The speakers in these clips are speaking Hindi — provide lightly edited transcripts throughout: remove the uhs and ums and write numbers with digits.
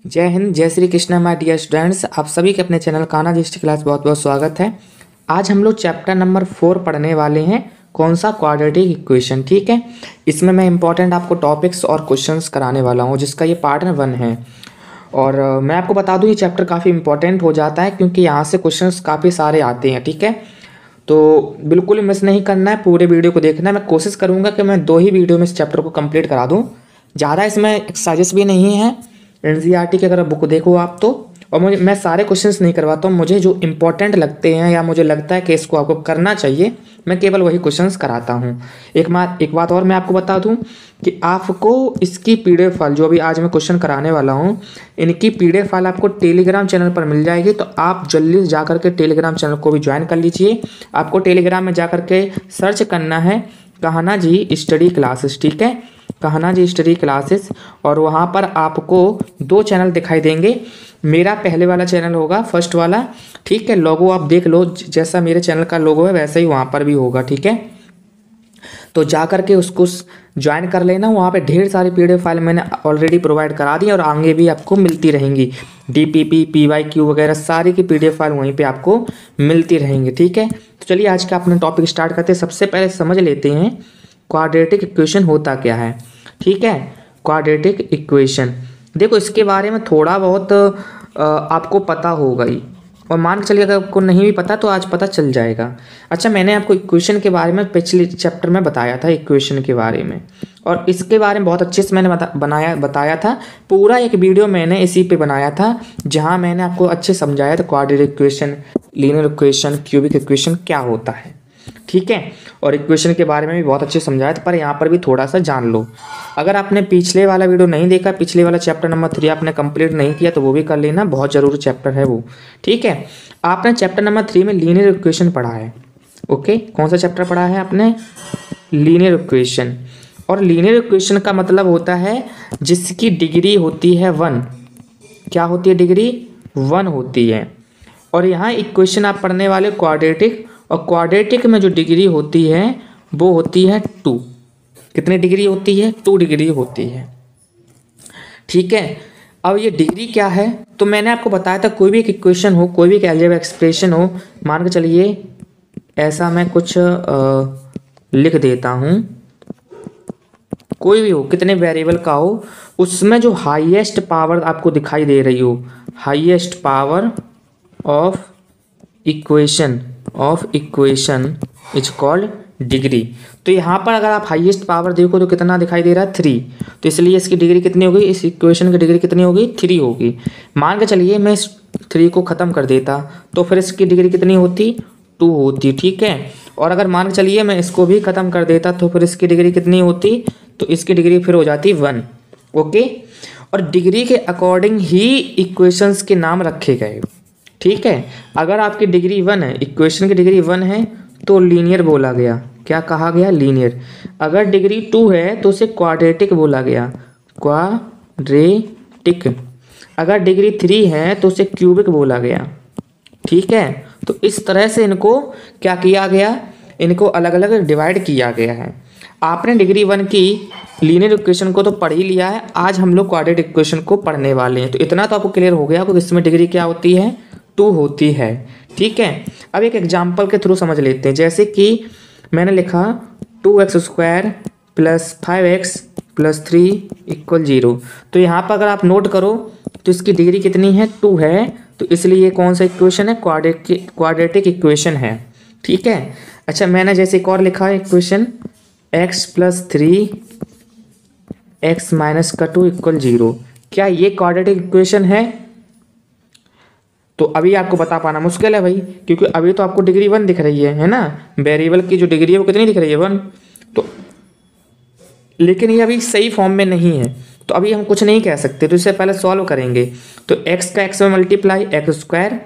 जय हिंद, जय Shri Krishna my dear students. आप सभी के अपने channel Kanha ji history class बहुत बहुत स्वागत है। आज हम लोग चैप्टर नंबर 4 पढ़ने वाले हैं। कौन सा? Quadratic equation. ठीक है, इसमें मैं इंपॉर्टेंट आपको टॉपिक्स और क्वेश्चंस कराने वाला हूँ, जिसका ये पार्ट 1 है। और मैं आपको बता दूँ, ये चैप्टर काफ़ी इंपॉर्टेंट हो जाता है क्योंकि यहाँ से क्वेश्चंस काफ़ी सारे आते हैं। ठीक है, तो बिल्कुल मिस नहीं करना है, पूरे वीडियो को देखना है। मैं कोशिश करूँगा कि मैं 2 ही वीडियो में इस चैप्टर को कंप्लीट करा दूँ। ज़्यादा इसमें एक्सरसाइजेस भी नहीं है। एनसीईआरटी की अगर बुक देखो आप तो, और मैं सारे क्वेश्चंस नहीं करवाता हूँ। मुझे जो इंपॉर्टेंट लगते हैं या मुझे लगता है कि इसको आपको करना चाहिए, मैं केवल वही क्वेश्चंस कराता हूँ। एक बात और मैं आपको बता दूँ कि आपको इसकी पीडीएफ फाइल, जो अभी आज मैं क्वेश्चन कराने वाला हूँ, इनकी पीडीएफ फाइल आपको टेलीग्राम चैनल पर मिल जाएगी। तो आप जल्दी जा करके टेलीग्राम चैनल को भी ज्वाइन कर लीजिए। आपको टेलीग्राम में जा करके सर्च करना है कान्हा जी स्टडी क्लासेस। ठीक है, कान्हा जी स्टडी क्लासेस, और वहाँ पर आपको 2 चैनल दिखाई देंगे। मेरा पहले वाला चैनल होगा, फर्स्ट वाला। ठीक है, लोगो आप देख लो, जैसा मेरे चैनल का लोगो है वैसा ही वहाँ पर भी होगा। ठीक है, तो जा करके उसको ज्वाइन कर लेना। वहाँ पे ढेर सारी पीडीएफ फाइल मैंने ऑलरेडी प्रोवाइड करा दी और आगे भी आपको मिलती रहेंगी। डीपीपी, पीवाईक्यू वगैरह सारी की पीडीएफ फाइल वहीं पे आपको मिलती रहेंगी। ठीक है, तो चलिए आज का अपना टॉपिक स्टार्ट करते हैं। सबसे पहले समझ लेते हैं क्वाड्रेटिक इक्वेशन होता क्या है। ठीक है, क्वाड्रेटिक इक्वेशन, देखो इसके बारे में थोड़ा बहुत आपको पता होगा ही, और मान के चलिए अगर आपको नहीं भी पता तो आज पता चल जाएगा। अच्छा, मैंने आपको इक्वेशन के बारे में पिछले चैप्टर में बताया था, इक्वेशन के बारे में, और इसके बारे में बहुत अच्छे से मैंने बताया था। पूरा एक वीडियो मैंने इसी पे बनाया था, जहाँ मैंने आपको अच्छे समझाया था quadratic equation, linear equation, cubic equation क्या होता है। ठीक है, और इक्वेशन के बारे में भी बहुत अच्छे समझाया था, पर यहाँ पर भी थोड़ा सा जान लो। अगर आपने पिछले वाला वीडियो नहीं देखा, पिछले वाला चैप्टर नंबर 3 आपने कंप्लीट नहीं किया, तो वो भी कर लेना, बहुत ज़रूरी चैप्टर है वो। ठीक है, आपने चैप्टर नंबर 3 में लीनियर इक्वेशन पढ़ा है। ओके, कौन सा चैप्टर पढ़ा है आपने? Linear equation. और लीनियर इक्वेशन का मतलब होता है जिसकी डिग्री होती है 1। क्या होती है? डिग्री 1 होती है। और यहाँ इक्वेशन आप पढ़ने वाले क्वाड्रेटिक, और क्वाड्रेटिक में जो डिग्री होती है वो होती है 2। कितनी डिग्री होती है? 2 डिग्री होती है। ठीक है, अब ये डिग्री क्या है तो मैंने आपको बताया था, कोई भी एक इक्वेशन हो, कोई भी एक अलजेब्रा एक्सप्रेशन हो, मान के चलिए ऐसा मैं कुछ लिख देता हूँ, कोई भी हो, कितने वेरिएबल का हो, उसमें जो हाईएस्ट पावर आपको दिखाई दे रही हो, highest power of equation is called degree. तो यहाँ पर अगर आप हाईएस्ट पावर देखो तो कितना दिखाई दे रहा है? 3। तो इसलिए इसकी डिग्री कितनी होगी? इस इक्वेशन की डिग्री कितनी होगी? 3 होगी। मान के चलिए मैं इस 3 को ख़त्म कर देता तो फिर इसकी डिग्री कितनी होती? 2 होती। ठीक है, और अगर मान के चलिए मैं इसको भी ख़त्म कर देता तो फिर इसकी डिग्री कितनी होती? तो इसकी डिग्री फिर हो जाती 1। ओके, और डिग्री के अकॉर्डिंग ही इक्वेशंस के नाम रखे गए। ठीक है, अगर आपकी डिग्री 1 है, इक्वेशन की डिग्री 1 है तो लीनियर बोला गया। क्या कहा गया? लीनियर। अगर डिग्री 2 है तो उसे क्वाड्रेटिक बोला गया, क्वाड्रेटिक। अगर डिग्री 3 है तो उसे क्यूबिक बोला गया। ठीक है, तो इस तरह से इनको क्या किया गया? इनको अलग अलग डिवाइड किया गया है। आपने डिग्री 1 की लीनियर इक्वेशन को तो पढ़ ही लिया है, आज हम लोग क्वाड्रेटिक इक्वेशन को पढ़ने वाले हैं। तो इतना तो आपको क्लियर हो गया कि इसमें डिग्री क्या होती है? 2 होती है। ठीक है, अब एक एग्जाम्पल के थ्रू समझ लेते हैं। जैसे कि मैंने लिखा 2x² + 5x + 3 = 0। तो यहाँ पर अगर आप नोट करो तो इसकी डिग्री कितनी है? 2 है। तो इसलिए ये कौन सा इक्वेशन है? क्वाड्रेटिक इक्वेशन है। ठीक है, अच्छा मैंने जैसे एक और लिखा है इक्वेशन, x + 3 x - 2 = 0। क्या ये क्वाड्रेटिक इक्वेशन है? तो अभी आपको बता पाना मुश्किल है भाई, क्योंकि अभी तो आपको डिग्री 1 दिख रही है ना। वेरिएबल की जो डिग्री है वो कितनी दिख रही है? 1। तो लेकिन ये अभी सही फॉर्म में नहीं है, तो अभी हम कुछ नहीं कह सकते। तो इससे पहले सॉल्व करेंगे। तो x का x में मल्टीप्लाई x²।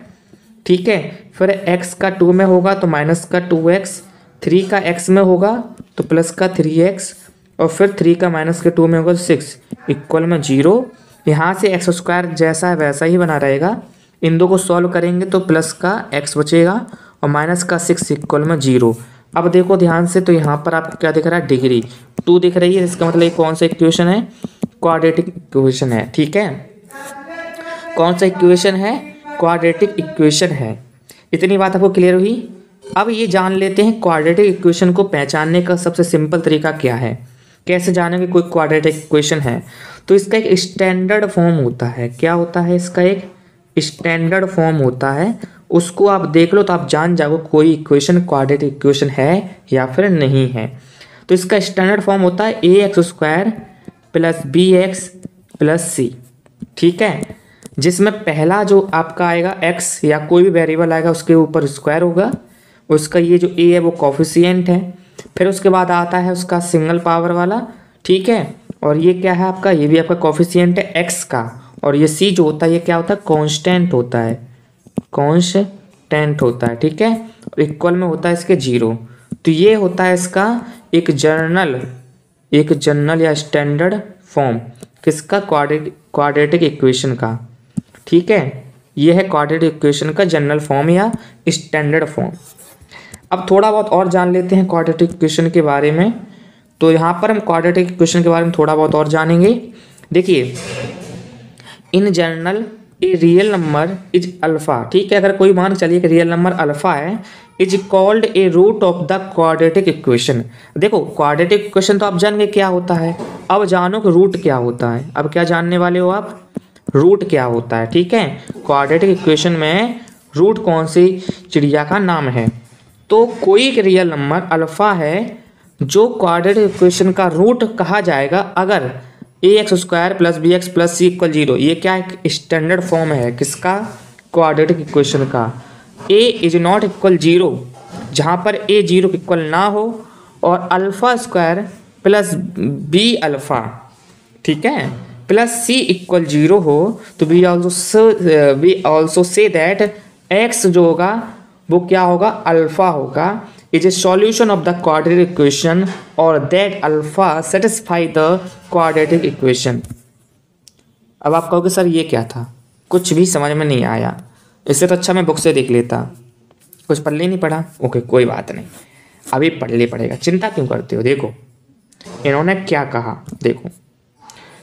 ठीक है, फिर x का 2 में होगा तो -2x, 3 का x में होगा तो +3x, और फिर 3 का -2 में होगा 6 = 0। यहाँ से x² जैसा है वैसा ही बना रहेगा। इन दो को सॉल्व करेंगे तो प्लस का x बचेगा और माइनस का 6 = 0। अब देखो ध्यान से, तो यहाँ पर आपको क्या दिख रहा है? डिग्री 2 दिख रही है। इसका मतलब ये कौन सा इक्वेशन है? क्वाड्रेटिक इक्वेशन है। ठीक है, कौन सा इक्वेशन है, क्वाड्रेटिक इक्वेशन है। इतनी बात आपको क्लियर हुई। अब ये जान लेते हैं क्वाड्रेटिक इक्वेशन को पहचानने का सबसे सिंपल तरीका क्या है, कैसे जानेंगे कोई क्वाड्रेटिक इक्वेशन है। तो इसका एक स्टैंडर्ड फॉर्म होता है। क्या होता है, इसका एक स्टैंडर्ड फॉर्म होता है, उसको आप देख लो तो आप जान जाओगे कोई इक्वेशन क्वाड्रेटिक इक्वेशन है या फिर नहीं है। तो इसका स्टैंडर्ड फॉर्म होता है ax² + bx + c, ठीक है, जिसमें पहला जो आपका आएगा x या कोई भी वेरिएबल आएगा उसके ऊपर स्क्वायर होगा, उसका ये जो a है वो कोफिशिएंट है, फिर उसके बाद आता है उसका सिंगल पावर वाला, ठीक है, और ये क्या है आपका, ये भी आपका कोफिशिएंट है x का, और ये c जो होता है ये क्या होता है, कांस्टेंट होता है, कांस्टेंट होता है, ठीक है, और इक्वल में होता है इसके 0। तो ये होता है इसका एक जनरल या स्टैंडर्ड फॉर्म किसका, क्वाड्रेटिक इक्वेशन का, ठीक है, ये है क्वाड्रेटिक इक्वेशन का जनरल फॉर्म या स्टैंडर्ड फॉर्म। अब थोड़ा बहुत और जान लेते हैं क्वाड्रेटिक इक्वेशन के बारे में। तो यहाँ पर हम क्वाड्रेटिक इक्वेशन के बारे में थोड़ा बहुत और जानेंगे। देखिए, in general a real number is alpha, ठीक है, अगर कोई मान चलिए कि रियल नंबर अल्फा है, is called a root of the quadratic equation. देखो क्वाड्रेटिक इक्वेशन तो आप जान गए क्या होता है, अब जानो कि रूट क्या होता है। अब क्या जानने वाले हो आप, रूट क्या होता है, ठीक है। क्वाड्रेटिक इक्वेशन में रूट कौन सी चिड़िया का नाम है। तो कोई एक रियल नंबर अल्फा है जो क्वाड्रेटिक इक्वेशन का रूट कहा जाएगा अगर ax² + bx + c = 0। ये क्या एक स्टैंडर्ड फॉर्म है किसका, क्वाड्रेटिक इक्वेशन का। a ≠ 0, जहाँ पर a 0 के इक्वल ना हो, और α² + b अल्फा, ठीक है, + c = 0 हो, तो we also say that x जो होगा वो क्या होगा, अल्फा होगा, is a solution of the quadratic equation, और that alpha satisfy the quadratic equation. अब आप कहोगे सर ये क्या था, कुछ भी समझ में नहीं आया, इससे तो अच्छा मैं बुक से देख लेता, कुछ पढ़ नहीं पड़ा। ओके कोई बात नहीं, अभी पढ़ ले पड़ेगा, चिंता क्यों करते हो। देखो इन्होंने क्या कहा, देखो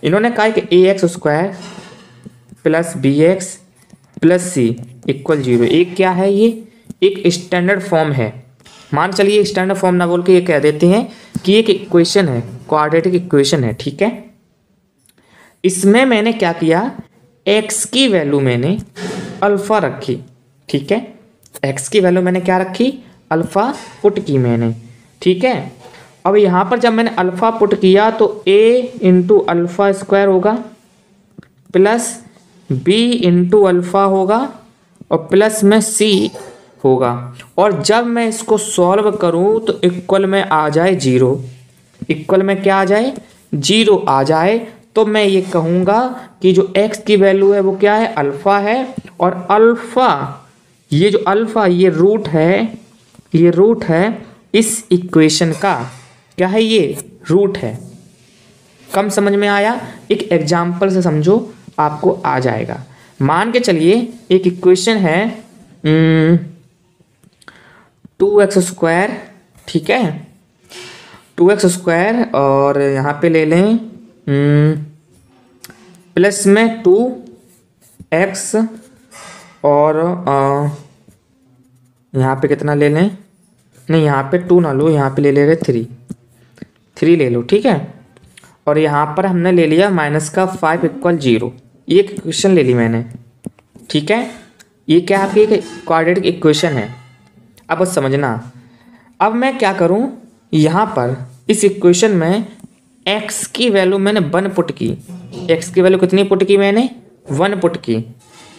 इन्होंने कहा कि ax² + bx + c = 0। एक क्या है, ये एक स्टैंडर्ड फॉर्म है। मान चलिए स्टैंडर्ड फॉर्म ना बोल के ये कह देते हैं कि एक इक्वेशन है, क्वाड्रेटिक इक्वेशन है, ठीक है। इसमें मैंने क्या किया, x की वैल्यू मैंने अल्फा रखी, ठीक है, x की वैल्यू मैंने क्या रखी, अल्फा पुट की मैंने, ठीक है। अब यहाँ पर जब मैंने अल्फा पुट किया तो a × α² होगा + b × अल्फा होगा और प्लस में c होगा, और जब मैं इसको सॉल्व करूं तो इक्वल में आ जाए 0, इक्वल में क्या आ जाए, 0 आ जाए, तो मैं ये कहूँगा कि जो x की वैल्यू है वो क्या है, अल्फ़ा है, और अल्फ़ा ये जो अल्फ़ा ये रूट है, ये रूट है इस इक्वेशन का, क्या है, ये रूट है। कम समझ में आया, एक एग्जाम्पल से समझो आपको आ जाएगा। मान के चलिए एक इक्वेशन है 2x², ठीक है, 2x², और यहाँ पे ले लें प्लस में 2x, और यहाँ पे कितना ले लें, नहीं यहाँ पे 2 ना लो, यहाँ पे ले रहे 3 ले लो, ठीक है, और यहाँ पर हमने ले लिया -5 = 0। ये एक इक्वेशन ले ली मैंने, ठीक है, ये क्या आपकी एक क्वाड्रेटिक इक्वेशन है। अब बस समझना, अब मैं क्या करूँ, यहाँ पर इस इक्वेशन में x की वैल्यू मैंने 1 पुट की, x की वैल्यू कितनी पुट की मैंने, 1 पुट की।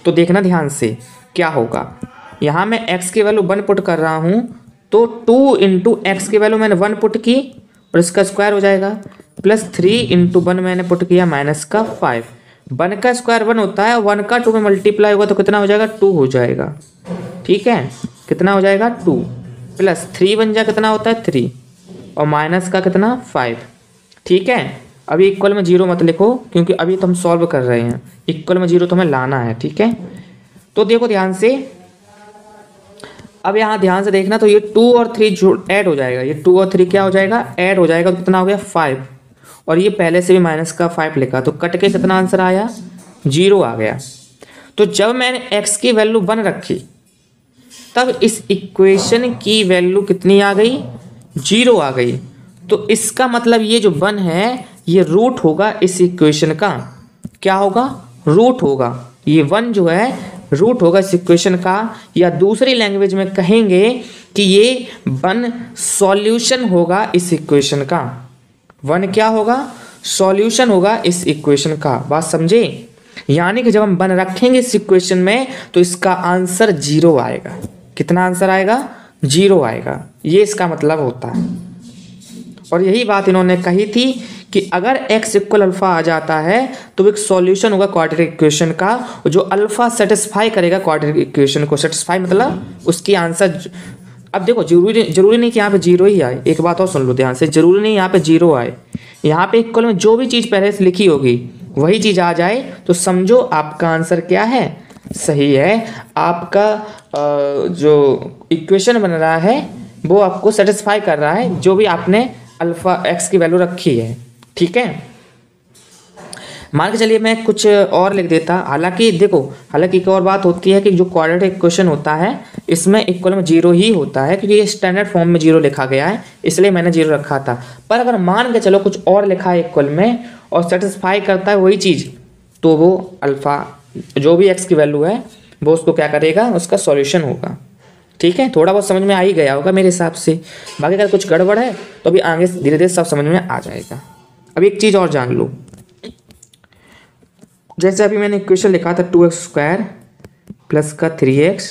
तो देखना ध्यान से क्या होगा, यहाँ मैं x की वैल्यू 1 पुट कर रहा हूँ, तो 2 × x की वैल्यू मैंने 1 पुट की और इसका स्क्वायर हो जाएगा, प्लस 3 × 1 मैंने पुट किया -5। 1 का स्क्वायर 1 होता है, 1 का 2 में मल्टीप्लाई होगा तो कितना हो जाएगा, 2 हो जाएगा, ठीक है, कितना हो जाएगा 2, प्लस 3 बन जाए कितना होता है 3, और माइनस का कितना 5, ठीक है। अभी इक्वल में 0 मत लिखो क्योंकि अभी तो हम सॉल्व कर रहे हैं, इक्वल में 0 तो हमें लाना है, ठीक है। तो देखो ध्यान से, अब यहाँ ध्यान से देखना, तो ये 2 और 3 ऐड हो जाएगा, ये 2 और 3 क्या हो जाएगा, ऐड हो जाएगा, तो कितना हो गया 5, और ये पहले से भी -5 लिखा, तो कट के कितना आंसर आया, 0 आ गया। तो जब मैंने x की वैल्यू 1 रखी तब इस इक्वेशन की वैल्यू कितनी आ गई, 0 आ गई। तो इसका मतलब ये जो 1 है ये रूट होगा इस इक्वेशन का। क्या होगा, रूट होगा। ये 1 जो है रूट होगा इस इक्वेशन का, या दूसरी लैंग्वेज में कहेंगे कि ये 1 सॉल्यूशन होगा इस इक्वेशन का। 1 क्या होगा, सॉल्यूशन होगा इस इक्वेशन का। बात समझे? यानी कि जब हम 1 रखेंगे इस इक्वेशन में तो इसका आंसर 0 आएगा। कितना आंसर आएगा, 0 आएगा। ये इसका मतलब होता है। और यही बात इन्होंने कही थी कि अगर x इक्वल अल्फा आ जाता है तो एक सॉल्यूशन होगा क्वाड्रेटिक इक्वेशन का, जो अल्फा सेटिस्फाई करेगा क्वाड्रेटिक इक्वेशन को। सेटिस्फाई मतलब उसकी आंसर। अब देखो जरूरी नहीं कि यहाँ पे 0 ही आए। एक बात और सुन लो ध्यान से, जरूरी नहीं यहाँ पे 0 आए। यहाँ पे इक्वल में जो भी चीज़ पहले से लिखी होगी वही चीज़ आ जाए तो समझो आपका आंसर क्या है, सही है। आपका जो इक्वेशन बन रहा है वो आपको सेटिस्फाई कर रहा है, जो भी आपने अल्फा x की वैल्यू रखी है। ठीक है, मान के चलिए मैं कुछ और लिख देता। हालांकि देखो, हालांकि एक और बात होती है कि जो क्वाड्रेटिक इक्वेशन होता है इसमें इक्वल में 0 ही होता है, क्योंकि ये स्टैंडर्ड फॉर्म में 0 लिखा गया है, इसलिए मैंने 0 रखा था। पर अगर मान के चलो कुछ और लिखा है इक्वल में और सेटिस्फाई करता है वही चीज़, तो वो अल्फा जो भी x की वैल्यू है वो उसको क्या करेगा, उसका सॉल्यूशन होगा। ठीक है, थोड़ा बहुत समझ में आ ही गया होगा मेरे हिसाब से। बाकी अगर कुछ गड़बड़ है तो अभी आगे धीरे धीरे सब समझ में आ जाएगा। अब एक चीज़ और जान लो, जैसे अभी मैंने इक्वेशन लिखा था 2x² प्लस का 3x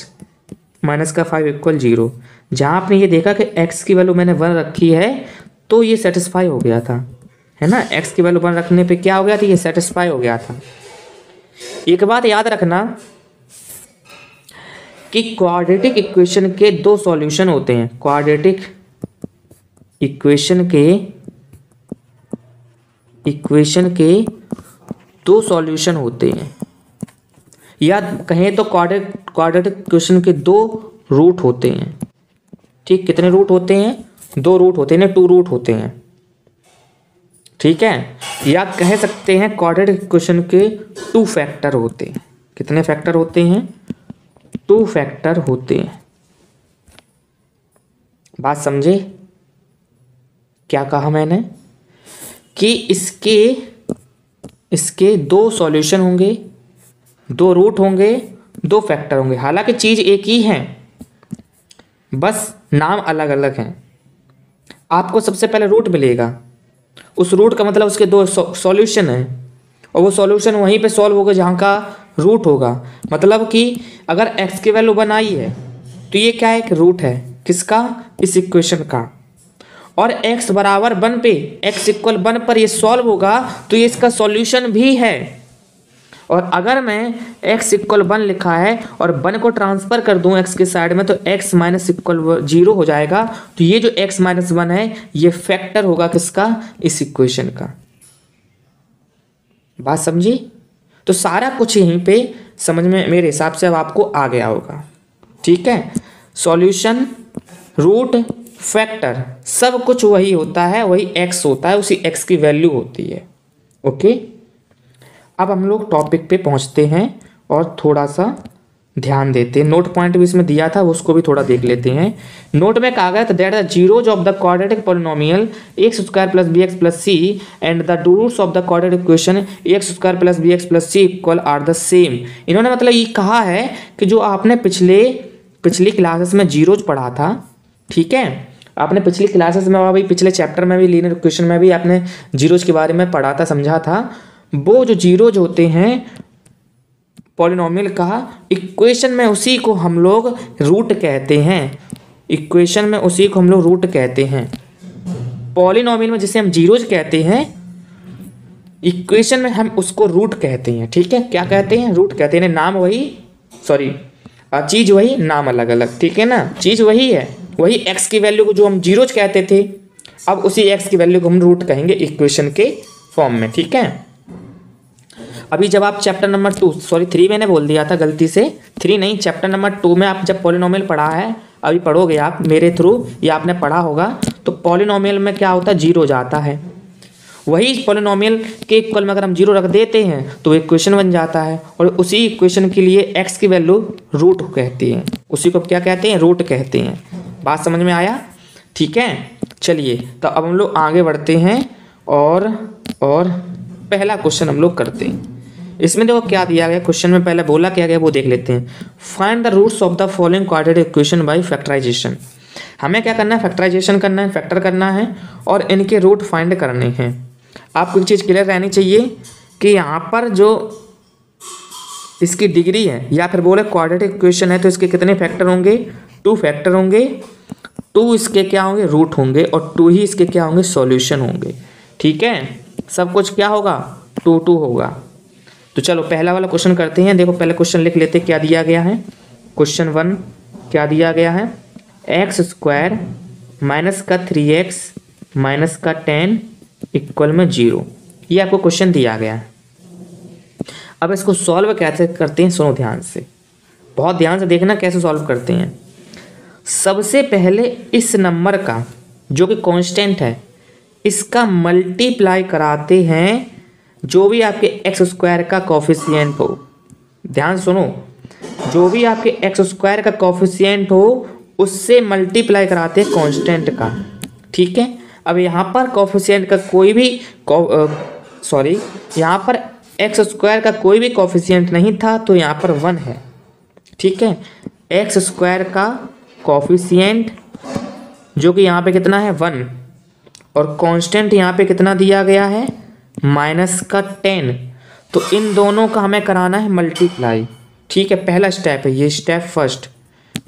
माइनस का 5 इक्वल 0। जहाँ आपने ये देखा कि x की वैल्यू मैंने 1 रखी है तो ये सेटिस्फाई हो गया था, है ना। x की वैल्यू 1 रखने पे क्या हो गया था, ये सेटिस्फाई हो गया था। एक बात याद रखना कि क्वाड्रेटिक इक्वेशन के 2 सॉल्यूशन होते हैं। क्वाड्रेटिक इक्वेशन के 2 सॉल्यूशन होते हैं, या कहें तो क्वाड्रेटिक इक्वेशन के 2 रूट होते हैं। ठीक, कितने रूट होते हैं, 2 रूट होते हैं, 2 रूट होते हैं। ठीक है, या कह सकते हैं क्वाड्रेटिक इक्वेशन के 2 फैक्टर होते हैं। कितने फैक्टर होते हैं, 2 फैक्टर होते हैं। बात समझे क्या कहा मैंने, कि इसके 2 सॉल्यूशन होंगे, 2 रूट होंगे, 2 फैक्टर होंगे। हालांकि चीज़ एक ही है, बस नाम अलग अलग हैं। आपको सबसे पहले रूट मिलेगा, उस रूट का मतलब उसके 2 सॉल्यूशन हैं, और वो सॉल्यूशन वहीं पे सॉल्व होगा जहाँ का रूट होगा। मतलब कि अगर x की वैल्यू 1 आई है तो ये क्या है, एक रूट है किसका, इस इक्वेशन का। और x बराबर 1 पे, x इक्वल 1 पर ये सॉल्व होगा तो ये इसका सॉल्यूशन भी है। और अगर मैं x इक्वल 1 लिखा है और 1 को ट्रांसफर कर दूं x के साइड में तो x माइनस इक्वल 0 हो जाएगा। तो ये जो x माइनस 1 है ये फैक्टर होगा किसका, इस इक्वेशन का। बात समझी? तो सारा कुछ यहीं पे समझ में मेरे हिसाब से अब आपको आ गया होगा। ठीक है, सॉल्यूशन, रूट, फैक्टर सब कुछ वही होता है, वही x होता है, उसी x की वैल्यू होती है। ओके, अब हम लोग टॉपिक पे पहुंचते हैं और थोड़ा सा ध्यान देते हैं। नोट पॉइंट भी इसमें दिया था, उसको भी थोड़ा देख लेते हैं। नोट में कहा गया था that the zeros of the quadratic polynomial x² plus bx plus c and the roots of the quadratic equation x² plus bx plus c equal are the same. इन्होंने मतलब ये कहा है कि जो आपने पिछली क्लासेस में जीरोज पढ़ा था, ठीक है, आपने पिछली क्लासेस में अभी पिछले चैप्टर में भी लीनियर इक्वेशन में भी आपने जीरोज के बारे में पढ़ा था, समझा था। वो जो जीरोज होते हैं पॉलिनोमियल का, इक्वेशन में उसी को हम लोग रूट कहते हैं। इक्वेशन में उसी को हम लोग रूट कहते हैं। पॉलिनोमियल में जिसे हम जीरोज कहते हैं, इक्वेशन में हम उसको रूट कहते हैं। ठीक है, क्या कहते हैं, रूट कहते हैं। नाम वही, सॉरी चीज़ वही, नाम अलग अलग। ठीक है ना, चीज़ वही है, वही x की वैल्यू को जो हम जीरोज कहते थे, अब उसी x की वैल्यू को हम रूट कहेंगे इक्वेशन के फॉर्म में। ठीक है, अभी जब आप चैप्टर नंबर 2, सॉरी 3 मैंने बोल दिया था गलती से, 3 नहीं, चैप्टर नंबर 2 में आप जब पॉलिनोमियल पढ़ा है, अभी पढ़ोगे आप मेरे थ्रू या आपने पढ़ा होगा, तो पॉलिनोमियल में क्या होता है, जीरो जाता है। वही पॉलिनोमियल के इक्वल में अगर हम 0 रख देते हैं तो इक्वेशन बन जाता है, और उसी इक्वेशन के लिए x की वैल्यू रूट कहती है, उसी को क्या कहते हैं, रूट कहते हैं। बात समझ में आया? ठीक है, चलिए तो अब हम लोग आगे बढ़ते हैं और पहला क्वेश्चन हम लोग करते हैं। इसमें देखो क्या दिया गया क्वेश्चन में, पहले बोला क्या गया वो देख लेते हैं। Find the roots of the following quadratic equation by factorisation. हमें क्या करना है, फैक्टराइजेशन करना है, फैक्टर करना है और इनके रूट फाइंड करने हैं। आपको एक चीज़ क्लियर रहनी चाहिए कि यहाँ पर जो इसकी डिग्री है या फिर बोले क्वाड्रेटिक इक्वेशन है तो इसके कितने फैक्टर होंगे, 2 फैक्टर होंगे, 2 इसके क्या होंगे, रूट होंगे, और 2 ही इसके क्या होंगे, सॉल्यूशन होंगे। ठीक है, सब कुछ क्या होगा, 2 होगा। तो चलो पहला वाला क्वेश्चन करते हैं। देखो पहले क्वेश्चन लिख लेते हैं, क्या दिया गया है। क्वेश्चन 1 क्या दिया गया है, x² माइनस का 3x माइनस का 10 इक्वल में 0। ये आपको क्वेश्चन दिया गया है। अब इसको सॉल्व कैसे करते हैं, सुनो ध्यान से, बहुत ध्यान से देखना कैसे सॉल्व करते हैं। सबसे पहले इस नंबर का जो कि कांस्टेंट है इसका मल्टीप्लाई कराते हैं जो भी आपके x² का कोफिशिएंट हो। ध्यान सुनो, जो भी आपके x² का कोफिशिएंट हो उससे मल्टीप्लाई कराते हैं कांस्टेंट का। ठीक है, अब यहाँ पर कोफिशिएंट का कोई भी यहाँ पर x² का कोई भी कोफिशिएंट नहीं था तो यहाँ पर 1 है। ठीक है, x² का कोफिशिएंट जो कि यहाँ पे कितना है, 1, और कांस्टेंट यहाँ पे कितना दिया गया है, माइनस का 10। तो इन दोनों का हमें कराना है मल्टीप्लाई। ठीक है, पहला स्टेप है ये, स्टेप फर्स्ट,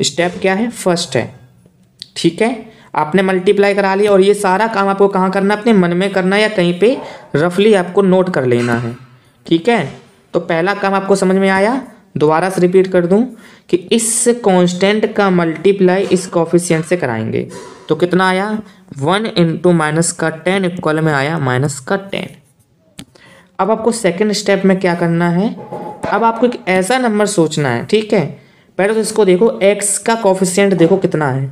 स्टेप क्या है, फर्स्ट है। ठीक है, आपने मल्टीप्लाई करा लिया और ये सारा काम आपको कहाँ करना है, अपने मन में करना है या कहीं पे रफली आपको नोट कर लेना है। ठीक है, तो पहला काम आपको समझ में आया। दोबारा से रिपीट कर दूं कि इस कांस्टेंट का मल्टीप्लाई इस कोफिशिएंट से कराएंगे तो कितना आया, 1 इंटू माइनस का 10 इक्वल में आया माइनस का 10। अब आपको सेकंड स्टेप में क्या करना है, अब आपको एक ऐसा नंबर सोचना है। ठीक है, पहले तो इसको देखो, x का कोफिशिएंट देखो कितना है,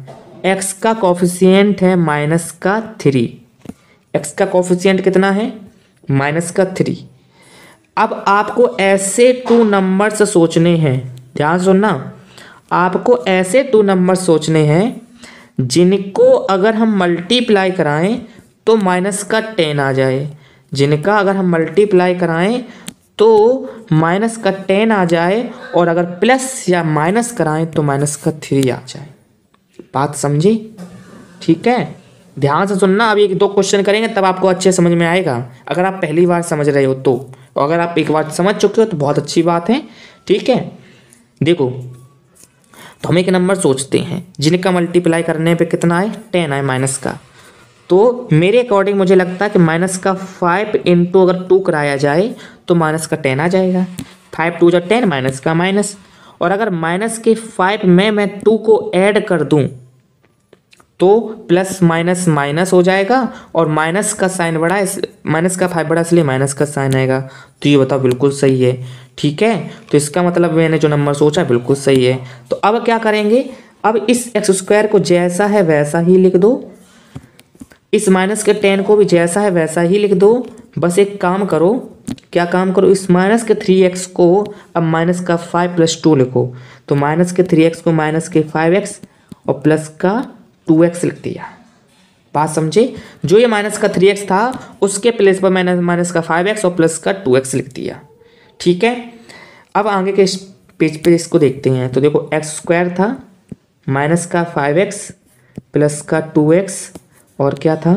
x का कोफिशिएंट है माइनस का 3। x का कोफिशिएंट कितना है, माइनस का 3। अब आपको ऐसे 2 नंबर्स सोचने हैं, ध्यान सुनना, आपको ऐसे 2 नंबर सोचने हैं जिनको अगर हम मल्टीप्लाई कराएं तो माइनस का 10 आ जाए, जिनका अगर हम मल्टीप्लाई कराएं तो माइनस का 10 आ जाए, और अगर प्लस या माइनस कराएं तो माइनस का 3 आ जाए। बात समझी? ठीक है, ध्यान से सुनना। अब 1-2 क्वेश्चन करेंगे तब आपको अच्छे समझ में आएगा, अगर आप पहली बार समझ रहे हो तो, और अगर आप एक बार समझ चुके हो तो बहुत अच्छी बात है। ठीक है, देखो तो हम एक नंबर सोचते हैं जिनका मल्टीप्लाई करने पे कितना आए, 10 आए माइनस का। तो मेरे अकॉर्डिंग मुझे लगता है कि माइनस का 5 इंटू अगर 2 कराया जाए तो माइनस का 10 आ जाएगा। 5 2 10 माइनस का माइनस, और अगर माइनस के 5 में मैं 2 को ऐड कर दूं तो प्लस माइनस माइनस हो जाएगा, और माइनस का साइन बड़ा, माइनस का 5 बड़ा इसलिए माइनस का साइन आएगा। तो ये बताओ बिल्कुल सही है। ठीक है, तो इसका मतलब मैंने जो नंबर सोचा बिल्कुल सही है। तो अब क्या करेंगे, अब इस x² को जैसा है वैसा ही लिख दो, इस माइनस के 10 को भी जैसा है वैसा ही लिख दो। बस एक काम करो, क्या काम करो, इस माइनस के 3x को अब माइनस का 5 + 2 लिखो। तो माइनस के 3x को माइनस के 5x और प्लस का 2x लिख दिया। बात समझे? जो ये माइनस का 3x था उसके प्लेस पर मैंने माइनस का 5x और प्लस का 2x लिख दिया। ठीक है, अब आगे के पेज पे इसको देखते हैं। तो देखो x² था माइनस का 5x प्लस का 2x और क्या था,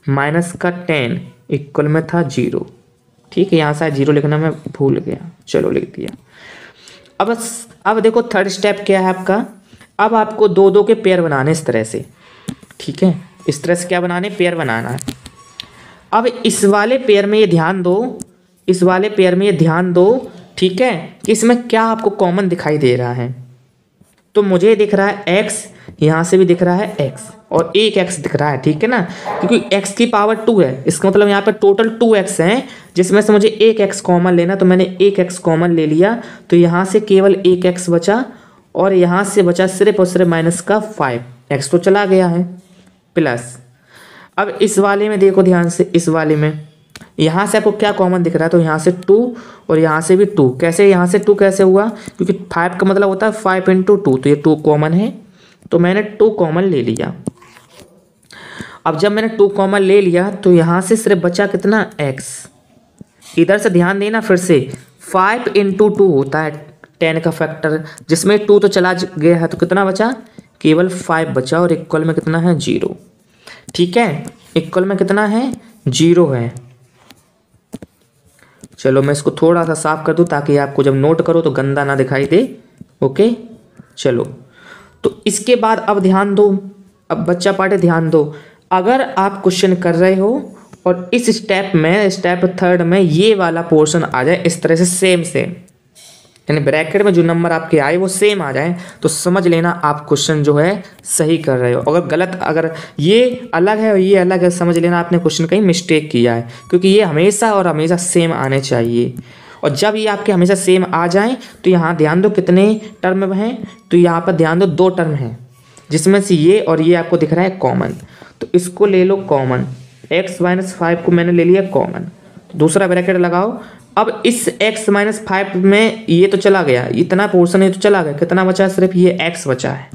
माइनस का 10 इक्वल में था 0। ठीक है, यहाँ से 0 लिखना मैं भूल गया, चलो लिख दिया। अब देखो थर्ड स्टेप क्या है आपका, अब आपको 2-2 के पेयर बनाने इस तरह से। ठीक है, इस तरह से क्या बनाने, पेयर बनाना है। अब इस वाले पेयर में ये ध्यान दो, इस वाले पेयर में ये ध्यान दो, ठीक है, कि इसमें क्या आपको कॉमन दिखाई दे रहा है। तो मुझे दिख रहा है x, यहाँ से भी दिख रहा है x, और एक x दिख रहा है। ठीक है ना, क्योंकि x की पावर 2 है, इसका मतलब यहाँ पे टोटल 2x हैं, जिसमें से मुझे एक x कॉमन लेना, तो मैंने एक x कॉमन ले लिया। तो यहाँ से केवल एक x बचा, और यहाँ से बचा सिर्फ और सिर्फ माइनस का 5, x तो चला गया है, प्लस। अब इस वाले में देखो ध्यान से, इस वाले में यहाँ से आपको क्या कॉमन दिख रहा है, तो यहाँ से 2 और यहाँ से भी 2। कैसे यहाँ से 2 कैसे हुआ, क्योंकि 5 का मतलब होता है 5 × 2, तो ये 2 कॉमन है, तो मैंने 2 कॉमन ले लिया। अब जब मैंने 2 कॉमन ले लिया तो यहाँ से सिर्फ बचा कितना, x। इधर से ध्यान देना फिर से, 5 × 2 होता है 10 का फैक्टर, जिसमें 2 तो चला गया है, तो कितना बचा, केवल 5 बचा, और इक्वल में कितना है, 0। ठीक है, इक्वल में कितना है, 0 है। चलो मैं इसको थोड़ा सा साफ कर दूं ताकि आपको जब नोट करो तो गंदा ना दिखाई दे। ओके, चलो तो इसके बाद अब ध्यान दो, अब बच्चा पार्टी ध्यान दो। अगर आप क्वेश्चन कर रहे हो और इस स्टेप में, स्टेप 3 में ये वाला पोर्शन आ जाए इस तरह से सेम सेम, यानी ब्रैकेट में जो नंबर आपके आए वो सेम आ जाए, तो समझ लेना आप क्वेश्चन जो है सही कर रहे हो। अगर गलत, अगर ये अलग है और ये अलग है, समझ लेना आपने क्वेश्चन कहीं मिस्टेक किया है, क्योंकि ये हमेशा और हमेशा सेम आने चाहिए। और जब ये आपके हमेशा सेम आ जाएं तो यहाँ ध्यान दो कितने टर्म हैं, तो यहाँ पर ध्यान दो 2 टर्म हैं, जिसमें से ये और ये आपको दिख रहा है कॉमन, तो इसको ले लो कॉमन। x - 5 को मैंने ले लिया कॉमन, दूसरा ब्रैकेट लगाओ। अब इस x - 5 में ये तो चला गया, इतना पोर्शन ये तो चला गया, कितना बचा, सिर्फ ये x बचा है,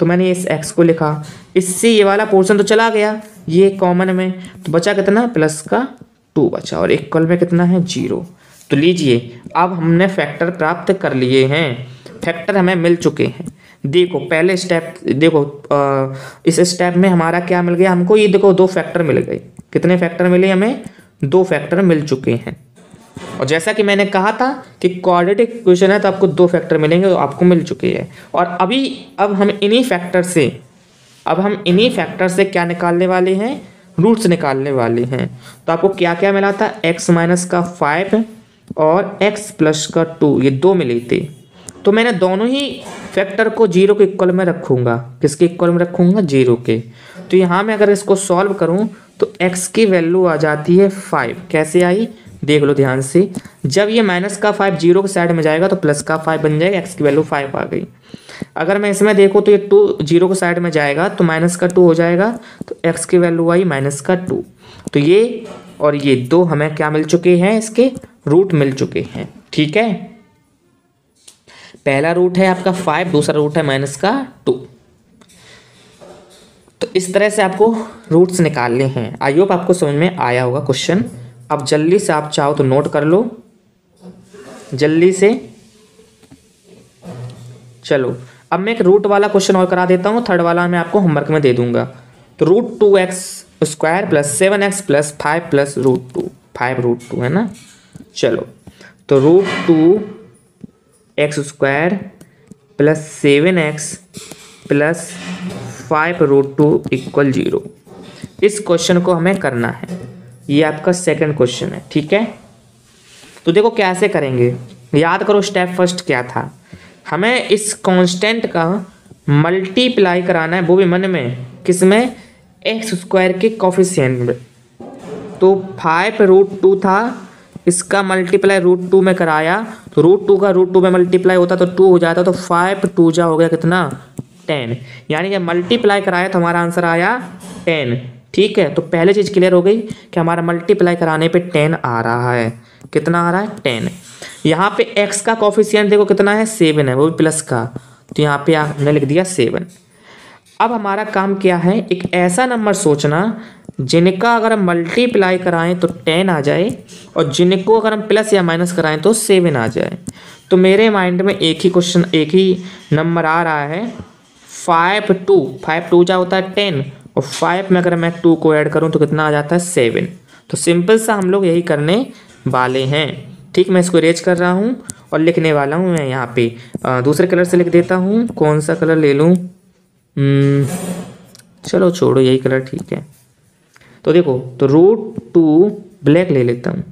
तो मैंने इस x को लिखा। इससे ये वाला पोर्शन तो चला गया ये कॉमन में, तो बचा कितना, +2 बचा, और इक्वल में कितना है, 0। तो लीजिए अब हमने फैक्टर प्राप्त कर लिए हैं, फैक्टर हमें मिल चुके हैं। देखो पहले स्टेप देखो, इस स्टेप में हमारा क्या मिल गया हमको, ये देखो 2 फैक्टर मिल गए। कितने फैक्टर मिले हमें, 2 फैक्टर मिल चुके हैं। और जैसा कि मैंने कहा था कि क्वाड्रेटिक इक्वेशन है तो आपको 2 फैक्टर मिलेंगे, तो आपको मिल चुके हैं। और अब हम इन्हीं फैक्टर से क्या निकालने वाले हैं, रूट्स निकालने वाले हैं। तो आपको क्या क्या मिला था, x - का 5 और x + का 2, ये 2 मिले थे। तो मैंने दोनों ही फैक्टर को 0 के इक्वल में रखूँगा। किसके इक्वल में रखूँगा, 0 के। तो यहाँ मैं अगर इसको सॉल्व करूँ तो x की वैल्यू आ जाती है 5। कैसे आई, देख लो ध्यान से। जब ये -5 0 के साइड में जाएगा तो +5 बन जाएगा, x की वैल्यू 5 आ गई। अगर मैं इसमें देखो तो ये 2 0 के साइड में जाएगा तो -2 हो जाएगा, तो x की वैल्यू आई -2। तो ये और ये 2 हमें क्या मिल चुके हैं, इसके रूट मिल चुके हैं। ठीक है, पहला रूट है आपका 5, दूसरा रूट है -2। तो इस तरह से आपको रूट्स निकालने हैं। आई होप आपको समझ में आया होगा क्वेश्चन। अब जल्दी से आप चाहो तो नोट कर लो जल्दी से। चलो अब मैं एक रूट वाला क्वेश्चन और करा देता हूँ, 3rd वाला मैं आपको होमवर्क में दे दूंगा। तो √2x² + 7x + 5 + √2, 5√2 है ना। चलो तो √2x² + 7x + 5√2 = 0। इस क्वेश्चन को हमें करना है, ये आपका सेकंड क्वेश्चन है। ठीक है, तो देखो कैसे करेंगे, याद करो स्टेप फर्स्ट क्या था, हमें इस कांस्टेंट का मल्टीप्लाई कराना है, वो भी मन में, किसमें, x² के कोफिशिएंट में। तो 5√2 था, इसका मल्टीप्लाई √2 में कराया, तो √2 का √2 में मल्टीप्लाई होता तो 2 हो जाता, तो 5 2 जा हो गया कितना, 10। यानी जब मल्टीप्लाई कराया तो हमारा आंसर आया 10। ठीक है, तो पहले चीज़ क्लियर हो गई कि हमारा मल्टीप्लाई कराने पे 10 आ रहा है। कितना आ रहा है, 10। यहाँ पे x का कोफिशिएंट देखो कितना है, 7 है, वो भी प्लस का, तो यहाँ पे हमने लिख दिया 7। अब हमारा काम क्या है, एक ऐसा नंबर सोचना जिनका अगर हम मल्टीप्लाई कराएं तो 10 आ जाए, और जिनको अगर हम प्लस या माइनस कराएं तो 7 आ जाए। तो मेरे माइंड में एक ही नंबर आ रहा है, 5 2 जा होता है 10, और 5 में अगर मैं 2 को ऐड करूं तो कितना आ जाता है, 7। तो सिंपल सा हम लोग यही करने वाले हैं। ठीक, मैं इसको इरेज कर रहा हूं और लिखने वाला हूं मैं यहाँ पे दूसरे कलर से लिख देता हूं। कौन सा कलर ले लूं, चलो छोड़ो यही कलर ठीक है। तो देखो, तो √2 ब्लैक ले लेता हूँ,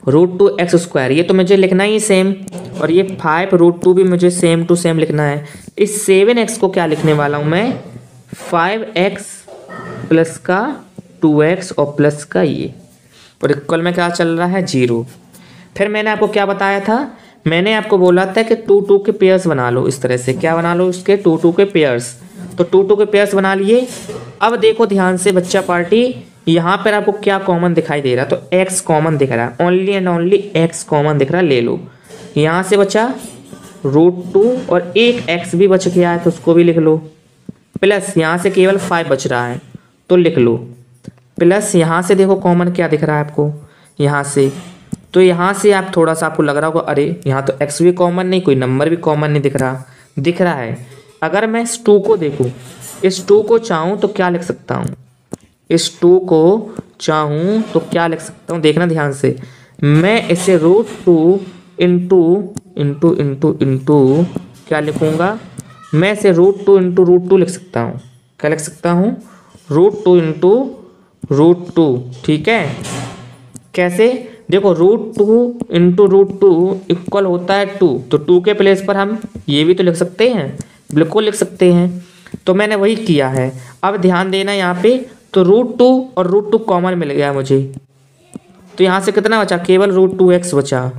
√2x², ये तो मुझे लिखना ही सेम, और ये 5√2 भी मुझे सेम टू सेम लिखना है। इस 7x को क्या लिखने वाला हूँ मैं, 5x + का 2x और प्लस का ये, और इक्वल में क्या चल रहा है, 0। फिर मैंने आपको क्या बताया था, मैंने आपको बोला था कि 2 के पेयर्स बना लो। इस तरह से क्या बना लो, उसके 2 के पेयर्स। तो 2 के पेयर्स बना लिए। अब देखो ध्यान से बच्चा पार्टी, यहाँ पर आपको क्या कॉमन दिखाई दे रहा है, तो x कॉमन दिख रहा है, only and only x common दिख रहा है, ले लो। यहाँ से बचा √2 और एक x भी बच गया है तो उसको भी लिख लो, प्लस यहाँ से केवल 5 बच रहा है तो लिख लो, प्लस यहाँ से देखो कॉमन क्या दिख रहा है आपको यहाँ से, तो यहाँ से आप थोड़ा सा आपको लग रहा होगा अरे यहाँ तो x भी कॉमन नहीं, कोई नंबर भी कॉमन नहीं दिख रहा है। अगर मैं इस 2 को देखूँ, इस 2 को चाहूँ तो क्या लिख सकता हूँ, इस 2 को चाहूँ तो क्या लिख सकता हूँ, देखना ध्यान से। मैं इसे √2 इंटू क्या लिखूँगा, मैं इसे √2 इंटू √2 लिख सकता हूँ। क्या लिख सकता हूँ, √2 इंटू √2, ठीक है। कैसे, देखो √2 इंटू √2 इक्वल होता है 2, तो 2 के प्लेस पर हम ये भी तो लिख सकते हैं, बिल्कुल लिख सकते हैं, तो मैंने वही किया है। अब ध्यान देना यहाँ पे, तो √2 और √2 कॉमन मिल गया मुझे, तो यहाँ से कितना बचा, केवल √2x बचा,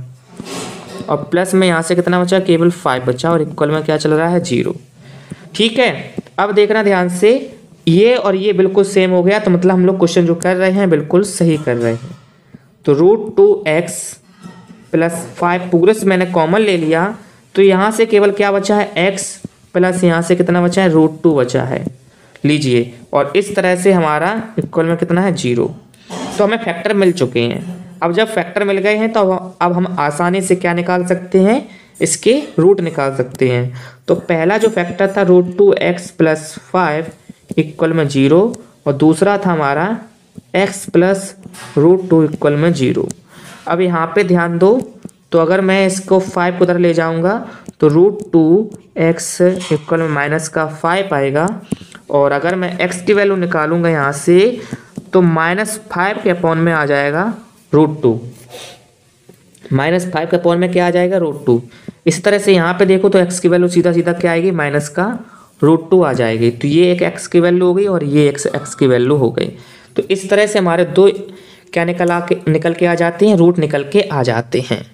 और प्लस में यहाँ से कितना बचा, केवल 5 बचा, और इक्वल में क्या चल रहा है, 0, ठीक है। अब देखना ध्यान से, ये और ये बिल्कुल सेम हो गया, तो मतलब हम लोग क्वेश्चन जो कर रहे हैं बिल्कुल सही कर रहे हैं। तो √2x प्लस 5 पूरे से मैंने कॉमन ले लिया, तो यहाँ से केवल क्या बचा है, x प्लस यहाँ से कितना बचा है, √2 बचा है, लीजिए। और इस तरह से हमारा इक्वल में कितना है, 0। तो हमें फैक्टर मिल चुके हैं। अब जब फैक्टर मिल गए हैं तो अब हम आसानी से क्या निकाल सकते हैं, इसके रूट निकाल सकते हैं। तो पहला जो फैक्टर था √2x प्लस 5 इक्वल में 0, और दूसरा था हमारा x प्लस √2 इक्वल में 0। अब यहाँ पे ध्यान दो, तो अगर मैं इसको 5 को उधर ले जाऊँगा तो √2x इक्वल में -5 आएगा, और अगर मैं x की वैल्यू निकालूंगा यहाँ से तो -5 के अपॉन में आ जाएगा √2, -5 के अपॉन में क्या आ जाएगा, √2। इस तरह से यहाँ पे देखो तो x की वैल्यू सीधा सीधा क्या आएगी, -√2 आ जाएगी। तो ये एक x की वैल्यू हो गई और ये एक x की वैल्यू हो गई। तो इस तरह से हमारे दो क्या निकल के आ जाते हैं, रूट निकल के आ जाते हैं।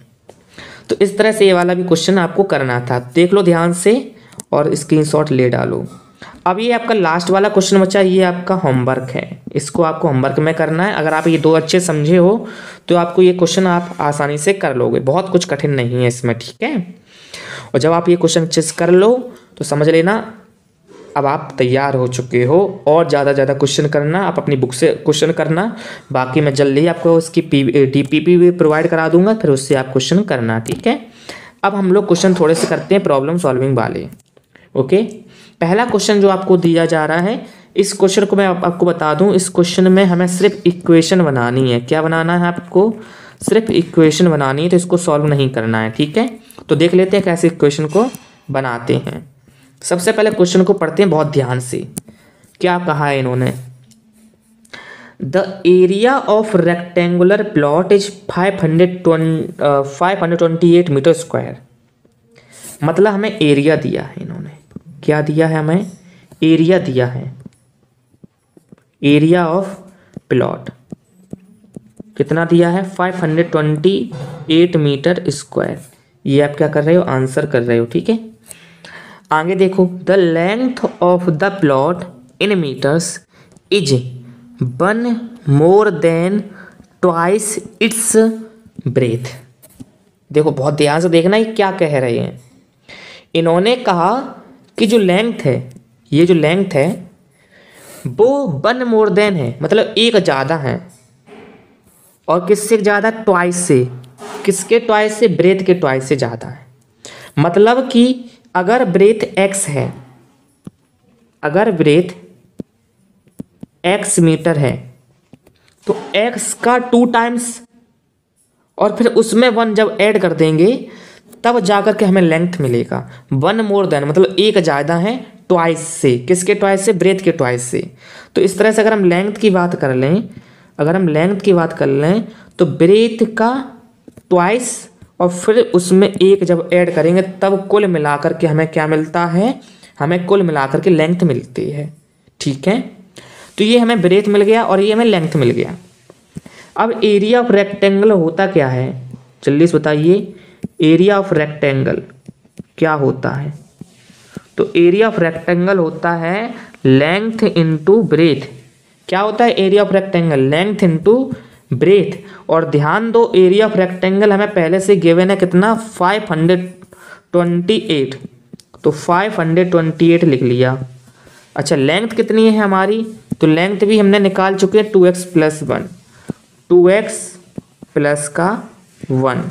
तो इस तरह से ये वाला भी क्वेश्चन आपको करना था, देख लो ध्यान से और स्क्रीनशॉट ले डालो। अब ये आपका लास्ट वाला क्वेश्चन बचा, ये आपका होमवर्क है, इसको आपको होमवर्क में करना है। अगर आप ये 2 अच्छे समझे हो तो आपको ये क्वेश्चन आप आसानी से कर लोगे, बहुत कुछ कठिन नहीं है इसमें, ठीक है। और जब आप ये क्वेश्चन अच्छे से कर लो तो समझ लेना अब आप तैयार हो चुके हो, और ज़्यादा क्वेश्चन करना, आप अपनी बुक से क्वेश्चन करना। बाकी मैं जल्दी ही आपको उसकी DPP भी प्रोवाइड करा दूंगा, फिर उससे आप क्वेश्चन करना, ठीक है। अब हम लोग क्वेश्चन थोड़े से करते हैं प्रॉब्लम सॉल्विंग वाले, ओके। पहला क्वेश्चन जो आपको दिया जा रहा है, इस क्वेश्चन को मैं आपको बता दूं, इस क्वेश्चन में हमें सिर्फ इक्वेशन बनानी है। क्या बनाना है आपको, सिर्फ इक्वेशन बनानी है, तो इसको सॉल्व नहीं करना है, ठीक है। तो देख लेते हैं कैसे इक्वेशन को बनाते हैं। सबसे पहले क्वेश्चन को पढ़ते हैं बहुत ध्यान से। क्या कहा है इन्होंने, the area of rectangular plot is 528 metre square. मतलब हमें एरिया दिया है इन्होंने, क्या दिया है, हमें एरिया दिया है, एरिया ऑफ प्लॉट कितना दिया है, 528 मीटर स्क्वायर। ये आप क्या कर रहे हो, आंसर कर रहे हो, ठीक है। आगे देखो, the length of the plot in metres is 1 more than twice its breadth. देखो बहुत ध्यान से देखना, ये क्या कह रहे हैं। इन्होंने कहा कि जो लेंथ है, ये जो लेंथ है वो 1 मोर देन है, मतलब एक ज़्यादा है, और किससे ज़्यादा, ट्वाइस से। किसके ट्वाइस से, ब्रेथ के ट्वाइस से ज़्यादा है। मतलब कि अगर ब्रेथ x है, अगर ब्रेथ x मीटर है तो x का 2 टाइम्स, और फिर उसमें 1 जब ऐड कर देंगे तब जाकर के हमें लेंथ मिलेगा। 1 मोर देन मतलब एक ज़्यादा है ट्वाइस से, किसके ट्वाइस से, ब्रेथ के ट्वाइस से। तो इस तरह से अगर हम लेंथ की बात कर लें, अगर हम लेंथ की बात कर लें तो ब्रेथ का ट्वाइस और फिर उसमें एक जब ऐड करेंगे तब कुल मिलाकर के हमें क्या मिलता है, हमें कुल मिलाकर के लेंथ मिलती है, ठीक है। तो ये हमें ब्रेथ मिल गया और ये हमें लेंथ मिल गया। अब एरिया ऑफ रेक्टेंगल होता क्या है, जल्दी से बताइए, एरिया ऑफ रेक्टेंगल क्या होता है। तो एरिया ऑफ रेक्टेंगल होता है लेंथ इंटू ब्रेथ, क्या होता है area of rectangle, length into breadth. और ध्यान दो एरिया ऑफ रेक्टेंगल हमें पहले से गिवन है कितना 528, तो 528 लिख लिया। अच्छा लेंथ कितनी है हमारी, तो लेंथ भी हमने निकाल चुके हैं 2x + 1, 2x + का 1।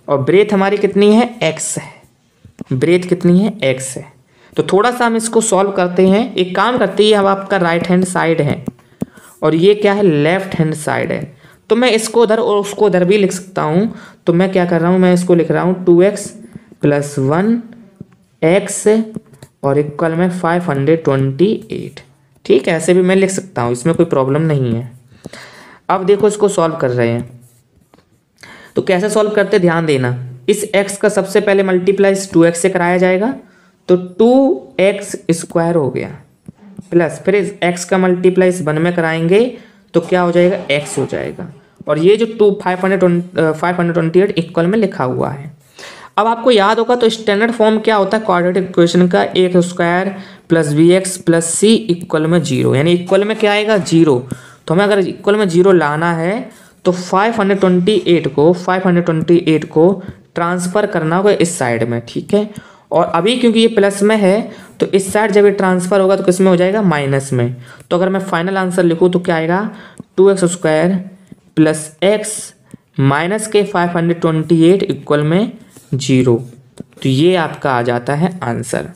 और ब्रेथ हमारी कितनी है x है, ब्रेथ कितनी है x है। तो थोड़ा सा हम इसको सॉल्व करते हैं। एक काम करते हैं, अब आपका राइट हैंड साइड है और ये क्या है लेफ्ट हैंड साइड है, तो मैं इसको उधर और उसको उधर भी लिख सकता हूँ। तो मैं क्या कर रहा हूँ, मैं इसको लिख रहा हूँ 2x + 1 x और इक्वल में 528। ठीक है, ऐसे भी मैं लिख सकता हूँ, इसमें कोई प्रॉब्लम नहीं है। अब देखो इसको सॉल्व कर रहे हैं, तो कैसे सॉल्व करते ध्यान देना। इस x का सबसे पहले मल्टीप्लाई 2x से कराया जाएगा, तो 2x² हो गया, प्लस फिर इस x का मल्टीप्लाई इस 1 में कराएंगे तो क्या हो जाएगा x हो जाएगा। और ये जो 528 इक्वल में लिखा हुआ है। अब आपको याद होगा तो स्टैंडर्ड फॉर्म क्या होता है क्वाड्रेटिक इक्वेशन का, a² + bx + c इक्वल में 0, यानी इक्वल में क्या आएगा 0। तो हमें अगर इक्वल में 0 लाना है तो 528 को ट्रांसफ़र करना होगा इस साइड में। ठीक है, और अभी क्योंकि ये प्लस में है तो इस साइड जब ये ट्रांसफ़र होगा तो किस में हो जाएगा माइनस में। तो अगर मैं फाइनल आंसर लिखूँ तो क्या आएगा 2x² + x माइनस के 528 इक्वल में 0। तो ये आपका आ जाता है आंसर।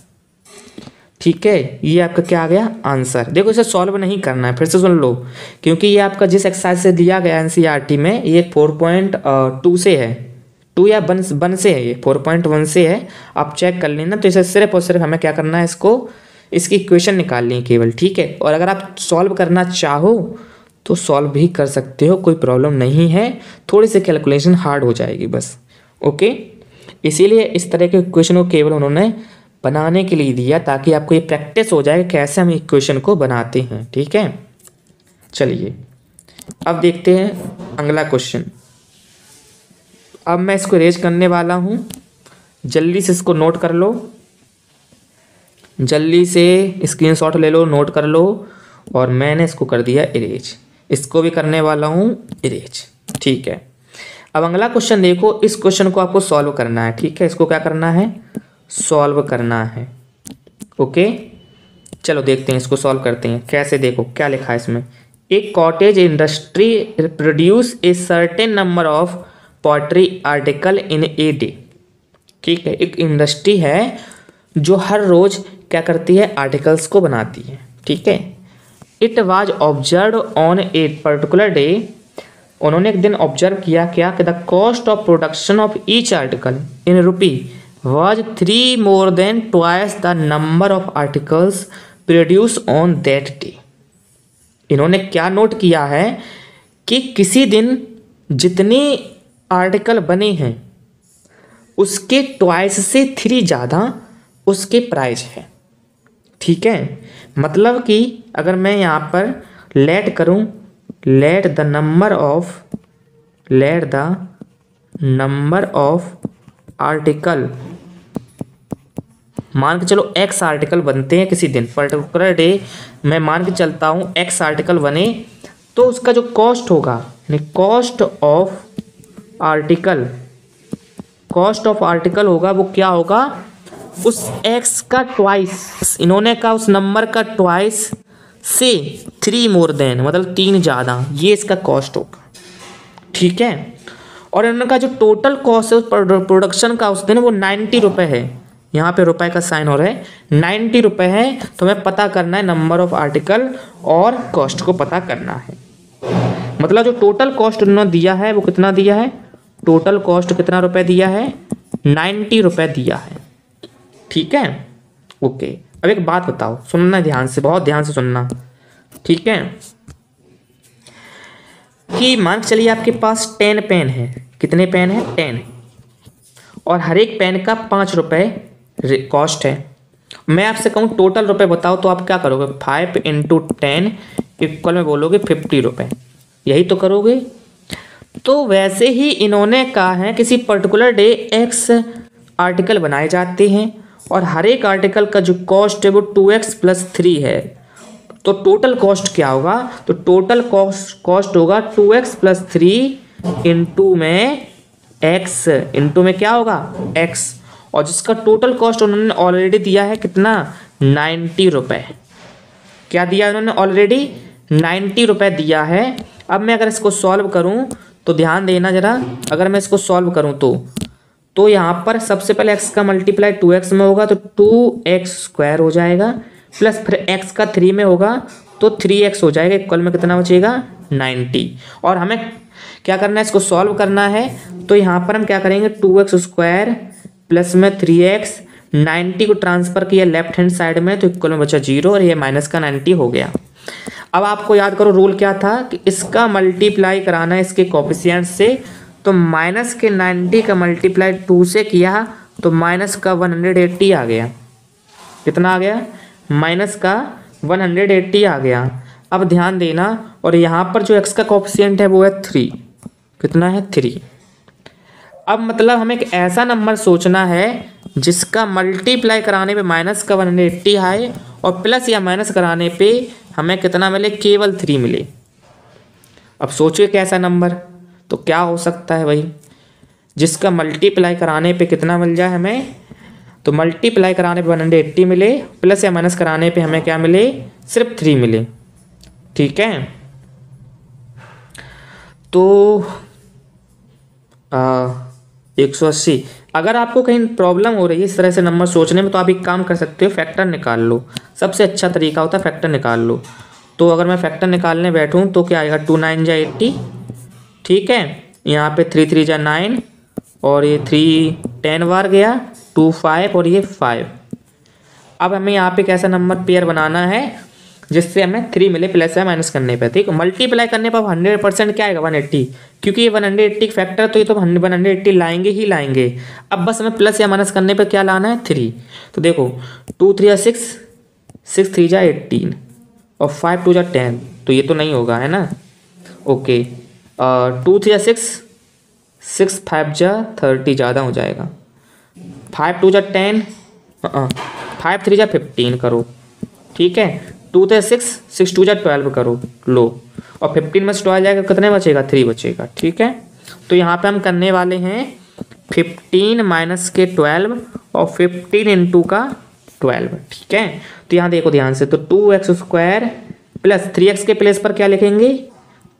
ठीक है, ये आपका क्या आ गया आंसर। देखो इसे सॉल्व नहीं करना है, फिर से सुन लो, क्योंकि ये आपका जिस एक्सरसाइज से दिया गया एनसीईआरटी में ये 4.2 से है, 2 या 1 से है, ये 4.1 से है। आप चेक कर लेना। तो इसे सिर्फ और सिर्फ हमें क्या करना है, इसको इसकी इक्वेशन निकालनी है केवल। ठीक है, और अगर आप सॉल्व करना चाहो तो सॉल्व भी कर सकते हो, कोई प्रॉब्लम नहीं है। थोड़ी सी कैलकुलेशन हार्ड हो जाएगी बस। ओके, इसीलिए इस तरह के इक्वेशन को केवल उन्होंने बनाने के लिए दिया ताकि आपको ये प्रैक्टिस हो जाए कैसे हम इक्वेशन को बनाते हैं। ठीक है, चलिए अब देखते हैं अगला क्वेश्चन। अब मैं इसको इरेज करने वाला हूँ, जल्दी से इसको नोट कर लो, जल्दी से स्क्रीनशॉट ले लो, नोट कर लो। और मैंने इसको कर दिया इरेज, इसको भी करने वाला हूँ इरेज। ठीक है, अब अगला क्वेश्चन देखो, इस क्वेश्चन को आपको सॉल्व करना है। ठीक है, इसको क्या करना है सॉल्व करना है। ओके, चलो देखते हैं, इसको सॉल्व करते हैं कैसे। देखो क्या लिखा है इसमें, एक cottage industry produce a certain number of pottery article in a day. ठीक है, एक इंडस्ट्री है जो हर रोज क्या करती है आर्टिकल्स को बनाती है। ठीक है, it was observe on a particular day, उन्होंने एक दिन ऑब्जर्व किया क्या कि the cost of production of each article in rupee was 3 more than twice the number of articles produced on that day। इन्होंने क्या नोट किया है कि किसी दिन जितने आर्टिकल बने हैं उसके ट्वाइस से 3 ज़्यादा उसके प्राइस है। ठीक है, मतलब कि अगर मैं यहाँ पर लेट करूँ, let the number of article, मान के चलो x आर्टिकल बनते हैं किसी दिन पर्टिकुलर डे, मैं मान के चलता हूँ x आर्टिकल बने, तो उसका जो कॉस्ट होगा यानी कॉस्ट ऑफ आर्टिकल होगा वो क्या होगा उस x का ट्वाइस, इन्होंने कहा उस नंबर का ट्वाइस से 3 मोर देन मतलब 3 ज़्यादा, ये इसका कॉस्ट होगा। ठीक है, और इन्होंने कहा जो टोटल कॉस्ट है उस प्रोडक्शन का उस दिन वो 90 रुपये है, यहाँ पे रुपए का साइन हो रहा है 90 रुपये है। तो हमें पता करना है नंबर ऑफ आर्टिकल और कॉस्ट को पता करना है। मतलब जो टोटल कॉस्ट उन्होंने दिया है वो कितना दिया है, टोटल कॉस्ट कितना रुपए दिया है 90 रुपये दिया है। ठीक है, ओके। अब एक बात बताओ, सुनना ध्यान से, बहुत ध्यान से सुनना। ठीक है, कि मान चलिए आपके पास 10 पेन है, कितने पेन है 10, और हर एक पेन का 5 रुपये कॉस्ट है। मैं आपसे कहूँ टोटल रुपए बताओ तो आप क्या करोगे, 5 × 10 इक्वल में बोलोगे 50 रुपये, यही तो करोगे। तो वैसे ही इन्होंने कहा है किसी पर्टिकुलर डे x आर्टिकल बनाए जाते हैं और हर एक आर्टिकल का जो कॉस्ट है वो 2x + 3 है। तो टोटल कॉस्ट क्या होगा, तो टोटल कॉस्ट होगा 2x प्लस 3 इंटू में x, इंटू में क्या होगा x, और जिसका टोटल कॉस्ट उन्होंने ऑलरेडी दिया है कितना 90 रुपये। क्या दिया उन्होंने ऑलरेडी 90 रुपये दिया है। अब मैं अगर इसको सॉल्व करूं तो ध्यान देना ज़रा, अगर मैं इसको सॉल्व करूं तो यहाँ पर सबसे पहले x का मल्टीप्लाई 2x में होगा तो 2x स्क्वायर हो जाएगा, प्लस फिर x का 3 में होगा तो 3x हो जाएगा, इक्वल में कितना बचेगा 90। और हमें क्या करना है, इसको सॉल्व करना है। तो यहाँ पर हम क्या करेंगे 2x स्क्वायर प्लस में 3x, 90 को ट्रांसफ़र किया लेफ्ट हैंड साइड में तो इक्वल में बचा 0 और ये माइनस का 90 हो गया। अब आपको याद करो रूल क्या था कि इसका मल्टीप्लाई कराना है इसके कोफिशिएंट से, तो माइनस के 90 का मल्टीप्लाई 2 से किया तो माइनस का 180 आ गया। कितना आ गया, माइनस का 180 आ गया। अब ध्यान देना, और यहाँ पर जो x का कोफिशिएंट है वो है 3, कितना है 3। अब मतलब हमें एक ऐसा नंबर सोचना है जिसका मल्टीप्लाई कराने पे माइनस का 180 आए और प्लस या माइनस कराने पे हमें कितना मिले, केवल 3 मिले। अब सोचिए कैसा नंबर, तो क्या हो सकता है भाई, जिसका मल्टीप्लाई कराने पे कितना मिल जाए हमें, तो मल्टीप्लाई कराने पे 180 मिले, प्लस या माइनस कराने पे हमें क्या मिले, सिर्फ 3 मिले। ठीक है, तो 180। अगर आपको कहीं प्रॉब्लम हो रही है इस तरह से नंबर सोचने में तो आप एक काम कर सकते हो, फैक्टर निकाल लो। सबसे अच्छा तरीका होता है फैक्टर निकाल लो। तो अगर मैं फैक्टर निकालने बैठूं तो क्या आएगा, 2 9 जा 80, ठीक है, यहाँ पे 3 3 जा 9 और ये 3 10 बार गया, 2 5 और ये 5। अब हमें यहाँ पे कैसा नंबर पेयर बनाना है जिससे हमें 3 मिले प्लस या माइनस करने पे, ठीक। मल्टीप्लाई करने पर 100% क्या आएगा 180, क्योंकि ये 180 फैक्टर तो ये तो 180 लाएंगे ही लाएंगे। अब बस हमें प्लस या माइनस करने पे क्या लाना है 3। तो देखो 2 3 जा 6, 6 3 जा 18 और 5 2 जा 10, तो ये तो नहीं होगा है ना, ओके। 2 3 जा 6, 6 5 जा 30 ज़्यादा हो जाएगा, 5 2 जा 10, 5 3 जा 15 करो, ठीक है, 2 3 6, 6 2 जा 12 करो लो, और 15 में से 12 जाएगा कितने बचेगा, 3 बचेगा, ठीक है। तो यहाँ पे हम करने वाले हैं 15 माइनस के 12 और 15 इंटू का 12, ठीक है। तो यहाँ देखो ध्यान से, तो 2x स्क्वायर प्लस 3x के प्लेस पर क्या लिखेंगे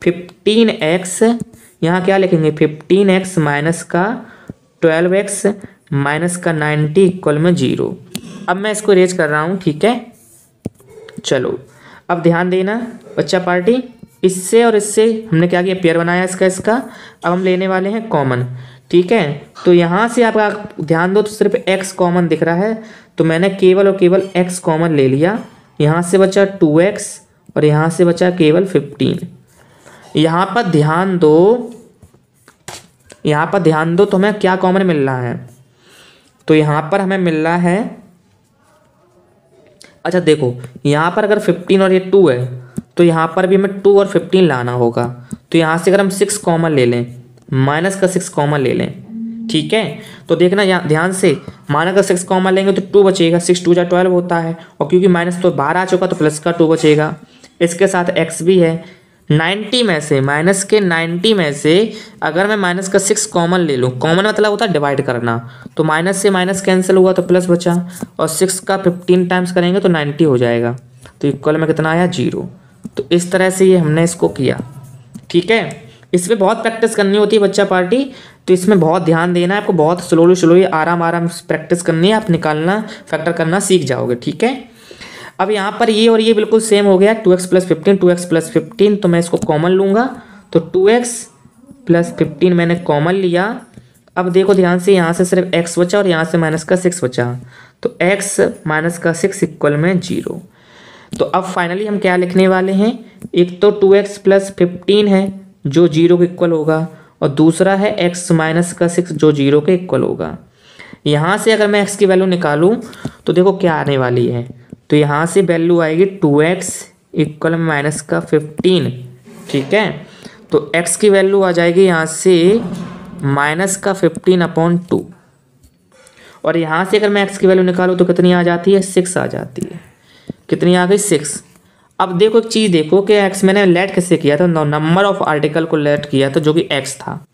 15x, यहाँ क्या लिखेंगे 15x माइनस का 12x माइनस का 90 इक्वल में 0। अब मैं इसको रेज कर रहा हूँ, ठीक है। चलो अब ध्यान देना बच्चा पार्टी, इससे और इससे हमने क्या किया, पेयर बनाया इसका। अब हम लेने वाले हैं कॉमन, ठीक है। तो यहाँ से आप ध्यान दो तो सिर्फ x कॉमन दिख रहा है, तो मैंने केवल और केवल x कॉमन ले लिया। यहाँ से बचा 2x और यहाँ से बचा केवल 15। यहाँ पर ध्यान दो तो हमें क्या कॉमन मिल रहा है, तो यहाँ पर हमें मिल रहा है, अच्छा देखो यहाँ पर अगर 15 और ये 2 है तो यहाँ पर भी हमें 2 और 15 लाना होगा। तो यहाँ से अगर हम 6 कॉमन ले लें, माइनस का 6 कॉमन ले लें, ठीक है। तो देखना यहाँ ध्यान से, माइनस का 6 कॉमन लेंगे तो 2 बचेगा, 6 2 जा 12 होता है, और क्योंकि माइनस तो बाहर आ चुका तो प्लस का 2 बचेगा। इसके साथ x भी है, 90 में से माइनस के 90 में से अगर मैं माइनस का 6 कॉमन ले लूँ, कॉमन मतलब होता है डिवाइड करना, तो माइनस से माइनस कैंसिल हुआ तो प्लस बचा, और 6 का 15 टाइम्स करेंगे तो 90 हो जाएगा, तो इक्वल में कितना आया 0। तो इस तरह से ये हमने इसको किया, ठीक है। इसमें बहुत प्रैक्टिस करनी होती है बच्चा पार्टी, तो इसमें बहुत ध्यान देना है आपको, बहुत स्लोली आराम प्रैक्टिस करनी है, आप निकालना फैक्टर करना सीख जाओगे, ठीक है। अब यहाँ पर ये और ये बिल्कुल सेम हो गया, 2x प्लस 15, तो मैं इसको कॉमन लूँगा, तो 2x प्लस 15 मैंने कॉमन लिया। अब देखो ध्यान से, यहाँ से सिर्फ x बचा और यहाँ से माइनस का 6 बचा, तो x माइनस का 6 इक्वल में 0। तो अब फाइनली हम क्या लिखने वाले हैं, एक तो 2x प्लस 15 है जो 0 के इक्वल होगा, और दूसरा है x माइनस का 6 जो 0 के इक्वल होगा। यहाँ से अगर मैं x की वैल्यू निकालूँ तो देखो क्या आने वाली है, तो यहाँ से वैल्यू आएगी 2x इक्वल में माइनस का 15, ठीक है। तो x की वैल्यू आ जाएगी यहाँ से माइनस का 15/2, और यहाँ से अगर मैं x की वैल्यू निकालूँ तो कितनी आ जाती है 6 आ जाती है, कितनी आ गई 6। अब देखो एक चीज़ देखो कि एक्स मैंने लेट किससे किया था, नंबर ऑफ आर्टिकल को लेट किया था जो कि एक्स था।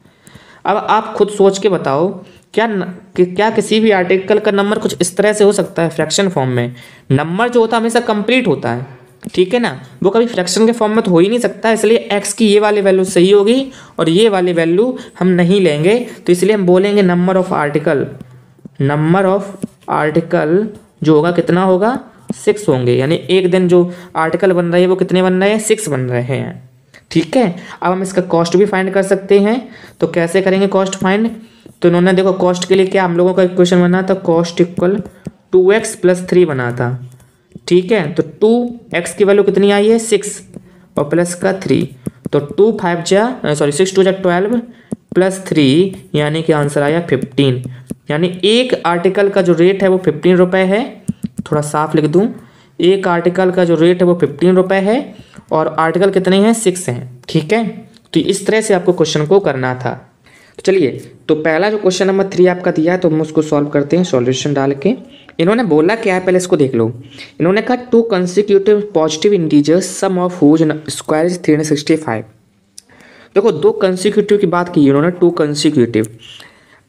अब आप खुद सोच के बताओ क्या किसी भी आर्टिकल का नंबर कुछ इस तरह से हो सकता है फ्रैक्शन फॉर्म में? नंबर जो होता है हमेशा कंप्लीट होता है, ठीक है ना, वो कभी फ्रैक्शन के फॉर्म में तो हो ही नहीं सकता। इसलिए एक्स की ये वाली वैल्यू सही होगी और ये वाली वैल्यू हम नहीं लेंगे। तो इसलिए हम बोलेंगे नंबर ऑफ आर्टिकल जो होगा कितना होगा, 6 होंगे। यानी एक दिन जो आर्टिकल बन रहे हैं वो कितने बन रहे हैं, 6 बन रहे हैं, ठीक है। अब हम इसका कॉस्ट भी फाइंड कर सकते हैं। तो कैसे करेंगे कॉस्ट फाइंड? तो इन्होंने देखो कॉस्ट के लिए क्या हम लोगों का इक्वेशन बना था, कॉस्ट इक्वल 2x + 3 बना था, ठीक है। तो 2x की वैल्यू कितनी आई है, 6 और प्लस का 3, तो 6 2 12 प्लस 3 यानी कि आंसर आया 15। यानी एक आर्टिकल का जो रेट है वो 15 रुपये है। थोड़ा साफ लिख दूं, एक आर्टिकल का जो रेट है वो 15 रुपये है और आर्टिकल कितने हैं, 6 हैं, ठीक है। तो इस तरह से आपको क्वेश्चन को करना था। तो चलिए, तो पहला जो क्वेश्चन नंबर 3 आपका दिया है तो हम उसको सॉल्व करते हैं सॉल्यूशन डाल के। इन्होंने बोला क्या है, पहले इसको देख लो। इन्होंने कहा 2 consecutive positive integers sum of whose square is 365। देखो 2 कंसिक्यूटिव की बात की उन्होंने, 2 कंसिक्यूटिव।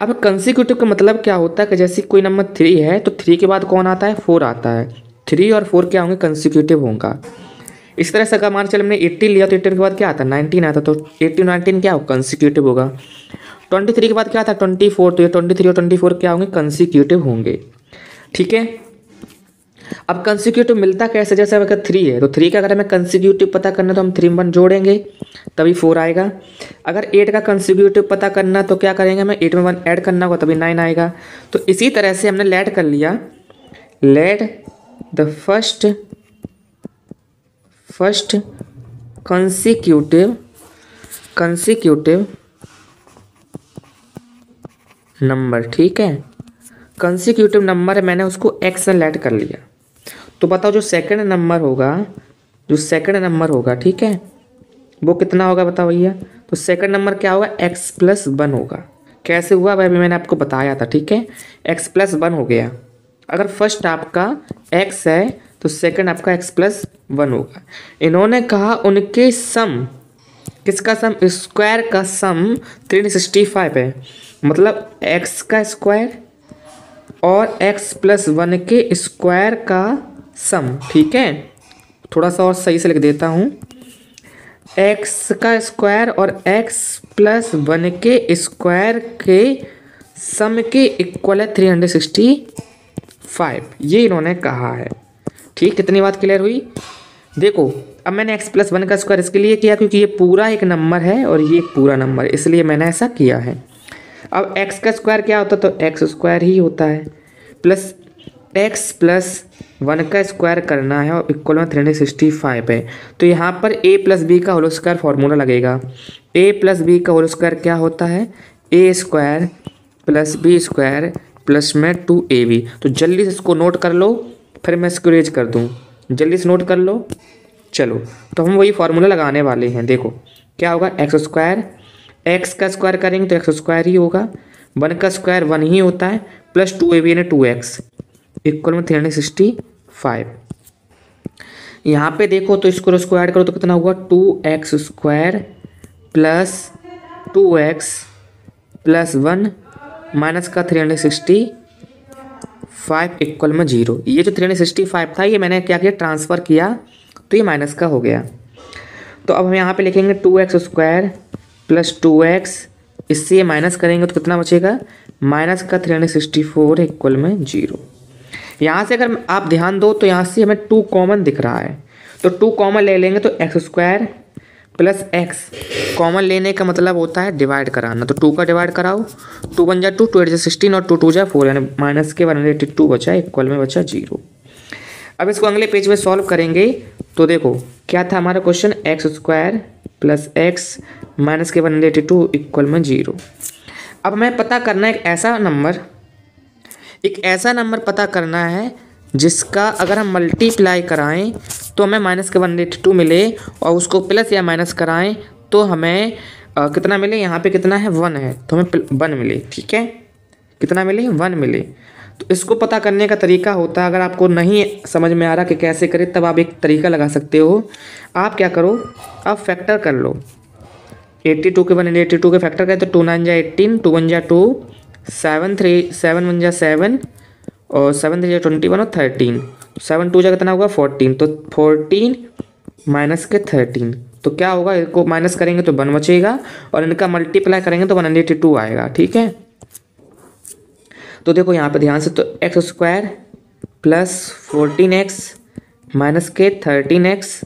अब कंसिक्यूटिव का मतलब क्या होता है कि जैसे कोई नंबर 3 है तो 3 के बाद कौन आता है, 4 आता है। 3 और 4 क्या होंगे, कंसिक्यूटिव होगा। इस तरह से अगर मान चले हमने 18 लिया तो 18 के बाद क्या आता है, 19 आता, तो 18 19 क्या होगा, कंसिक्यूटिव होगा। 23 के बाद क्या आता है, 24, तो ये 23 और 24 क्या होंगे, कंसिक्यूटिव होंगे, ठीक है। अब कंसिक्यूटिव मिलता कैसे, जैसे अगर 3 है तो 3 का अगर हमें कंसिक्यूटिव पता करना तो हम 3 1 जोड़ेंगे तभी 4 आएगा। अगर 8 का कंसिक्यूटिव पता करना तो क्या करेंगे, हमें 8 में 1 ऐड करना होगा तभी 9 आएगा। तो इसी तरह से हमने लेट कर लिया, let the first consecutive number, ठीक है। कंसिक्यूटिव नंबर है, मैंने उसको x से लेट कर लिया। तो बताओ जो सेकंड नंबर होगा, ठीक है, वो कितना होगा बताओ भैया। तो सेकंड नंबर क्या होगा, x + 1 होगा। कैसे हुआ भाई, मैंने आपको बताया था, ठीक है, x + 1 हो गया। अगर फर्स्ट आपका x है तो सेकंड आपका x + 1 होगा। इन्होंने कहा उनके सम, किसका सम, स्क्वायर का सम 365 है, मतलब x का स्क्वायर और x + 1 के स्क्वायर का सम, ठीक है। थोड़ा सा और सही से लिख देता हूँ, x का स्क्वायर और x + 1 के स्क्वायर के सम के इक्वल है 365, ये इन्होंने कहा है, ठीक। कितनी बात क्लियर हुई? देखो अब मैंने x + 1 का स्क्वायर इसके लिए किया क्योंकि ये पूरा एक नंबर है और ये एक पूरा नंबर है, इसलिए मैंने ऐसा किया है। अब x का स्क्वायर क्या होता है, तो x स्क्वायर ही होता है, प्लस x + 1 का स्क्वायर करना है और इक्वल में 365 है। तो यहाँ पर a + b का होल स्क्वायर फॉर्मूला लगेगा। a + b का होल स्क्वायर क्या होता है, a² + b² प्लस में 2ab। तो जल्दी से इसको नोट कर लो, फिर मैं इसको रेज कर दूँ, जल्दी से नोट कर लो। चलो तो हम वही फार्मूला लगाने वाले हैं। देखो क्या होगा, x², x का स्क्वायर करेंगे तो x² ही होगा, 1 का स्क्वायर 1 ही होता है, प्लस 2ab यानी 2x इक्वल में 365। यहाँ पे देखो तो इसको ऐड करो तो कितना हुआ, 2x² plus 2x plus 1 minus का 365 इक्वल में 0। ये जो 365 था ये मैंने क्या किया, ट्रांसफ़र किया तो ये माइनस का हो गया। तो अब हम यहाँ पे लिखेंगे 2x² प्लस 2x, इससे ये माइनस करेंगे तो कितना बचेगा, माइनस का 364 इक्वल में 0। यहाँ से अगर आप ध्यान दो तो यहाँ से हमें 2 कॉमन दिख रहा है, तो 2 कॉमन ले लेंगे तो x² प्लस x कॉमन लेने का मतलब होता है डिवाइड कराना। तो 2 का डिवाइड कराओ, 2 × 2 2 × 16 और 2 × 2 = 4, यानी माइनस के 182 बचा, इक्वल में बचा 0। अब इसको अगले पेज में सॉल्व करेंगे तो देखो क्या था हमारा question, x² plus x minus के 182 इक्वल में 0। अब मैं पता करना है एक ऐसा नंबर पता करना है जिसका अगर हम मल्टीप्लाई कराएं तो हमें माइनस के 182 मिले और उसको प्लस या माइनस कराएं तो हमें कितना मिले, यहाँ पे कितना है 1 है तो हमें 1 मिले, ठीक है, कितना मिले 1 मिले। तो इसको पता करने का तरीका होता है, अगर आपको नहीं समझ में आ रहा कि कैसे करें तब आप एक तरीका लगा सकते हो। आप क्या करो, आप फैक्टर कर लो। 82 के 182 के फैक्टर करें तो 2 9 जा 18, 2 1 जा 2, 7 1 जा 7 और 7 3 जा 21 और 13, 7 2 जा कितना होगा 14, तो 14 माइनस के 13, तो क्या होगा, इनको माइनस करेंगे तो 1 बचेगा और इनका मल्टीप्लाई करेंगे तो 182 आएगा। ठीक है, तो देखो यहाँ पे ध्यान से, तो x square plus 14x minus के 13x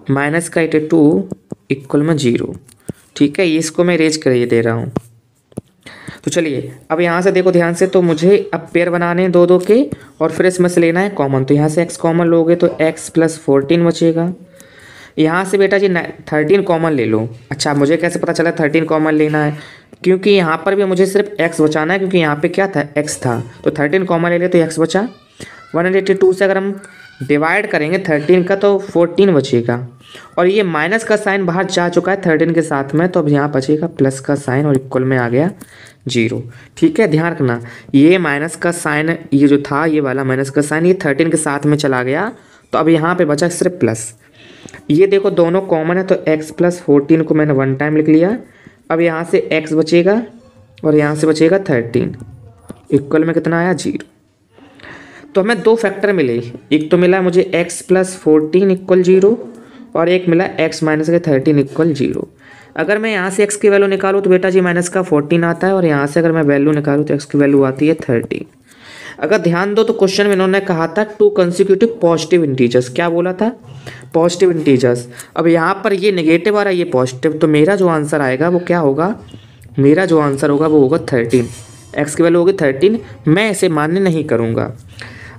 माइनस का 82 इक्वल में 0। ठीक है, ये इसको मैं इरेज कर दे रहा हूँ। तो चलिए अब यहाँ से देखो ध्यान से, तो मुझे अब पेयर बनाने हैं 2 2 के और फिर इसमें से लेना है कॉमन। तो यहाँ से x कॉमन लोगे तो x प्लस 14 बचेगा। यहाँ से बेटा जी 13 कॉमन ले लो। अच्छा, मुझे कैसे पता चला 13 कॉमन लेना है, क्योंकि यहाँ पर भी मुझे सिर्फ x बचाना है, क्योंकि यहाँ पे क्या था x था, तो 13 कॉमन ले ले तो x बचा। 182 से अगर हम डिवाइड करेंगे 13 का तो 14 बचेगा और ये माइनस का साइन बाहर जा चुका है 13 के साथ में, तो अब यहाँ बचेगा प्लस का साइन और इक्वल में आ गया 0। ठीक है, ध्यान रखना, ये माइनस का साइन, ये जो था ये वाला माइनस का साइन, ये 13 के साथ में चला गया, तो अब यहाँ पे बचा सिर्फ प्लस। ये देखो दोनों कॉमन है, तो x प्लस 14 को मैंने 1 टाइम लिख लिया। अब यहाँ से x बचेगा और यहाँ से बचेगा 13, इक्वल में कितना आया 0। तो हमें 2 फैक्टर मिले, एक तो मिला मुझे x प्लस 14 इक्वल 0 और एक मिला x माइनस के 13 इक्वल 0। अगर मैं यहाँ से x की वैल्यू निकालूँ तो बेटा जी माइनस का 14 आता है और यहाँ से अगर मैं वैल्यू निकालूँ तो x की वैल्यू आती है 13। अगर ध्यान दो तो क्वेश्चन में इन्होंने कहा था 2 कंसेक्यूटिव पॉजिटिव इंटीजर्स, क्या बोला था, पॉजिटिव इंटीजर्स। अब यहाँ पर ये नेगेटिव आ रहा है, ये पॉजिटिव, तो मेरा जो आंसर आएगा वो क्या होगा, मेरा जो आंसर होगा वो होगा 13। x की वैल्यू होगी 13, मैं इसे मान्य नहीं करूँगा।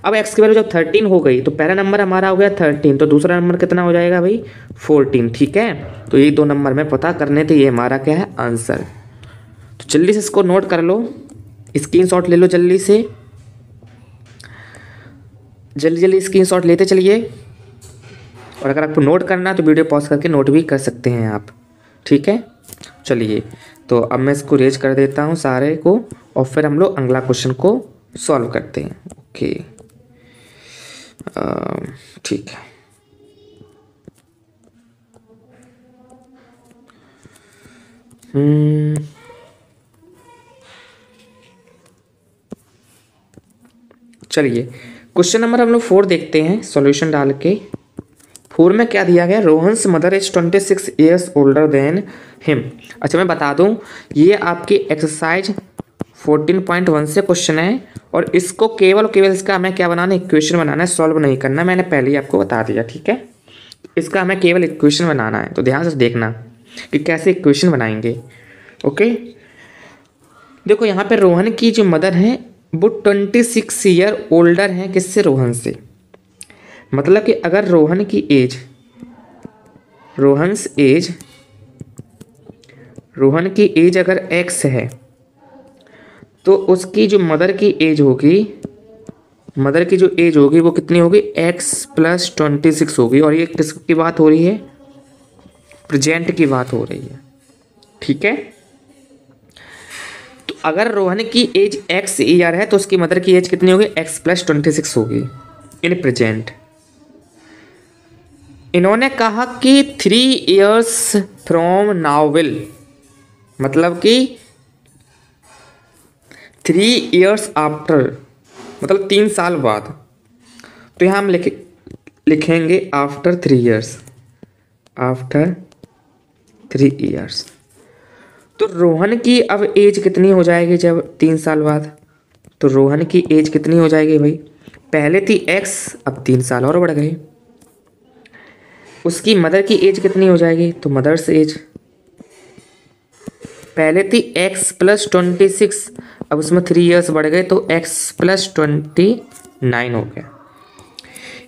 अब x की वैल्यू जब 13 हो गई तो पहला नंबर हमारा हो गया 13, तो दूसरा नंबर कितना हो जाएगा भाई 14। ठीक है, तो ये 2 नंबर में पता करने थे, ये हमारा क्या है आंसर। तो जल्दी से इसको नोट कर लो, स्क्रीनशॉट ले लो जल्दी से, जल्दी स्क्रीनशॉट लेते चलिए। और अगर आपको नोट करना है तो वीडियो पॉज करके नोट भी कर सकते हैं आप। ठीक है, चलिए तो अब मैं इसको रेज कर देता हूँ सारे को और फिर हम लोग अगला क्वेश्चन को सॉल्व करते हैं। ओके, ठीक है। चलिए क्वेश्चन नंबर हम लोग 4 देखते हैं सॉल्यूशन डाल के। 4 में क्या दिया गया, Rohan's mother is 26 years older than him. अच्छा मैं बता दूं, ये आपकी एक्सरसाइज 14.1 से क्वेश्चन है और इसको केवल इसका हमें क्या बनाना है, इक्वेशन बनाना है, सॉल्व नहीं करना, मैंने पहले ही आपको बता दिया। ठीक है, इसका हमें केवल इक्वेशन बनाना है, तो ध्यान से देखना कि कैसे इक्वेशन बनाएंगे। ओके, देखो यहाँ पे रोहन की जो मदर है वो 26 ईयर ओल्डर हैं किससे, रोहन से। मतलब कि अगर रोहन की एज, रोहन की एज अगर x है तो उसकी जो मदर की एज होगी, मदर की जो एज होगी वो कितनी होगी, x प्लस 26 होगी। और ये किसकी बात हो रही है, प्रेजेंट की बात हो रही है। ठीक है, तो अगर रोहन की एज x ईयर है तो उसकी मदर की एज कितनी होगी, x प्लस 26 होगी इन प्रेजेंट। इन्होंने कहा कि 3 ईयर्स फ्रॉम नाउ विल, मतलब कि 3 ईयर्स आफ्टर, मतलब 3 साल बाद। तो यहाँ हम लिखेंगे आफ्टर 3 ईयर्स, आफ्टर 3 ईयर्स। तो रोहन की अब एज कितनी हो जाएगी जब 3 साल बाद, तो रोहन की एज कितनी हो जाएगी भाई, पहले थी x, अब 3 साल और बढ़ गए। उसकी मदर की एज कितनी हो जाएगी, तो मदर्स एज पहले थी x प्लस 26, अब उसमें 3 ईयर्स बढ़ गए तो x प्लस 29 हो गया।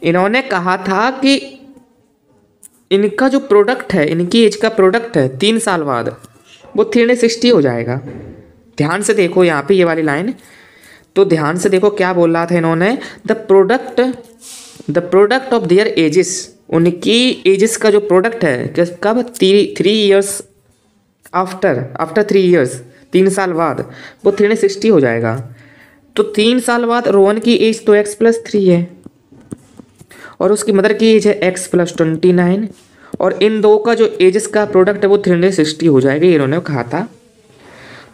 इन्होंने कहा था कि इनका जो प्रोडक्ट है, इनकी एज का प्रोडक्ट है 3 साल बाद वो 360 हो जाएगा। ध्यान से देखो यहाँ पे ये वाली लाइन, तो ध्यान से देखो क्या बोल रहा था इन्होंने, the product of their edges, उनकी एजेस का जो प्रोडक्ट है कब, 3 ईयर्स आफ्टर 3 ईयर्स, 3 साल बाद वो 360 हो जाएगा। तो 3 साल बाद रोहन की एज तो x+3 है और उसकी मदर की एज है x+29 और इन दो का जो एजेस का प्रोडक्ट है वो 360 हो जाएगा, ये इन्होंने कहा था।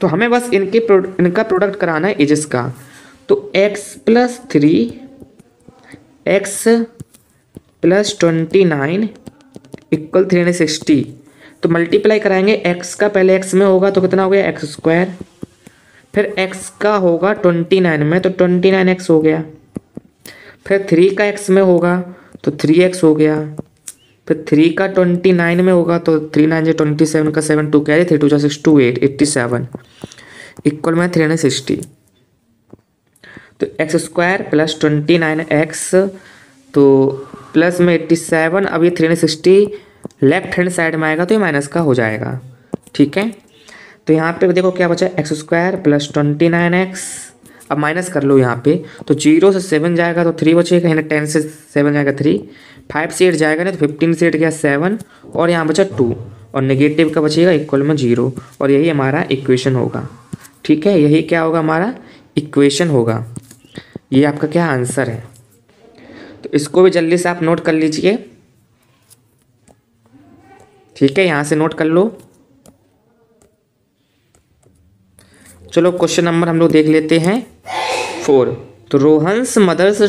तो हमें बस इनका प्रोडक्ट कराना है एजेस का। तो x+3 x+29 इक्वल 360, तो मल्टीप्लाई कराएंगे। x का पहले x में होगा तो कितना हो गया x², फिर x का होगा 29 में तो 29x हो गया, फिर 3 का x में होगा तो 3x हो गया, फिर 3 का 29 में होगा तो 3 9 27 का 7 2 कैरी 3 2 6 2 8 87 इक्वल में 360। तो x² प्लस 29x तो प्लस में 87, अब ये 360 लेफ्ट हैंड साइड में आएगा तो ये माइनस का हो जाएगा। ठीक है, तो यहाँ पे देखो क्या बचा, x² प्लस 29x, अब माइनस कर लो यहाँ पे, तो 0 से 7 जाएगा तो 3 बचेगा, यानी 10 से 7 जाएगा 3, 5 से 8 जाएगा ना तो 15 से 8 गया 7 और यहाँ बचा 2 और नेगेटिव का बचेगा इक्वल में 0 और यही हमारा इक्वेशन होगा। ठीक है, यही क्या होगा हमारा इक्वेशन होगा, ये आपका क्या आंसर है। तो इसको भी जल्दी से आप नोट कर लीजिए। ठीक है, यहाँ से नोट कर लो। चलो क्वेश्चन नंबर हम लोग देख लेते हैं 4। तो रोहन्स मदर्स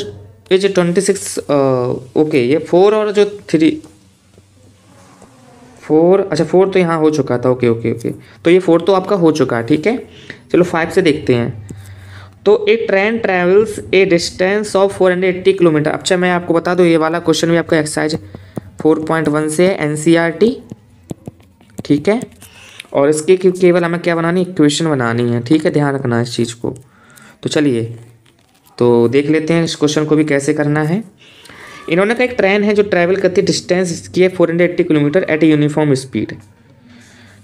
एज 26, ओके, ये 4 और जो 3 4, अच्छा 4 तो यहाँ हो चुका था। ओके ओके ओके, तो ये 4 तो आपका हो चुका है। ठीक है, चलो 5 से देखते हैं। तो a train travels a distance of 480 kilometre. अच्छा मैं आपको बता दूँ, ये वाला क्वेश्चन भी आपका एक्सरसाइज 4.1 से है, NCERT। ठीक है, और इसकी केवल हमें क्या बनानी, इक्वेशन बनानी है। ठीक है, ध्यान रखना इस चीज़ को। तो चलिए तो देख लेते हैं इस क्वेश्चन को भी कैसे करना है। इन्होंने कहा एक ट्रेन है जो ट्रैवल करती डिस्टेंस इसकी है 480 kilometre at a uniform speed.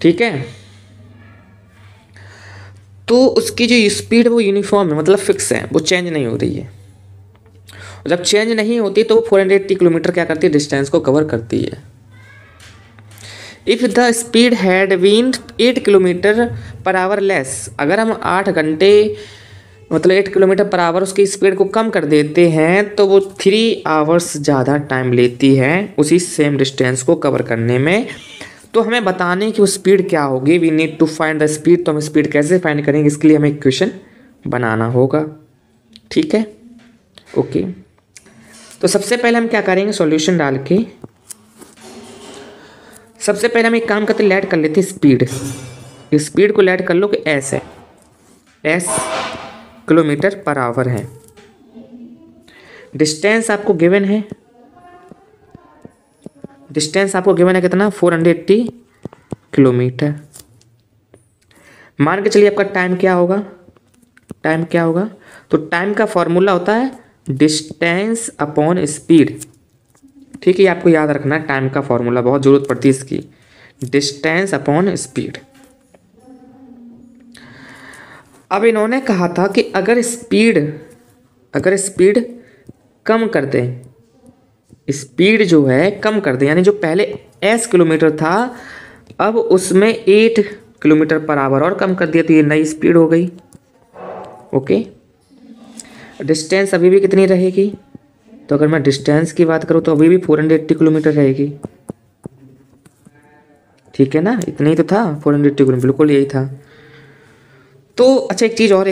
ठीक है, तो उसकी जो स्पीड वो यूनिफॉर्म है, मतलब फिक्स है, वो चेंज नहीं हो रही है। और जब चेंज नहीं होती तो वो 480 किलोमीटर क्या करती है, डिस्टेंस को कवर करती है। If the speed had been 8 kilometre per hour less, अगर हम 8 घंटे मतलब 8 किलोमीटर पर आवर उसकी स्पीड को कम कर देते हैं तो वो 3 आवर्स ज़्यादा टाइम लेती है उसी सेम डिस्टेंस को कवर करने में। तो हमें बताने कि वो स्पीड क्या होगी, we need to find the speed. तो हम स्पीड कैसे फाइंड करेंगे, इसके लिए हमें इक्वेशन बनाना होगा। ठीक है, ओके। तो सबसे पहले हम क्या करेंगे, सॉल्यूशन डाल के सबसे पहले हम एक काम करते, लेट कर लेते स्पीड। स्पीड को लेट कर लो कि एस है, एस किलोमीटर पर आवर है। डिस्टेंस आपको गिवन है, डिस्टेंस आपको गिवन है कितना, 480 किलोमीटर। मान के चलिए आपका टाइम क्या होगा, टाइम क्या होगा, तो टाइम का फॉर्मूला होता है डिस्टेंस अपॉन स्पीड। ठीक है, ये आपको याद रखना है, टाइम का फॉर्मूला बहुत ज़रूरत पड़ती है इसकी, डिस्टेंस अपॉन स्पीड। अब इन्होंने कहा था कि अगर स्पीड कम कर दें, स्पीड जो है कम कर दें, यानी जो पहले s किलोमीटर था अब उसमें 8 किलोमीटर पर आवर और कम कर दिया तो ये नई स्पीड हो गई। ओके, डिस्टेंस अभी भी कितनी रहेगी, तो अगर मैं डिस्टेंस की बात करूँ तो अभी भी 480 किलोमीटर रहेगी। ठीक है ना, इतना ही तो था, 480 किलोमीटर, बिल्कुल यही था। तो अच्छा एक चीज़ और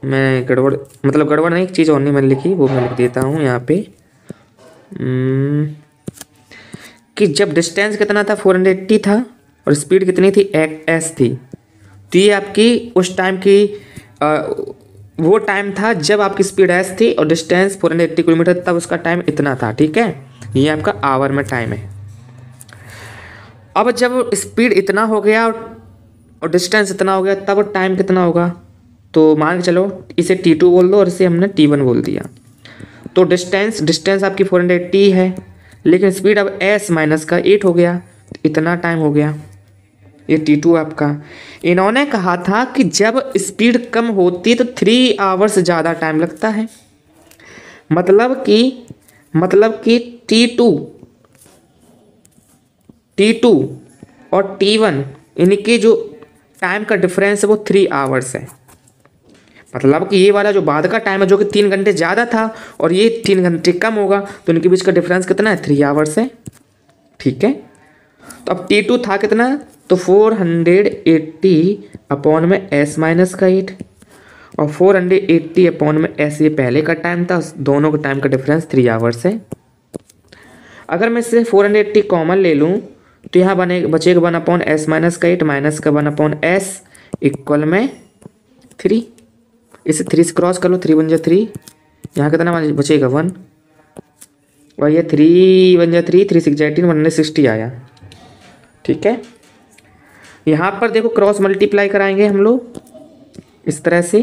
मैं गड़बड़ नहीं, एक चीज़ और नहीं मैंने लिखी, वो मैं लिख देता हूँ यहाँ पे कि जब डिस्टेंस कितना था 480 था और स्पीड कितनी थी, s थी, तो ये आपकी उस टाइम की वो टाइम था जब आपकी स्पीड s थी और डिस्टेंस 480 किलोमीटर, तब उसका टाइम इतना था। ठीक है, ये आपका आवर में टाइम है। अब जब स्पीड इतना हो गया और डिस्टेंस इतना हो गया तब टाइम कितना होगा, तो मान के चलो इसे T2 बोल दो और इसे हमने T1 बोल दिया। तो डिस्टेंस आपकी 480 है लेकिन स्पीड अब s माइनस का 8 हो गया, इतना टाइम हो गया, ये T2 आपका। इन्होंने कहा था कि जब स्पीड कम होती तो 3 आवर्स ज़्यादा टाइम लगता है, मतलब कि T2 और T1 इनके जो टाइम का डिफरेंस है वो 3 आवर्स है। मतलब कि ये वाला जो बाद का टाइम है जो कि 3 घंटे ज़्यादा था और ये 3 घंटे कम होगा, तो इनके बीच का डिफरेंस कितना है, 3 आवर्स है। ठीक है, तो अब T2 था कितना, तो 480 अपॉन में S माइनस का 8 और 480 अपॉन में S ये पहले का टाइम था, दोनों का टाइम का डिफरेंस 3 आवर्स है। अगर मैं इससे 480 कॉमन ले लूँ तो यहाँ बचेगा 1 अपॉन S माइनस का 8 माइनस का 1 अपॉन S इक्वल में 3। इसे 3 से क्रॉस कर लो, 3 बन जा 3, यहाँ कितना बचेगा 1 और ये 3 बन जा 3, 3 6 18 160 आया। ठीक है, यहाँ पर देखो क्रॉस मल्टीप्लाई कराएंगे हम लोग इस तरह से,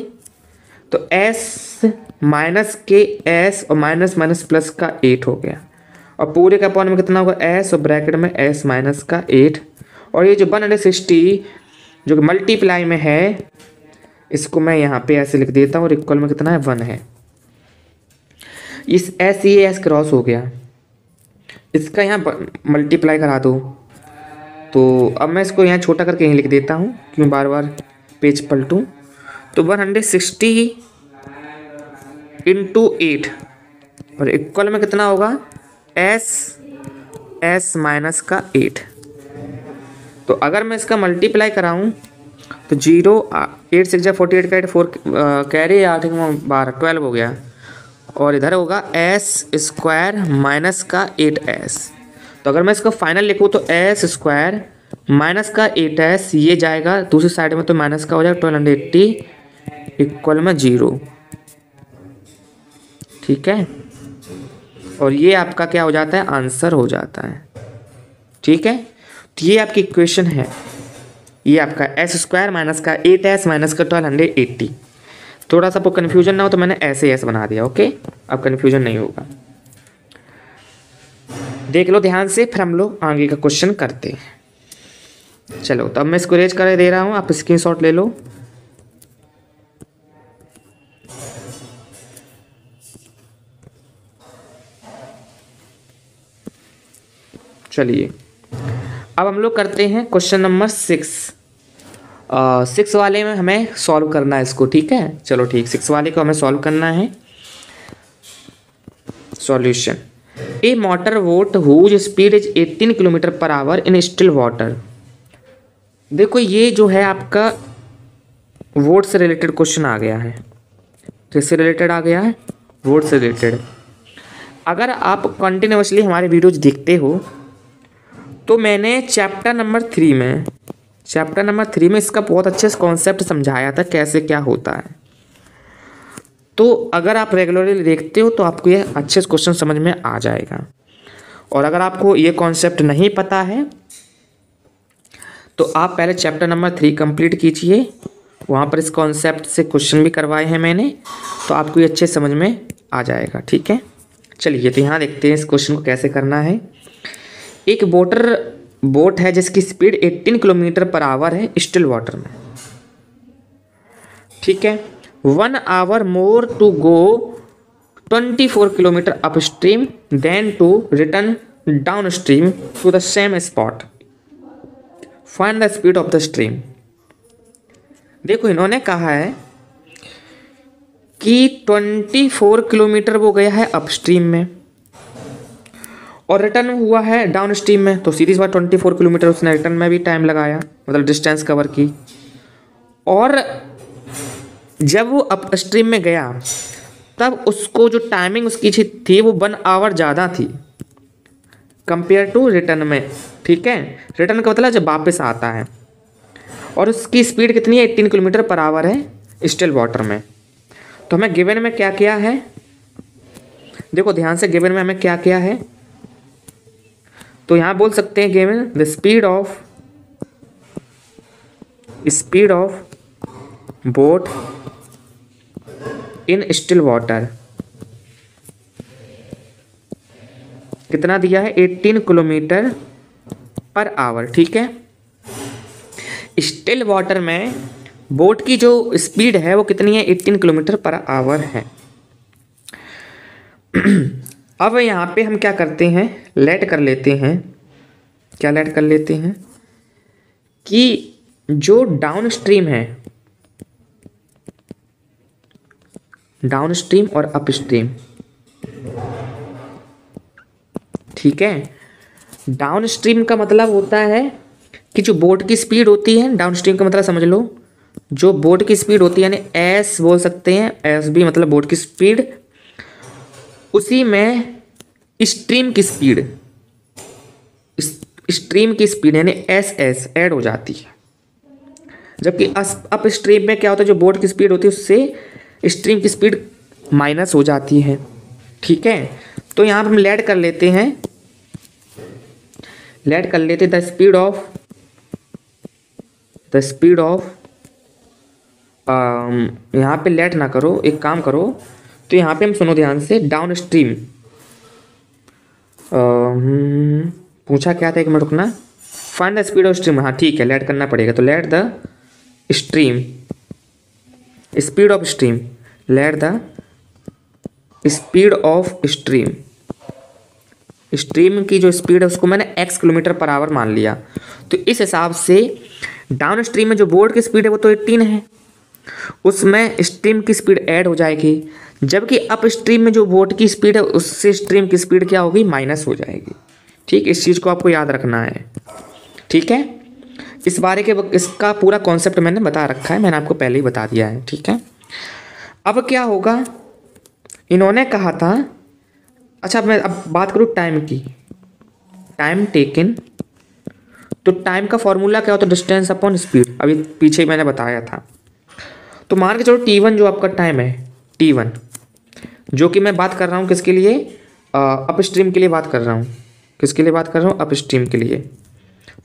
तो S माइनस के S और माइनस माइनस प्लस का 8 हो गया और पूरे का अपॉन में कितना होगा S और ब्रैकेट में S माइनस का 8 और ये जो 160 जो कि मल्टीप्लाई में है इसको मैं यहाँ पे ऐसे लिख देता हूँ और इक्वल में कितना है 1 है। इस S ये S क्रॉस हो गया, इसका यहाँ मल्टीप्लाई करा दो, तो अब मैं इसको यहाँ छोटा करके यहीं लिख देता हूँ क्यों बार बार पेज पलटूँ। तो 160 इंटू 8 और इक्वल में कितना होगा S माइनस का 8। तो अगर मैं इसका मल्टीप्लाई कराऊँ तो 0 8 6 48 का 8 4 कैरी 8 12 12 हो गया और इधर होगा S स्क्वायर माइनस का 8S। तो अगर मैं इसका फाइनल लिखूँ तो S स्क्वायर माइनस का 8S ये जाएगा दूसरी साइड में, तो माइनस का हो जाएगा 1280 इक्वल में 0। ठीक है, और ये आपका क्या हो जाता है, आंसर हो जाता है। ठीक है, तो ये आपकी इक्वेशन है, ये आपका S स्क्वायर माइनस का 8S माइनस का 1280। थोड़ा सा आपको कन्फ्यूजन ना हो तो मैंने ऐसे S बना दिया। ओके, अब कन्फ्यूजन नहीं होगा, देख लो ध्यान से, फिर हम लोग आगे का क्वेश्चन करते हैं। चलो, तो अब मैं इसको रेज कर दे रहा हूँ, आप स्क्रीनशॉट ले लो। चलिए, अब हम लोग करते हैं क्वेश्चन नंबर 6। 6 वाले में हमें सॉल्व करना है इसको। ठीक है, चलो ठीक, 6 वाले को हमें सॉल्व करना है। Solution, a motor boat whose speed is 18 kilometre per hour in still water. देखो ये जो है आपका वोट से रिलेटेड क्वेश्चन आ गया है, किससे रिलेटेड आ गया है, वोट से रिलेटेड। अगर आप कंटिन्यूसली हमारे वीडियोज देखते हो तो मैंने चैप्टर नंबर 3 में इसका बहुत अच्छे से कॉन्सेप्ट समझाया था कैसे क्या होता है। तो अगर आप रेगुलरली देखते हो तो आपको ये अच्छे से क्वेश्चन समझ में आ जाएगा। और अगर आपको ये कॉन्सेप्ट नहीं पता है तो आप पहले चैप्टर नंबर 3 कंप्लीट कीजिए, वहाँ पर इस कॉन्सेप्ट से क्वेश्चन भी करवाए हैं मैंने, तो आपको ये अच्छे समझ में आ जाएगा। ठीक है, चलिए तो यहाँ देखते हैं इस क्वेश्चन को कैसे करना है। एक बोट है जिसकी स्पीड 18 किलोमीटर पर आवर है स्टिल वाटर में। ठीक है, 1 hour more to go 24 kilometre upstream than to return downstream to the same spot, find the speed of the stream. देखो इन्होंने कहा है कि 24 किलोमीटर वो गया है अप स्ट्रीम में और रिटर्न हुआ है डाउन स्ट्रीम में, तो सीधी सी बात 24 किलोमीटर उसने रिटर्न में भी टाइम लगाया, मतलब डिस्टेंस कवर की। और जब वो अप स्ट्रीम में गया तब उसको जो टाइमिंग उसकी थी वो 1 आवर ज़्यादा थी कंपेयर टू रिटर्न में। ठीक है, रिटर्न का मतलब जब वापस आता है, और उसकी स्पीड कितनी है, 18 किलोमीटर पर आवर है स्टिल वाटर में। तो हमें गिवन में क्या किया है, देखो ध्यान से, गिवन में हमें क्या किया है, तो यहाँ बोल सकते हैं given the speed of boat in still water कितना दिया है, 18 किलोमीटर पर आवर। ठीक है, स्टिल वाटर में बोट की जो स्पीड है वो कितनी है, 18 किलोमीटर पर आवर है। अब यहाँ पे हम क्या करते हैं, लेट कर लेते हैं, क्या लेट कर लेते हैं कि जो डाउन स्ट्रीम है डाउन स्ट्रीम और अप स्ट्रीम। ठीक है, डाउन स्ट्रीम का मतलब होता है कि जो बोट की स्पीड होती है, डाउन स्ट्रीम का मतलब समझ लो जो बोट की स्पीड होती है, यानी एस बोल सकते हैं, एस बी मतलब बोट की स्पीड, उसी में स्ट्रीम की स्पीड, स्ट्रीम की स्पीड यानी एस एस ऐड हो जाती है। जबकि अप स्ट्रीम में क्या होता है, जो बोट की स्पीड होती है उससे स्ट्रीम की स्पीड माइनस हो जाती है। ठीक है, तो यहाँ पर हम लेट कर लेते हैं, लेट कर लेते द स्पीड ऑफ यहाँ पे लेट ना करो, एक काम करो, तो यहाँ पे हम सुनो ध्यान से, डाउन स्ट्रीम पूछा क्या था, एक मिनट रुकना, find the speed of stream. हाँ ठीक है, लेट करना पड़ेगा, तो let the stream speed of stream, let the speed of stream, stream की जो स्पीड है उसको मैंने x किलोमीटर पर आवर मान लिया। तो इस हिसाब से डाउन स्ट्रीम में जो बोर्ड की स्पीड है वो तो 18 है, उसमें स्ट्रीम की स्पीड ऐड हो जाएगी, जबकि अप स्ट्रीम में जो बोट की स्पीड है उससे स्ट्रीम की स्पीड क्या होगी, माइनस हो जाएगी। ठीक, इस चीज़ को आपको याद रखना है। ठीक है, इस बारे के इसका पूरा कॉन्सेप्ट मैंने बता रखा है, मैंने आपको पहले ही बता दिया है। ठीक है, अब क्या होगा, इन्होंने कहा था, अच्छा मैं अब बात करूँ टाइम की, टाइम टेकन, तो टाइम का फॉर्मूला क्या होता है, डिस्टेंस अपॉन स्पीड, अभी पीछे ही मैंने बताया था। तो मान के चलो T1 जो आपका टाइम है, T1 जो कि मैं बात कर रहा हूँ किसके लिए, अप स्ट्रीम के लिए बात कर रहा हूँ, किसके लिए बात कर रहा हूँ, अप स्ट्रीम के लिए,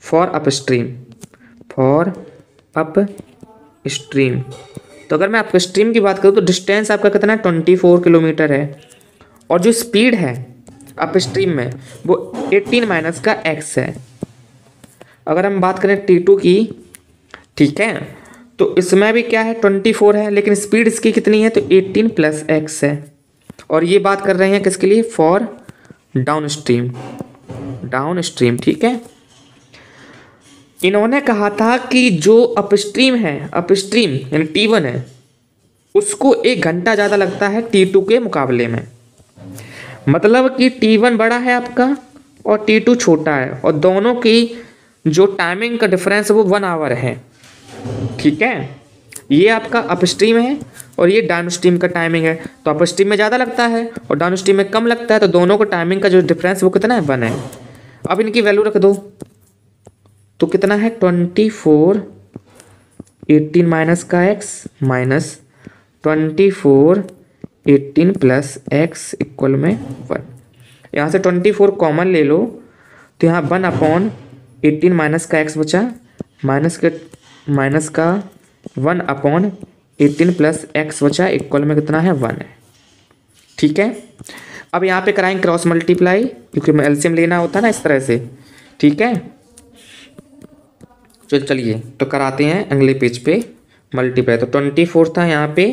for up stream, for up stream. तो अगर मैं अप स्ट्रीम की बात करूँ तो डिस्टेंस आपका कितना है, 24 किलोमीटर है, और जो स्पीड है अप स्ट्रीम में वो 18 माइनस का x है। अगर हम बात करें T2 की, ठीक है, तो इसमें भी क्या है, 24 है, लेकिन स्पीड इसकी कितनी है, तो 18 प्लस x है। और ये बात कर रहे हैं किसके लिए, for down stream, down stream. ठीक है, इन्होंने कहा था कि जो अप स्ट्रीम है, अप स्ट्रीम यानी T1 है, उसको 1 घंटा ज़्यादा लगता है T2 के मुकाबले में। मतलब कि T1 बड़ा है आपका और T2 छोटा है, और दोनों की जो टाइमिंग का डिफरेंस है वो 1 आवर है। ठीक है, ये आपका अप स्ट्रीम है और ये डाउन स्ट्रीम का टाइमिंग है, तो अप स्ट्रीम में ज़्यादा लगता है और डाउन स्ट्रीम में कम लगता है, तो दोनों को टाइमिंग का जो डिफरेंस वो कितना है, 1 है। अब इनकी वैल्यू रख दो, तो कितना है, 24, 18 माइनस का x minus 24, 18 plus x equal में 1। यहाँ से 24 कॉमन ले लो, तो यहाँ 1 अपॉन 18 माइनस का x बचा, माइनस का 1 अपॉन 18 प्लस x बचा, इक्वल में कितना है, 1 है। ठीक है, अब यहाँ पे कराएंगे क्रॉस मल्टीप्लाई, क्योंकि एलसीएम लेना होता है ना इस तरह से। ठीक है, चलिए तो कराते हैं अगले पेज पे मल्टीप्लाई। तो 24 था यहाँ पे,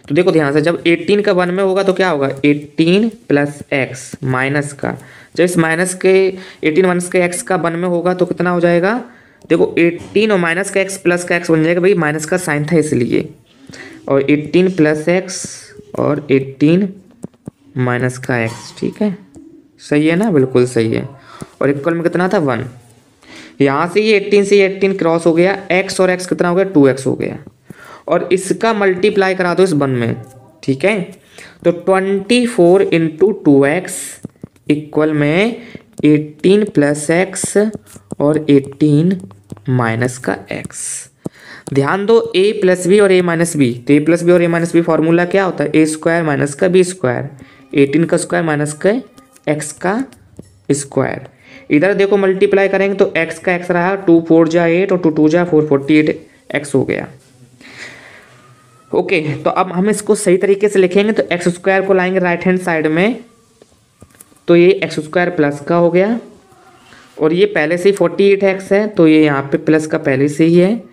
तो देखो ध्यान से, जब 18 का 1 में होगा तो क्या होगा, 18 प्लस एक्स माइनस का, जब इस माइनस के 18 माइनस के एक्स का 1 में होगा तो कितना हो जाएगा, देखो 18 और माइनस का एक्स प्लस का एक्स बन जाएगा, भाई माइनस का साइन था इसलिए, और 18 प्लस एक्स और 18 माइनस का एक्स। ठीक है, सही है ना, बिल्कुल सही है। और इक्वल में कितना था, 1। यहाँ से ये 18 से ये 18 क्रॉस हो गया, x और x कितना हो गया, 2x हो गया, और इसका मल्टीप्लाई करा दो इस 1 में। ठीक है, तो 24 इंटू 2x इक्वल में 18 प्लस एक्स और 18 माइनस का x। ध्यान दो, a प्लस बी और a माइनस बी, तो a प्लस बी और a माइनस बी फॉर्मूला क्या होता है, a स्क्वायर माइनस का b स्क्वायर, 18 का स्क्वायर माइनस का x का स्क्वायर। इधर देखो मल्टीप्लाई करेंगे तो x का x रहा, 2 4 जा 8 और 2 2 जा 4, 48 x हो गया। ओके, तो अब हम इसको सही तरीके से लिखेंगे, तो एक्स स्क्वायर को लाएंगे राइट हैंड साइड में, तो ये एक्स स्क्वायर प्लस का हो गया, और ये पहले से ही 48x है, तो ये यहाँ पे प्लस का पहले से ही है,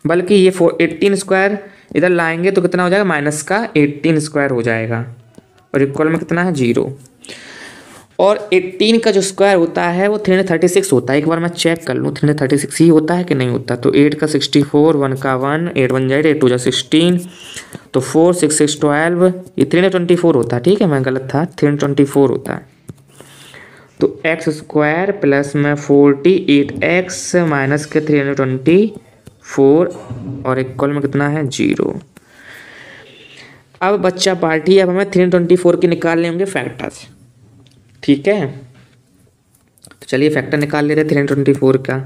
बल्कि ये 18 स्क्वायर इधर लाएंगे तो कितना हो जाएगा, माइनस का 18 स्क्वायर हो जाएगा, और इक्वल में कितना है, 0। और 18 का जो स्क्वायर होता है वो 336 होता है। एक बार मैं चेक कर लूँ 336 ही होता है कि नहीं होता। तो 8 का 64, 1 का 1, 8 1 जा 8 2 जा 16, तो 4 6 6 12, ये 324 होता है। ठीक है, मैं गलत था, 324 होता है। तो एक्स स्क्वायर प्लस में 48x माइनस के 324 और इक्वल में कितना है 0। अब बच्चा पार्टी, अब हमें 324 की निकाल लेंगे फैक्टर्स। ठीक है, तो चलिए फैक्टर निकाल लेते हैं 324 का।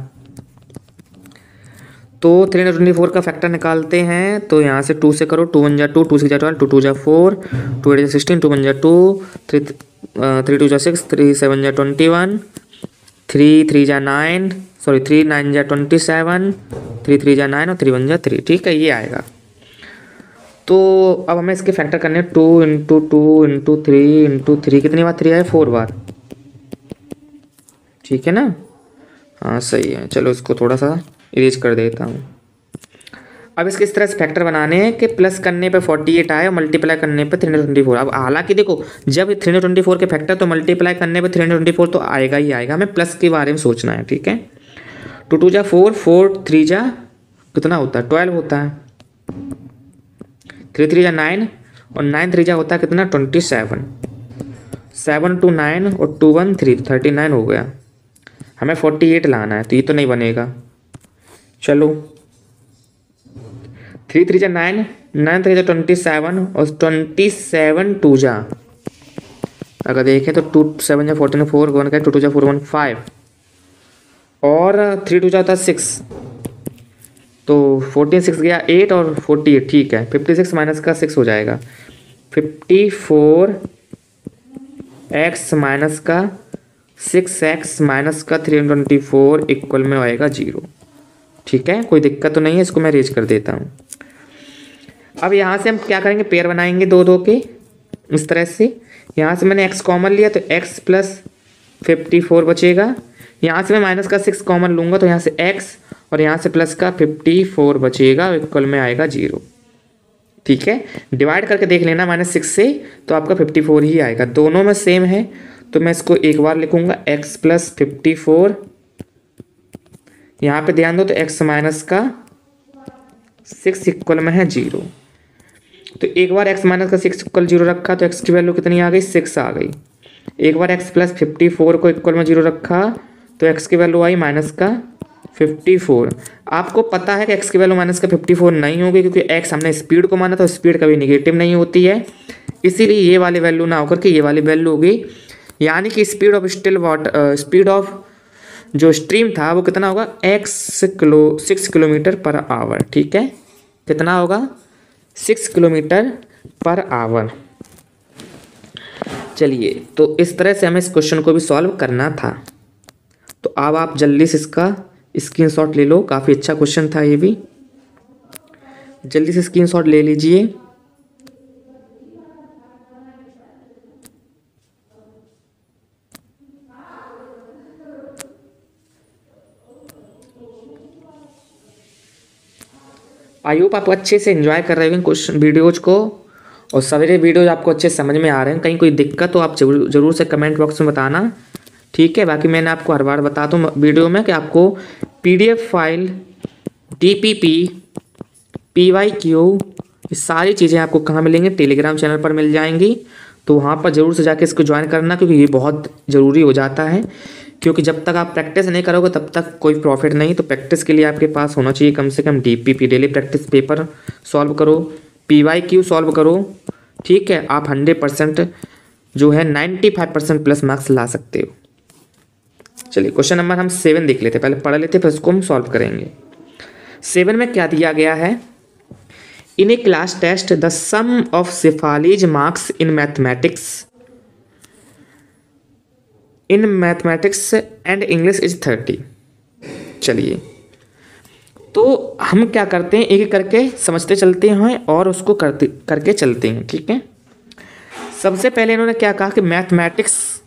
तो 324 का फैक्टर निकालते हैं, तो यहाँ से 2 से करो, 2 1 जा 2, 2 6 जा 12, 2 2 जा 4, 2 8 जा 16, 2 1 जा 2, 3 2 जा 6, 3 7 जा 21, 3 3 जा 9, सॉरी 3 9 जा 27, 3 3 जा 9 और 3 1 जा 3। ठीक है, ये आएगा। तो अब हमें इसके फैक्टर करने हैं, 2 इंटू 2 इंटू 3 इंटू 3, कितनी बार 3 आए 4 बार। ठीक है ना, हाँ सही है। चलो इसको थोड़ा सा इरेज कर देता हूँ। अब इसके इस तरह से फैक्टर बनाने हैं कि प्लस करने पे 48 आए और मल्टीप्लाई करने पे 324। अब हालांकि देखो जब 324 के फैक्टर तो मल्टीप्लाई करने पे 324 तो आएगा ही आएगा, हमें प्लस के बारे में सोचना है। ठीक है, 2 2 जा 4, 4 3 जा कितना होता है 12 होता है, 3 3 जा 9 और 9 3 जा होता है कितना 27, 7 2 9 और 2 1 3, 39 हो गया। हमें 48 लाना है, तो ये तो नहीं बनेगा। चलो 3 3 जा 9, 9 3 जा 27 और 27 2 जा अगर देखें तो 2 7 जा 14 4 1 का 2 2 जा 4 1 5 और 3 2 जा होता है 6, तो 14 6 गया 8 और 48। ठीक है, 56 माइनस का 6 हो जाएगा 54x माइनस का 6x माइनस का 324 इक्वल में आएगा 0। ठीक है, कोई दिक्कत तो नहीं है, इसको मैं रेज कर देता हूँ। अब यहाँ से हम क्या करेंगे, पेयर बनाएंगे 2 2 के इस तरह से। यहाँ से मैंने x कॉमन लिया तो x प्लस 54 बचेगा। यहाँ से मैं माइनस का 6 कॉमन लूँगा तो यहाँ से x और यहाँ से प्लस का 54 बचेगा, इक्वल में आएगा 0। ठीक है, डिवाइड करके देख लेना -6 से, तो आपका 54 ही आएगा। दोनों में सेम है तो मैं इसको एक बार लिखूँगा x प्लस 54, यहाँ पे ध्यान दो तो x माइनस का 6 इक्वल में है 0। तो एक बार x माइनस का 6 इक्वल 0 रखा तो x की वैल्यू कितनी आ गई 6 आ गई। एक बार x प्लस 54 को इक्वल में 0 रखा तो x की वैल्यू आई माइनस का 54। आपको पता है कि x की वैल्यू माइनस का 54 नहीं होगी क्योंकि x हमने स्पीड को माना, तो स्पीड कभी निगेटिव नहीं होती है, इसीलिए ये वाली वैल्यू ना होकर के ये वाली वैल्यू होगी। यानी कि speed of still water, speed of जो स्ट्रीम था वो कितना होगा 6 किलोमीटर पर आवर। ठीक है, कितना होगा 6 किलोमीटर पर आवर। चलिए, तो इस तरह से हमें इस क्वेश्चन को भी सॉल्व करना था। तो अब आप जल्दी से इसका स्क्रीनशॉट ले लो, काफ़ी अच्छा क्वेश्चन था ये भी, जल्दी से स्क्रीनशॉट ले लीजिए। आई होप आप अच्छे से एंजॉय कर रहे होंगे क्वेश्चन वीडियोज को और सवेरे वीडियोज आपको अच्छे समझ में आ रहे हैं। कहीं कोई दिक्कत हो आप जरूर से कमेंट बॉक्स में बताना। ठीक है, बाकी मैंने आपको हर बार बताता हूँ वीडियो में कि आपको PDF फाइल, DPP, PYQ, ये सारी चीज़ें आपको कहाँ मिलेंगी, टेलीग्राम चैनल पर मिल जाएंगी। तो वहाँ पर ज़रूर से जाके इसको ज्वाइन करना क्योंकि ये बहुत ज़रूरी हो जाता है, क्योंकि जब तक आप प्रैक्टिस नहीं करोगे तब तक कोई प्रॉफिट नहीं। तो प्रैक्टिस के लिए आपके पास होना चाहिए कम से कम DPP, daily practice paper solve करो, PYQ सॉल्व करो। ठीक है, आप 100% जो है 95% प्लस मार्क्स ला सकते हो। चलिए क्वेश्चन नंबर हम 7 देख लेते, पहले पढ़ लेते फिर इसको हम सॉल्व करेंगे। 7 में क्या दिया गया है, in a class test the sum of Shefali's marks in mathematics and English is 30। चलिए, तो हम क्या करते हैं, एक एक करके समझते चलते हैं और उसको करके चलते हैं। ठीक है, सबसे पहले इन्होंने क्या कहा कि मैथमेटिक्स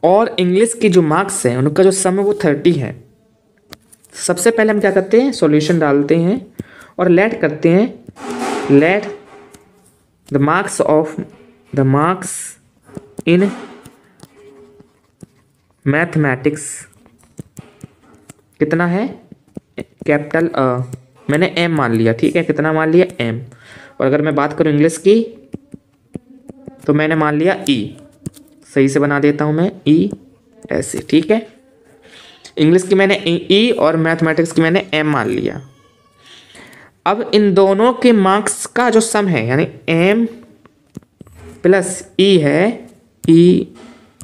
और इंग्लिश की जो मार्क्स हैं उनका जो सम है वो 30 है। सबसे पहले हम क्या करते हैं, सॉल्यूशन डालते हैं और लेट करते हैं, let the marks in mathematics कितना है, कैपिटल मैंने एम मान लिया, ठीक है, कितना मान लिया, एम। और अगर मैं बात करूँ इंग्लिश की तो मैंने मान लिया ई, सही से बना देता हूँ मैं, ई ऐसे, ठीक है। इंग्लिश की मैंने ई और मैथमेटिक्स की मैंने एम मान लिया। अब इन दोनों के मार्क्स का जो सम है, यानी एम प्लस ई है, ई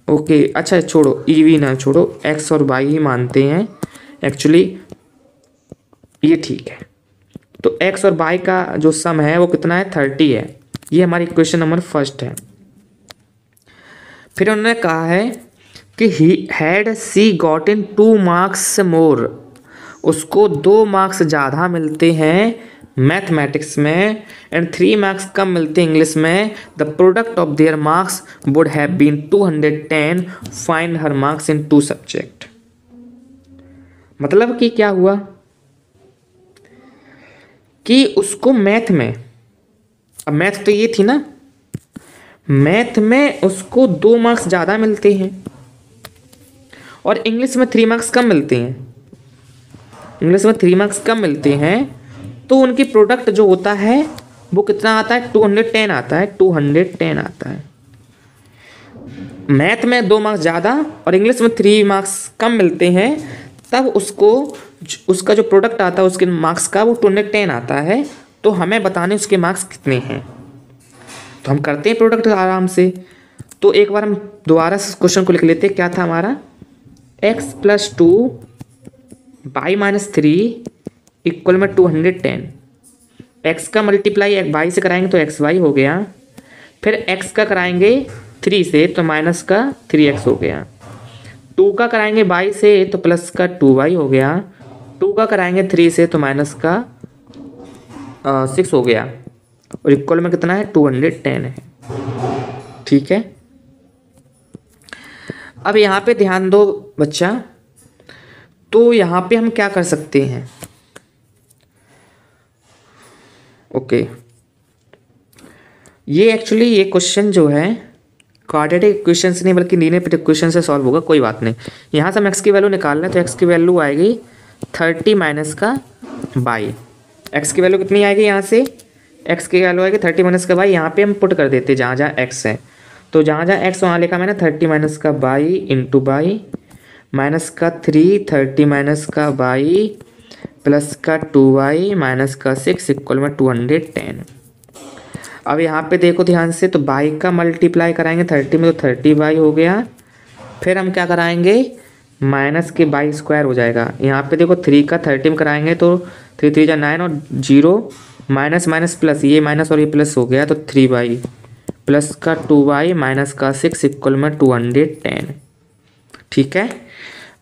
ओके, अच्छा छोड़ो, ई वी ना छोड़ो, एक्स और वाई ही मानते हैं एक्चुअली, ये ठीक है। तो एक्स और वाई का जो सम है वो कितना है, 30 है। ये हमारी क्वेश्चन नंबर फर्स्ट है। फिर उन्होंने कहा है कि he had she got in 2 marks more, उसको 2 मार्क्स ज़्यादा मिलते हैं मैथमेटिक्स में एंड 3 मार्क्स कम मिलते हैं इंग्लिश में। The product of their marks would have been 210, find her marks in 2 subject. मतलब कि क्या हुआ कि उसको मैथ में, अब मैथ तो ये थी ना, मैथ में उसको 2 मार्क्स ज़्यादा मिलते हैं और इंग्लिश में 3 मार्क्स कम मिलते हैं, इंग्लिश में 3 मार्क्स कम मिलते हैं, तो उनकी प्रोडक्ट जो होता है वो कितना आता है, 210 आता है, 210 आता है। मैथ में 2 मार्क्स ज़्यादा और इंग्लिश में 3 मार्क्स कम मिलते हैं, तब उसको उसका जो प्रोडक्ट आता है उसके मार्क्स का वो 210 आता है। तो हमें बताने उसके मार्क्स कितने हैं, तो हम करते हैं प्रोडक्ट आराम से। तो एक बार हम दोबारा से क्वेश्चन को लिख लेते हैं। क्या था हमारा, x + 2 y - 3 इक्वल में 210। x का मल्टीप्लाई y से कराएंगे तो xy हो गया, फिर x का कराएंगे 3 से तो माइनस का 3x हो गया, 2 का कराएंगे y से तो प्लस का 2y हो गया, 2 का कराएंगे 3 से तो माइनस का 6 हो गया, और इक्वल में कितना है, 210 है, ठीक है। अब यहाँ पे ध्यान दो बच्चा, तो यहाँ पे हम क्या कर सकते हैं, ओके, ये एक्चुअली ये क्वेश्चन जो है क्वाड्रेटिक इक्वेशन से नहीं बल्कि लीनियर इक्वेशन से सॉल्व होगा, कोई बात नहीं। यहाँ से हम x की वैल्यू निकाल रहे हैं, तो x की वैल्यू आएगी 30 माइनस का y। x की वैल्यू कितनी आएगी, यहाँ से x की वैल्यू आएगी 30 माइनस का y, यहाँ पे हम पुट कर देते हैं जहाँ जहाँ x है, तो जहाँ जहाँ x वहाँ लिखा मैंने 30 माइनस का y इंटू y माइनस का 3 30 माइनस का y प्लस का 2y माइनस का 6 इक्वल में 210। अब यहाँ पे देखो ध्यान से, तो y का मल्टीप्लाई कराएंगे 30 में तो 30y हो गया, फिर हम क्या कराएंगे, माइनस के बाई स्क्वायर हो जाएगा। यहाँ पे देखो 3 का 30 में कराएंगे तो 3 3 जा 9 और 0 माइनस माइनस प्लस, ये माइनस और ये प्लस हो गया, तो 3y प्लस का 2y माइनस का 6 इक्वल में 210, ठीक है।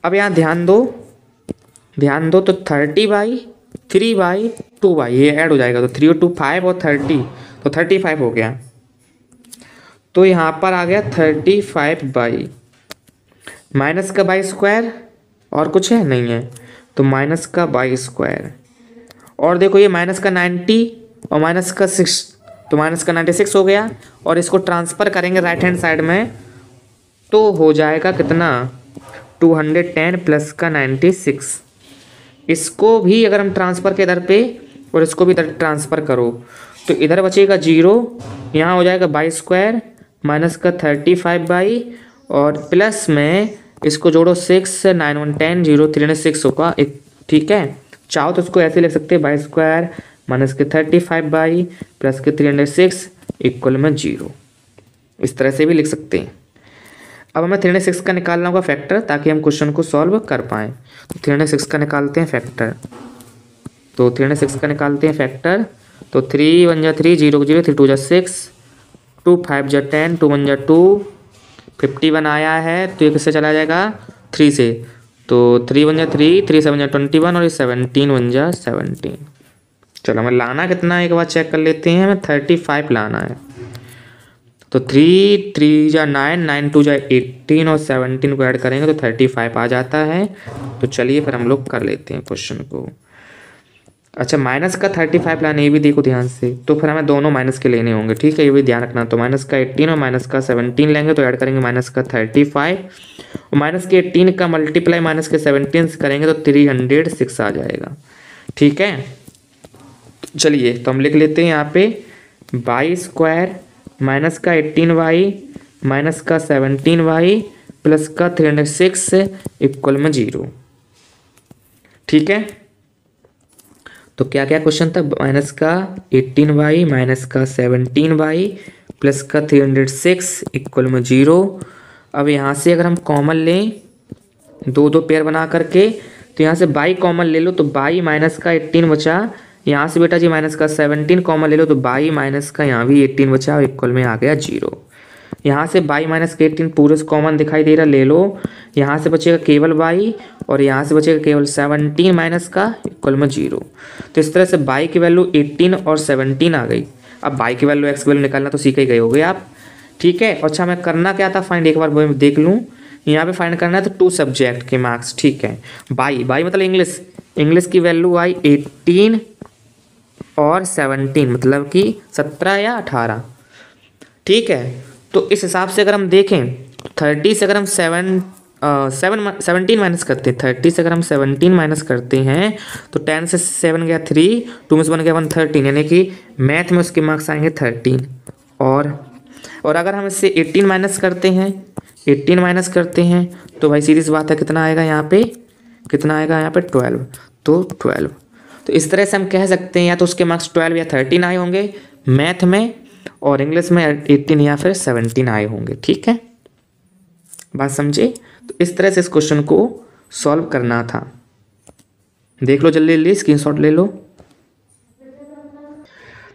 अब यहाँ ध्यान दो तो 30y 3y 2y ये ऐड हो जाएगा, तो 3 और 2 5 और 30 तो 35 हो गया, तो यहाँ पर आ गया 35y माइनस का बाई स्क्वायर, और कुछ है नहीं है, तो माइनस का बाई स्क्वायर, और देखो ये माइनस का 90 और माइनस का 6 तो माइनस का 96 हो गया, और इसको ट्रांसफ़र करेंगे राइट हैंड साइड में तो हो जाएगा कितना, 210 प्लस का 96। इसको भी अगर हम ट्रांसफ़र के इधर पे और इसको भी इधर ट्रांसफ़र करो तो इधर बचेगा 0, यहाँ हो जाएगा बाई स्क्वायर माइनस का 35y और प्लस में इसको जोड़ो 6 9 1 10 0 3 6 होगा, एक ठीक है। चाहो तो उसको ऐसे लिख सकते हैं, बाई स्क्वायर माइनस के 35y प्लस के 306 इक्वल में 0, इस तरह से भी लिख सकते हैं। अब हमें 306 का निकालना होगा फैक्टर, ताकि हम क्वेश्चन को सॉल्व कर पाएँ। तो 306 का निकालते हैं फैक्टर, तो 306 का निकालते हैं फैक्टर, तो 3 1 जा 3 0 0 3 2 जा 6 2 5 जा 10 2 1 जा 2 51 आया है, तो ये किससे चला जाएगा 3 से, तो 3 1 जा 3 3 7 जा 21 और ये 17 1 जा 17। चलो हमें लाना कितना है एक बार चेक कर लेते हैं, हमें 35 लाना है, तो 3 3 जा 9 9 2 जा 18 और 17 को ऐड करेंगे तो 35 आ जाता है। तो चलिए फिर हम लोग कर लेते हैं क्वेश्चन को। अच्छा माइनस का 35 लाना, ये भी देखो ध्यान से, तो फिर हमें दोनों माइनस के लेने होंगे, ठीक है, ये भी ध्यान रखना। तो माइनस का 18 और माइनस का 17 लेंगे तो ऐड करेंगे माइनस का 35 और माइनस के 18 का मल्टीप्लाई माइनस के 17 से करेंगे तो 306 आ जाएगा, ठीक है। चलिए तो हम लिख लेते हैं यहाँ पे वाई स्क्वायर माइनस का 18y माइनस का 17y प्लस का 306 इक्वल में 0, ठीक है। तो क्या क्या क्वेश्चन था, माइनस का 18y माइनस का 17y प्लस का 306 इक्वल में 0। अब यहाँ से अगर हम कॉमन लें दो दो पेयर बना करके, तो यहाँ से बाई कॉमन ले लो तो बाई माइनस का 18 बचा, यहाँ से बेटा जी माइनस का 17 कॉमन ले लो तो बाई माइनस का यहाँ भी 18 बचा और इक्वल में आ गया 0। यहाँ से बाई माइनस का 18 पूरे कॉमन दिखाई दे रहा, ले लो, यहाँ से बचेगा केवल बाई और यहाँ से बचेगा केवल 17 माइनस का इक्वल में 0। तो इस तरह से बाई की वैल्यू 18 और 17 आ गई। अब बाई की वैल्यू एक्स की वैल्यू निकालना तो सीख ही गए होगे आप, ठीक है। अच्छा मैं करना क्या था फाइंड, एक बार वो देख लूँ, यहाँ पे फाइंड करना है तो 2 सब्जेक्ट के मार्क्स, ठीक है। बाई मतलब इंग्लिश की वैल्यू आई 18 और 17 मतलब कि 17 या 18, ठीक है। तो इस हिसाब से अगर हम देखें 30 से अगर हम 17 माइनस करते हैं, 30 से अगर हम 17 माइनस करते हैं तो 10 से 7 गया 3, 2 में से बन गया 1 13, यानी कि मैथ में उसके मार्क्स आएंगे 13। और अगर हम इससे 18 माइनस करते हैं तो भाई सीधी सी बात है कितना आएगा यहाँ पे, 12। तो 12, तो इस तरह से हम कह सकते हैं या तो उसके मार्क्स 12 या 13 आए होंगे मैथ में, और इंग्लिश में 18 या फिर 17 आए होंगे, ठीक है, बात समझे। तो इस तरह से इस क्वेश्चन को सॉल्व करना था, देख लो जल्दी जल्दी स्क्रीनशॉट ले लो।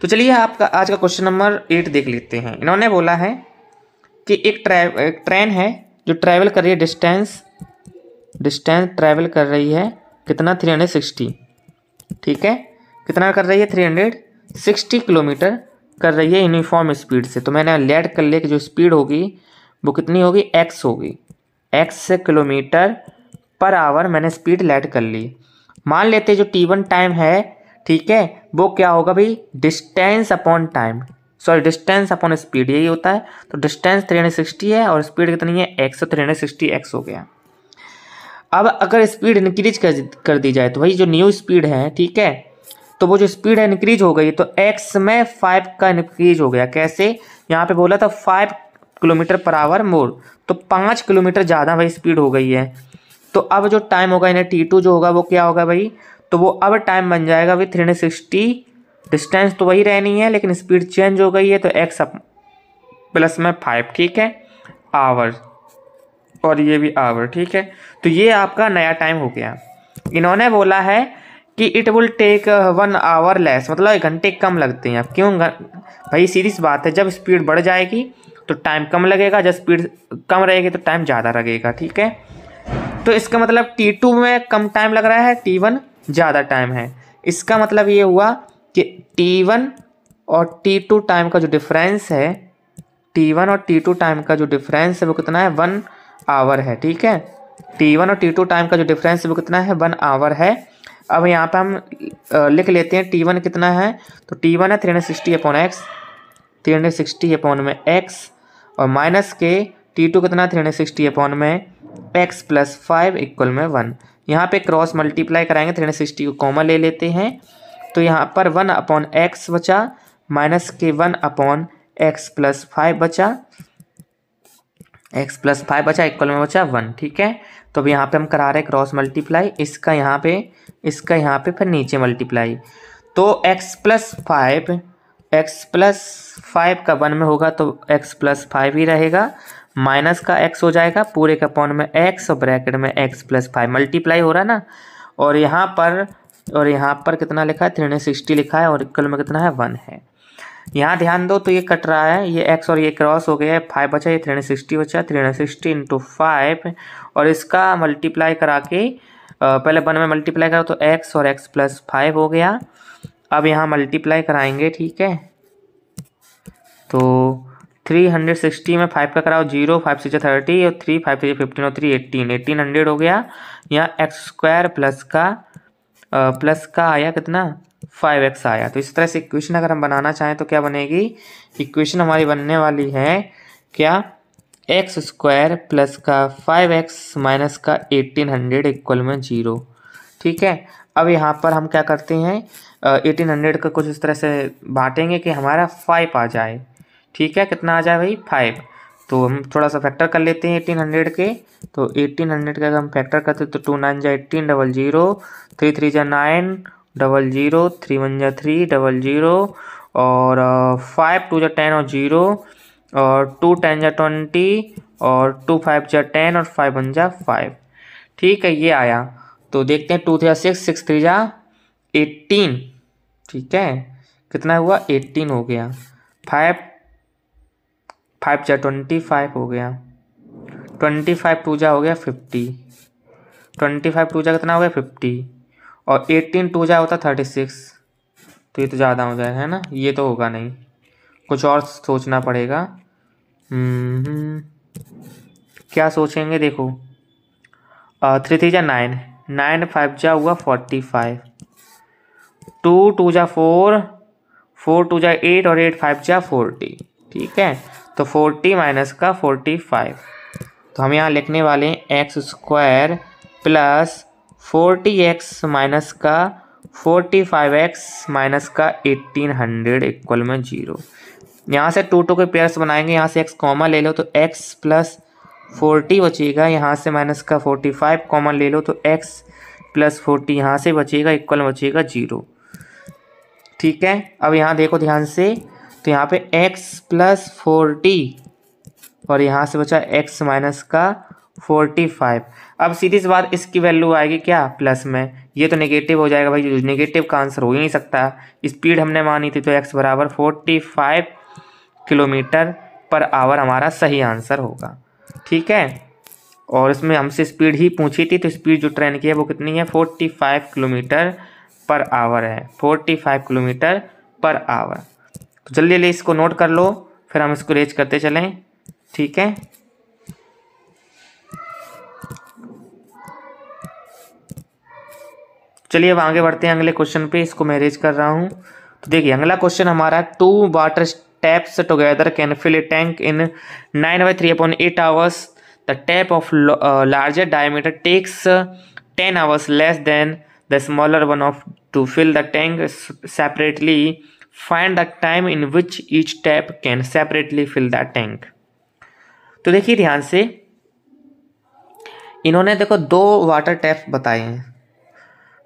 तो चलिए आपका आज का क्वेश्चन नंबर 8 देख लेते हैं। इन्होंने बोला है कि एक ट्रेन है जो ट्रैवल कर रही है, डिस्टेंस ट्रैवल कर रही है कितना, 360, ठीक है, कितना कर रही है, 360 किलोमीटर कर रही है यूनिफॉर्म स्पीड से। तो मैंने लेट कर लिया कि जो स्पीड होगी वो कितनी होगी, x होगी, x किलोमीटर पर आवर मैंने स्पीड लेट कर ली। मान लेते जो t1 टाइम है, ठीक है, वो क्या होगा भाई, distance upon time, sorry distance upon speed, यही होता है। तो डिस्टेंस 360 है और स्पीड कितनी है, x, तो 360x हो गया। अब अगर स्पीड इंक्रीज कर दी जाए तो भाई जो न्यू स्पीड है, ठीक है, तो वो जो स्पीड है इंक्रीज हो गई, तो x में 5 का इंक्रीज हो गया। कैसे, यहाँ पे बोला था 5 किलोमीटर पर आवर मोर, तो 5 किलोमीटर ज़्यादा भाई स्पीड हो गई है। तो अब जो टाइम होगा इन्हें t2 जो होगा वो क्या होगा भाई, तो वो अब टाइम बन जाएगा भाई 360, डिस्टेंस तो वही रहनी है लेकिन स्पीड चेंज हो गई है, तो x प्लस में 5, ठीक है, आवर, और ये भी आवर, ठीक है। तो ये आपका नया टाइम हो गया। इन्होंने बोला है कि it will take 1 hour less, मतलब 1 घंटे कम लगते हैं। अब क्यों भाई, सीधी सी बात है, जब स्पीड बढ़ जाएगी तो टाइम कम लगेगा, जब स्पीड कम रहेगी तो टाइम ज़्यादा लगेगा, ठीक है। तो इसका मतलब t2 में कम टाइम लग रहा है, t1 ज़्यादा टाइम है। इसका मतलब ये हुआ कि t1 और t2 टाइम का जो डिफरेंस है, t1 और t2 टाइम का जो डिफरेंस है वो कितना है, 1 आवर है, ठीक है। t1 और t2 टाइम का जो डिफरेंस है वो कितना है, 1 आवर है। अब यहाँ पे हम लिख लेते हैं t1 कितना है, तो t1 है 360 अपॉन x, 360 अपॉन में x, और माइनस के t2 कितना, 360 अपॉन में x प्लस 5 इक्वल में 1। यहाँ पे क्रॉस मल्टीप्लाई कराएंगे, 360 को कॉमन ले लेते हैं, तो यहाँ पर 1 अपॉन x बचा, माइनस के 1 अपॉन x प्लस 5 बचा, x प्लस 5 बचा, इक्वल में बचा 1, ठीक है। तो अब यहाँ पे हम करा रहे हैं क्रॉस मल्टीप्लाई, इसका यहाँ पे फिर नीचे मल्टीप्लाई, तो x प्लस 5 का 1 में होगा तो x प्लस 5 ही रहेगा, माइनस का x हो जाएगा, पूरे का अपॉन में x और ब्रैकेट में x प्लस 5 मल्टीप्लाई हो रहा है ना, और यहाँ पर कितना लिखा है, 360 लिखा है, और इक्वल में कितना है, 1 है। यहाँ ध्यान दो तो ये कट रहा है, ये x और ये क्रॉस हो गया है, 5 बचा, ये 360 बचा, 360 इंटू 5, और इसका मल्टीप्लाई करा के पहले 1 में मल्टीप्लाई करो तो x और x प्लस 5 हो गया। अब यहाँ मल्टीप्लाई कराएंगे, ठीक है, तो 360 में 5 का कराओ 0, 5 से 30 और 3, 5 से 15 और 3 1800 हो गया। यहाँ x स्क्वायर प्लस का आया कितना 5x आया। तो इस तरह से इक्वेशन अगर हम बनाना चाहें तो क्या बनेगी, इक्वेशन हमारी बनने वाली है क्या, एक्स स्क्वायर प्लस का 5x माइनस का 1800 इक्वल में 0। ठीक है, अब यहाँ पर हम क्या करते हैं, 1800 का कुछ इस तरह से बांटेंगे कि हमारा 5 आ जाए। ठीक है, कितना आ जाए भाई, 5। तो हम थोड़ा सा फैक्टर कर लेते हैं 1800 के। तो 1800 का अगर हम फैक्टर करते तो 2 9 जा 18 डबल 0, 3 3 जा 9 डबल 0, 3 1 जा 3 डबल 0, और 5 2 जा 10 और 0, और 2 10 जा 20, और 2 5 जा 10, और 5 1 जा 5। ठीक है, ये आया। तो देखते हैं 2 3 जा 6, 6 3 जा 18। ठीक है, कितना हुआ, 18 हो गया। 5 5 जा 25 हो गया। 25 2 जा हो गया 50। 25 2 जा कितना हो गया 50, और 18 2 जा होता 36। तो ये तो ज़्यादा हो जाएगा, है ना, ये तो होगा नहीं, कुछ और सोचना पड़ेगा। क्या सोचेंगे, देखो 3 3 जा 9, 9 5 जा हुआ 45, 2 2 जा 4, 4 2 जा 8, और 8 5 जा 40। ठीक है, तो 40 माइनस का 45। तो हम यहाँ लिखने वाले हैं x square plus 40x minus का 45x माइनस का 1800 इक्वल में 0। यहाँ से 2 2 के पेयर्स बनाएंगे, यहाँ से x कॉमन ले लो तो x प्लस 40 बचेगा, यहाँ से माइनस का 45 कॉमन ले लो तो x प्लस 40 यहाँ से बचेगा, इक्वल बचेगा 0। ठीक है, अब यहाँ देखो ध्यान से, तो यहाँ पे x प्लस 40 और यहाँ से बचा x माइनस का 45। अब सीधी सी बात, इसकी वैल्यू आएगी क्या, प्लस में, ये तो नेगेटिव हो जाएगा भाई, नेगेटिव का आंसर हो ही नहीं सकता। स्पीड हमने मानी थी तो x बराबर 45 किलोमीटर पर आवर हमारा सही आंसर होगा। ठीक है, और इसमें हमसे स्पीड ही पूछी थी, तो स्पीड जो ट्रेन की है वो कितनी है, 45 किलोमीटर पर आवर है, 45 किलोमीटर पर आवर। तो जल्दी जल्दी इसको नोट कर लो, फिर हम इसको रेज करते चलें। ठीक है, चलिए अब आगे बढ़ते हैं अगले क्वेश्चन पे, इसको मैं रेज कर रहा हूँ। तो देखिए अगला क्वेश्चन हमारा, 2 water taps together can fill a tank in 9/3/8 hours. The tap of larger diameter takes 10 hours less than the smaller one of to fill the tank separately. Find the time in which each tap can separately fill the tank. तो देखिए ध्यान से, इन्होंने देखो 2 वाटर टैप बताए हैं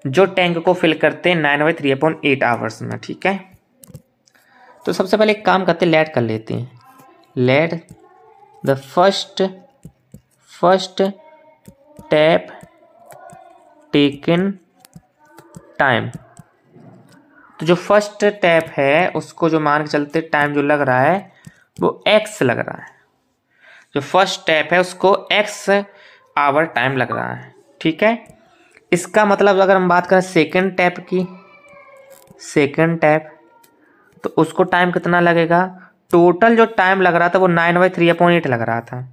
जो टैंक को फिल करते हैं 9/3/8 आवर्स में। ठीक है, तो सबसे पहले एक काम करते हैं, लेट कर लेते हैं, let the first tap taken time. तो जो फर्स्ट टैप है उसको जो मान के चलते टाइम जो लग रहा है वो x लग रहा है। जो फर्स्ट टैप है उसको x आवर टाइम लग रहा है। ठीक है, इसका मतलब अगर हम बात करें सेकंड टैप की, सेकंड टैप, तो उसको टाइम कितना लगेगा, टोटल जो टाइम लग रहा था वो 9/3/8 लग रहा था।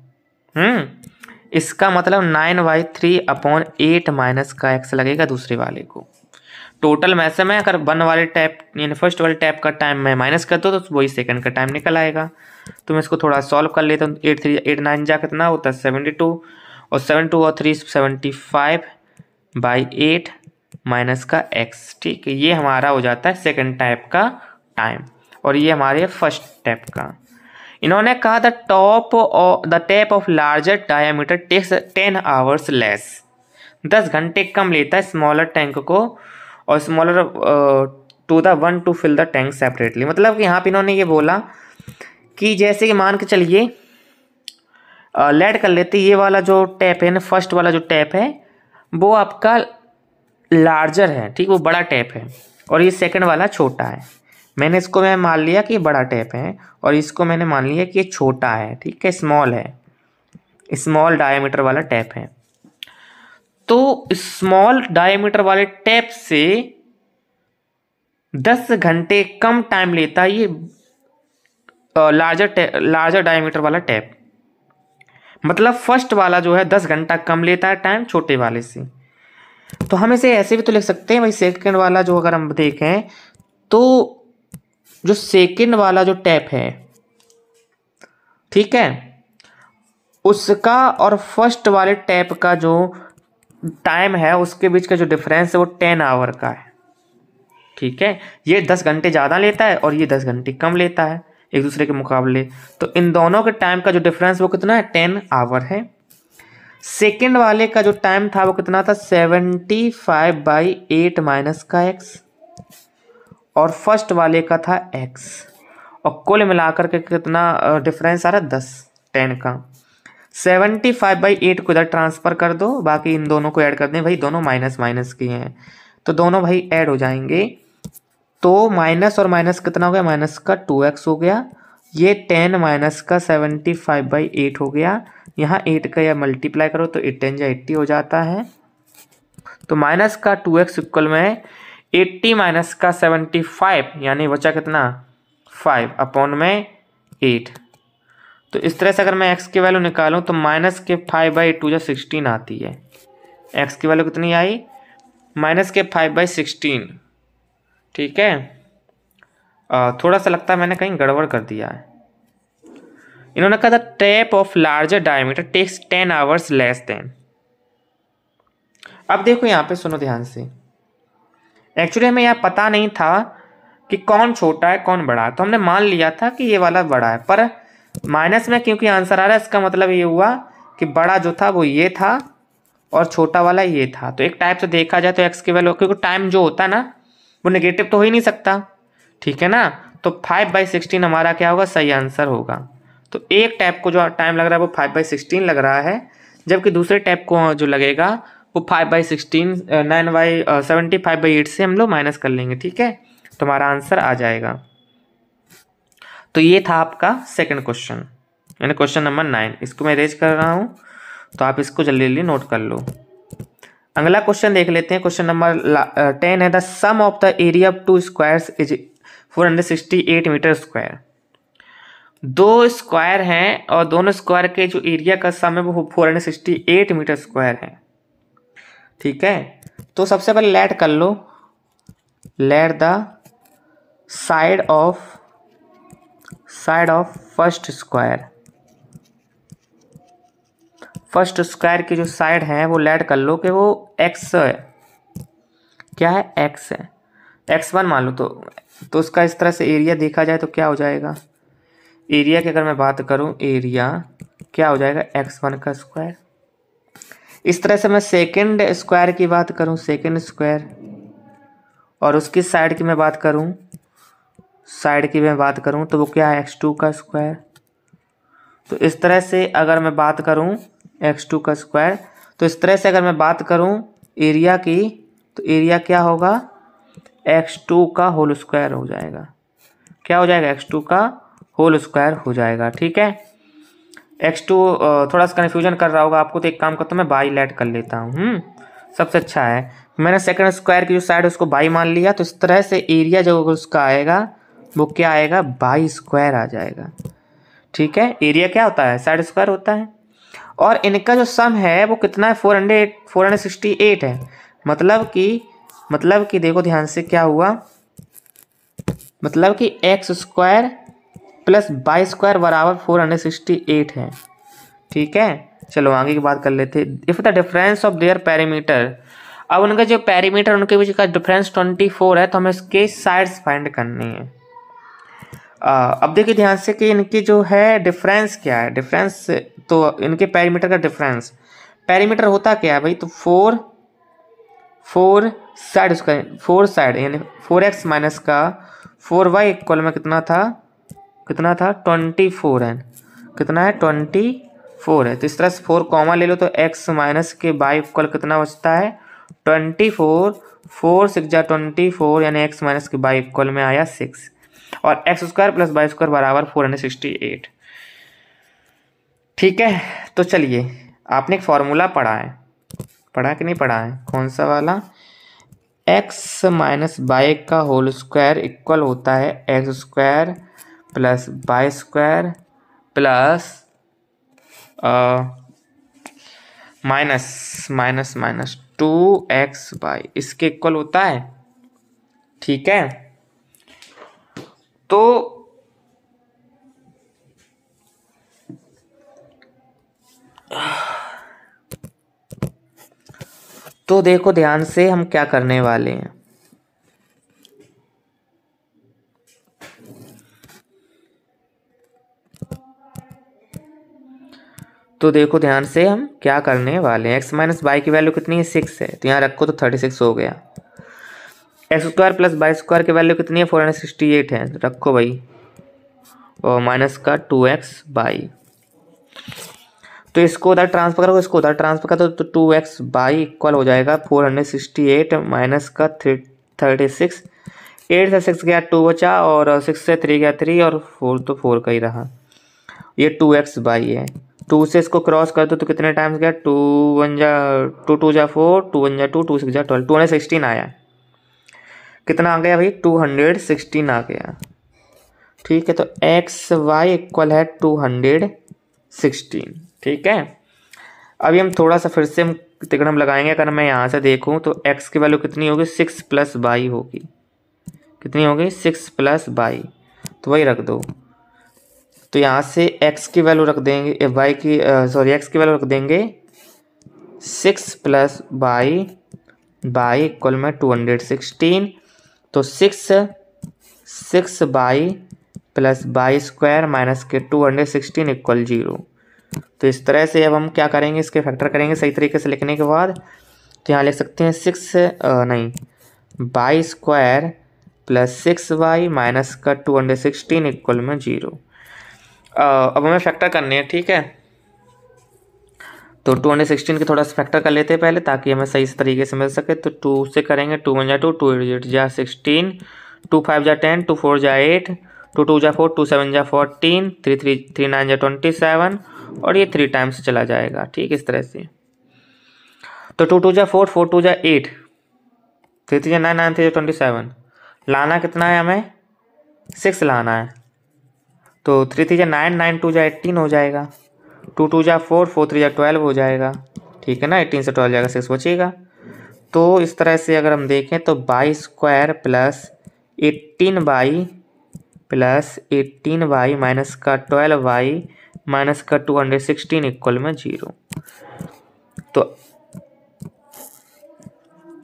इसका मतलब 9/3/8 माइनस का x लगेगा दूसरे वाले को। टोटल में से मैं अगर 1 वाले टैप यानी फर्स्ट वाले टैप का टाइम मैं माइनस कर दो तो वही सेकंड का टाइम निकल आएगा। तो मैं इसको थोड़ा सॉल्व कर लेता हूँ। 8 3 8 9 जा कितना होता है 72, और 7 2 और 3 75/8 माइनस का x। ठीक है, ये हमारा हो जाता है सेकंड टैप का टाइम, और ये हमारे फर्स्ट टैप का। इन्होंने कहा the tap of larger diameter takes 10 hours less. 10 घंटे कम लेता है स्मॉलर टैंक को, और smaller to the one to fill the tank separately. मतलब कि यहाँ पे इन्होंने ये बोला कि जैसे कि मान के चलिए लेट कर लेते, ये वाला जो टैप है ना, फर्स्ट वाला जो टैप है वो आपका लार्जर है, ठीक, वो बड़ा टैप है, और ये सेकंड वाला छोटा है। मैंने इसको मैं मान लिया कि बड़ा टैप है, और इसको मैंने मान लिया कि ये छोटा है। ठीक है, स्मॉल है, स्मॉल डायमीटर वाला टैप है। तो स्मॉल डायमीटर वाले टैप से 10 घंटे कम टाइम लेता है ये लार्जर डायमीटर वाला टैप। मतलब फर्स्ट वाला जो है 10 घंटा कम लेता है टाइम छोटे वाले से। तो हम इसे ऐसे भी तो लिख सकते हैं भाई, सेकंड वाला जो अगर हम देखें तो जो सेकंड वाला जो टैप है, ठीक है, उसका और फर्स्ट वाले टैप का जो टाइम है उसके बीच का जो डिफरेंस है वो 10 आवर का है। ठीक है, ये 10 घंटे ज़्यादा लेता है और ये 10 घंटे कम लेता है एक दूसरे के मुकाबले। तो इन दोनों के टाइम का जो डिफरेंस वो कितना है, 10 आवर है। सेकेंड वाले का जो टाइम था वो कितना था, 75/8 माइनस का x, और फर्स्ट वाले का था x, और कुल मिलाकर के कितना डिफरेंस आ रहा है, 10 का। 75/8 को इधर ट्रांसफर कर दो, बाकी इन दोनों को ऐड कर दें भाई, दोनों माइनस माइनस के हैं तो दोनों भाई ऐड हो जाएंगे। तो माइनस और माइनस कितना हो गया, माइनस का 2x हो गया, ये 10 माइनस का 75/8 हो गया। यहाँ 8 का या मल्टीप्लाई करो तो 8 10 80 हो जाता है। तो माइनस का 2x इक्वल में 80 माइनस का 75, यानी बचा कितना, 5 अपॉन में 8। तो इस तरह से अगर मैं x की वैल्यू निकालूं तो माइनस के 5/2 जो 16 आती है। x की वैल्यू कितनी आई, माइनस के 5/16। ठीक है, थोड़ा सा लगता है मैंने कहीं गड़बड़ कर दिया है। इन्होंने कहा था tap of larger diameter takes 10 hours less than. अब देखो यहाँ पे सुनो ध्यान से, एक्चुअली हमें यहाँ पता नहीं था कि कौन छोटा है कौन बड़ा है, तो हमने मान लिया था कि ये वाला बड़ा है, पर माइनस में क्योंकि आंसर आ रहा है इसका मतलब ये हुआ कि बड़ा जो था वो ये था और छोटा वाला ये था। तो एक टाइप से देखा जाए तो एक्स की वैल्यू, क्योंकि टाइम जो होता है ना वो नेगेटिव तो हो ही नहीं सकता, ठीक है ना। तो 5/16 हमारा क्या होगा, सही आंसर होगा। तो एक टैप को जो टाइम लग रहा है वो 5/16 लग रहा है, जबकि दूसरे टैप को जो लगेगा वो 5/16 75/8 से हम लोग माइनस कर लेंगे। ठीक है, तो हमारा आंसर आ जाएगा। तो ये था आपका सेकंड क्वेश्चन, यानी क्वेश्चन नंबर 9। इसको मैं इरेज कर रहा हूँ तो आप इसको जल्दी जल्दी नोट कर लो। अगला क्वेश्चन देख लेते हैं, क्वेश्चन नंबर 10 है, the sum of the area of 2 squares is 468 metre square. 2 square हैं और दोनों स्क्वायर के जो एरिया का सम है वो 468 मीटर स्क्वायर है। ठीक है, तो सबसे पहले लेट कर लो, let the side of first square की जो साइड है वो लेट कर लो कि वो x है, क्या है, x है, x1 मान लो। तो उसका इस तरह से एरिया देखा जाए तो क्या हो जाएगा, एरिया की अगर मैं बात करूं, एरिया क्या हो जाएगा, x1 का स्क्वायर। इस तरह से मैं सेकंड स्क्वायर की बात करूं, सेकंड स्क्वायर, और उसकी साइड की मैं बात करूं तो वो क्या है, x2 का स्क्वायर। तो इस तरह से अगर मैं बात करूं x2 का स्क्वायर, तो इस तरह से अगर मैं बात करूं एरिया की, तो एरिया क्या होगा, x2 का होल स्क्वायर हो जाएगा। क्या हो जाएगा, x2 का होल स्क्वायर हो जाएगा। ठीक है, x2 थोड़ा सा कन्फ्यूजन कर रहा होगा आपको, तो एक काम करता हूँ मैं बाई लेट कर लेता हूँ, सबसे अच्छा है। मैंने सेकंड स्क्वायर की जो साइड है उसको बाई मान लिया, तो इस तरह से एरिया जो उसका आएगा वो क्या आएगा, बाई स्क्वायर आ जाएगा। ठीक है, एरिया क्या होता है, साइड स्क्वायर होता है, और इनका जो सम है वो कितना है, 468 है। मतलब कि देखो ध्यान से क्या हुआ, मतलब कि x square plus by square बराबर 468 है। ठीक है, चलो आगे की बात कर लेते हैं। If the difference of their perimeter, अब उनका जो पेरीमीटर उनके बीच का डिफरेंस 24 है, तो हमें इसके साइड्स फाइंड करनी है। अब देखिए ध्यान से कि इनकी जो है डिफरेंस क्या है, डिफरेंस तो इनके पेरीमीटर का डिफरेंस, पेरीमीटर होता क्या है भाई, तो 4 साइड यानी 4x माइनस का 4y इक्वल में कितना था 24 है, कितना है 24 है। तो इस तरह से 4 कॉमा ले लो तो x माइनस के y इक्वल कितना बचता है 24, 4 6 जा 24, यानी x माइनस के y इक्वल में आया 6, और x square plus y square बराबर 468। ठीक है, तो चलिए आपने एक फॉर्मूला पढ़ा कि नहीं पढ़ा है, कौन सा वाला, एक्स माइनस वाई का होल स्क्वायर इक्वल होता है x square plus y square plus minus 2x/, इसके इक्वल होता है। ठीक है, तो देखो ध्यान से हम क्या करने वाले हैं। तो देखो ध्यान से हम क्या करने वाले हैं। x माइनस वाई की वैल्यू कितनी है, 6 है, तो यहाँ रखो तो 36 हो गया। X square plus y square की वैल्यू कितनी है, 468 है, रखो भाई, और माइनस का 2x/। तो इसको उधर ट्रांसफर करो, इसको उधर ट्रांसफर करो, तो 2x/, इक्वल हो जाएगा 468 माइनस का 36। 8 से 6 गया 2 बचा, और 6 से 3 गया 3, और 4 तो 4 का ही रहा। ये 2x/, है। 2 से इसको क्रॉस कर दो तो कितने टाइम्स गया, 2 1 जा 2 2 जा 4, 2 1 जा 2, 2 6 जा 12, 216 आया। कितना आ गया भाई, 216 आ गया। ठीक है, तो x/y इक्वल है 216। ठीक है, अभी हम थोड़ा सा फिर से हम तिकड़म लगाएंगे। अगर मैं यहाँ से देखूँ तो x की वैल्यू कितनी होगी, 6 + y होगी। कितनी होगी, 6 + y, तो वही रख दो। तो यहाँ से x की वैल्यू रख देंगे, x की वैल्यू रख देंगे 6 + y इक्वल में 216। तो 6y plus y square minus के 216 इक्वल 0। तो इस तरह से अब हम क्या करेंगे, इसके फैक्टर करेंगे सही तरीके से लिखने के बाद। तो यहाँ लिख सकते हैं y square plus 6y minus का 216 इक्वल में 0। अब हमें फैक्टर करने हैं। ठीक है, तो 216 के थोड़ा सा फैक्टर कर लेते हैं पहले, ताकि हमें सही से तरीके से मिल सके। तो 2 से करेंगे, 2 1 जा 2, 2 8 जा 16, 2 5 जा 10, 2 4 जा 8, 2 2 जा 4, 2 7 जा 14, 3 9 जा 27, और ये 3 टाइम्स चला जाएगा। ठीक, इस तरह से। तो 2 2 जा 4, 4 2 जा 8, 3 3 जा 9, 9 3 जा 27। लाना कितना है हमें, 6 लाना है। तो 3 3 जा 9, 9 2 जा 18 हो जाएगा। 2 2 जा 4, 4 3 जा 12 हो जाएगा। ठीक है ना, 18 से 12 जाएगा, 6 बचेगा। तो इस तरह से अगर हम देखें तो y square plus 18y plus 18y minus का 12y माइनस का 216 इक्वल में 0।